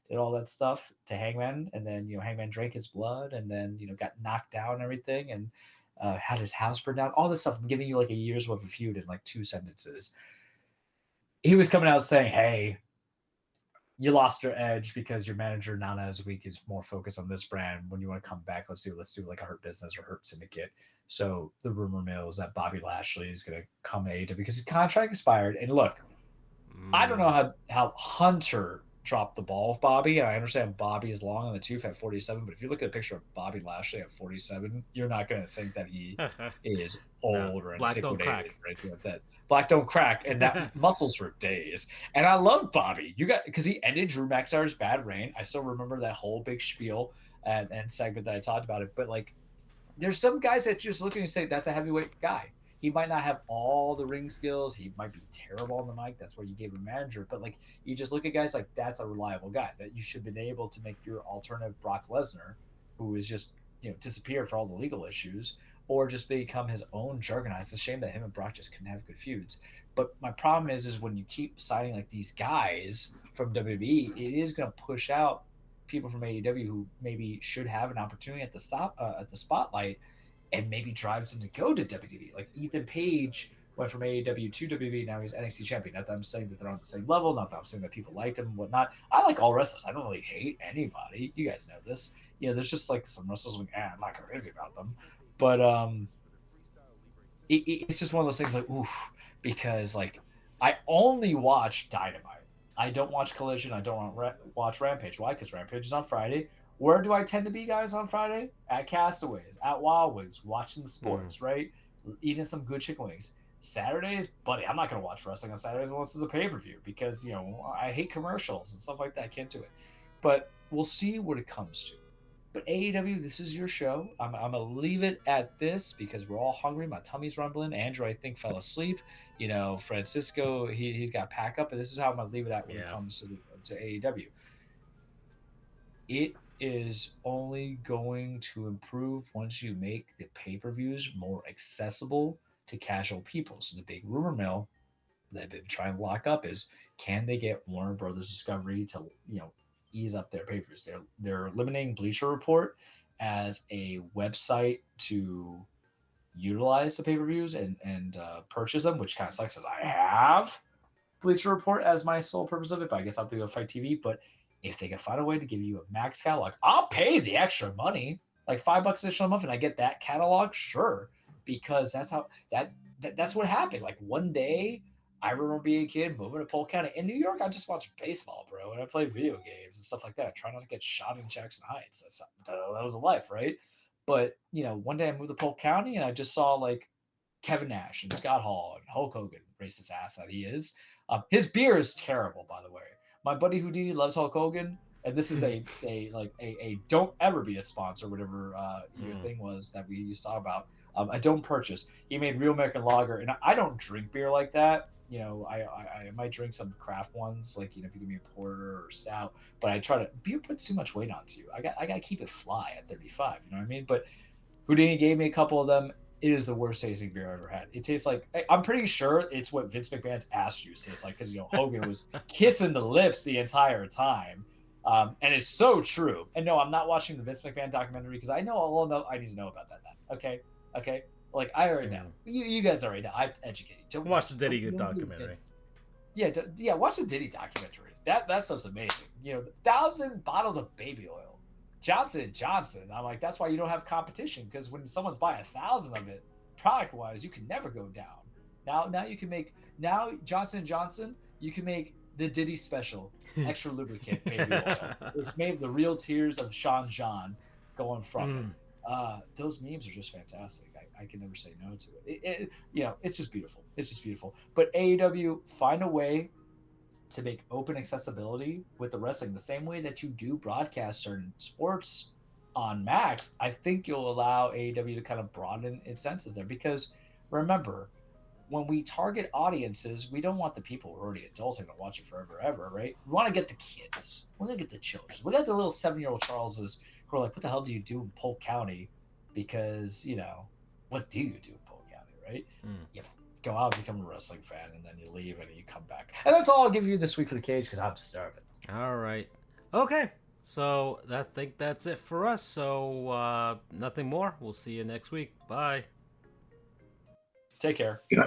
did all that stuff to Hangman, and then Hangman drank his blood, and then got knocked down and everything, and had his house burned down. All this stuff. I'm giving you like a year's worth of feud in like 2 sentences. He was coming out saying, "Hey, you lost your edge because your manager Nana is weak. Is more focused on this brand. When you want to come back, let's do like a Hurt Business or Hurt Syndicate." So the rumor mill is that Bobby Lashley is going to come to AEW because his contract expired. And look, I don't know how Hunter dropped the ball with Bobby. And I understand Bobby is long on the tooth at 47, but if you look at a picture of Bobby Lashley at 47, you're not going to think that he is No, old or black don't antiquated crack. or anything like that. Black don't crack, and that muscles for days. And I love Bobby. You got because he ended Drew McIntyre's bad reign. I still remember that whole big spiel and segment that I talked about it. But like, there's some guys that just look and say that's a heavyweight guy. He might not have all the ring skills. He might be terrible on the mic. That's where you gave him a manager. But like, you just look at guys like that's a reliable guy that you should have been able to make your alternative Brock Lesnar, who is just disappeared for all the legal issues, or just become his own juggernaut. It's a shame that him and Brock just couldn't have good feuds. But my problem is when you keep signing like these guys from WWE, it is going to push out people from AEW who maybe should have an opportunity at the spotlight, and maybe drives him to go to WWE. Like Ethan Page went from AEW to WWE, now he's NXT champion. Not that I'm saying that they're on the same level, not that I'm saying that people liked him and whatnot. I like all wrestlers. I don't really hate anybody. You guys know this. There's just like some wrestlers like, I'm not crazy about them. But it's just one of those things like, oof, because like I only watch Dynamite. I don't watch Collision. I don't watch Rampage. Why? Because Rampage is on Friday. Where do I tend to be, guys, on Friday? At Castaways, at Wild Wings, watching the sports, right? Eating some good chicken wings. Saturdays, buddy, I'm not going to watch wrestling on Saturdays unless it's a pay-per-view because, I hate commercials and stuff like that. I can't do it. But we'll see what it comes to. But AEW, this is your show. I'm going to leave it at this because we're all hungry. My tummy's rumbling. Andrew, I think, fell asleep. Francisco, he's got to pack up. And this is how I'm going to leave it at when it comes to AEW. It is only going to improve once you make the pay-per-views more accessible to casual people. So the big rumor mill that they've been trying to lock up is, can they get Warner Brothers Discovery to ease up their pay-per-views? They're eliminating Bleacher Report as a website to utilize the pay-per-views and purchase them, which kind of sucks, as I have Bleacher Report as my sole purpose of it, but I guess I'll have to go Fight TV. But if they can find a way to give you a max catalog, I'll pay the extra money, like $5 additional a month, and I get that catalog, sure, because that's what happened. Like one day, I remember being a kid moving to Polk County in New York. I just watched baseball, bro, and I played video games and stuff like that. I try not to get shot in Jackson Heights. That was a life, right? But one day I moved to Polk County and I just saw like Kevin Nash and Scott Hall and Hulk Hogan, racist ass that he is. His beer is terrible, by the way. My buddy Houdini loves Hulk Hogan, and this is a don't ever be a sponsor, whatever your thing was that we used to talk about. I don't purchase. He made Real American Lager, and I don't drink beer like that. I might drink some craft ones, like if you give me a porter or stout, but I try to. Beer puts too much weight onto you. I got to keep it fly at 35. You know what I mean? But Houdini gave me a couple of them. It is the worst tasting beer I've ever had. It tastes like, I'm pretty sure it's what Vince McMahon's ass juice tastes like, because Hogan was kissing the lips the entire time, and it's so true. And no, I'm not watching the Vince McMahon documentary because I know all I need to know about that. Okay, like I already know. You guys already know. I've educated you. Watch the Diddy documentary. Yeah, watch the Diddy documentary. That stuff's amazing. 1,000 bottles of baby oil. Johnson & Johnson. I'm like, that's why you don't have competition, because when someone's buying 1,000 of it, product-wise, you can never go down. Now you can make Johnson & Johnson. You can make the Diddy special, extra lubricant baby oil. It's made of the real tears of Sean John going from it. Those memes are just fantastic. I can never say no to it. It's just beautiful. It's just beautiful. But AEW, find a way to make open accessibility with the wrestling the same way that you do broadcast certain sports on Max. I think you'll allow AEW to kind of broaden its senses there, because remember, when we target audiences, we don't want the people who are already adults and watch it forever, ever, right? We want to get the kids. We want to get the children. We got the little 7-year-old Charleses who are like, what the hell do you do in Polk County? Because, what do you do in Polk County, right? You go out and become a wrestling fan, and then you leave and you come back. And that's all I'll give you this week for the cage, because I'm starving. All right. Okay. So I think that's it for us. So nothing more. We'll see you next week. Bye. Take care. Yeah.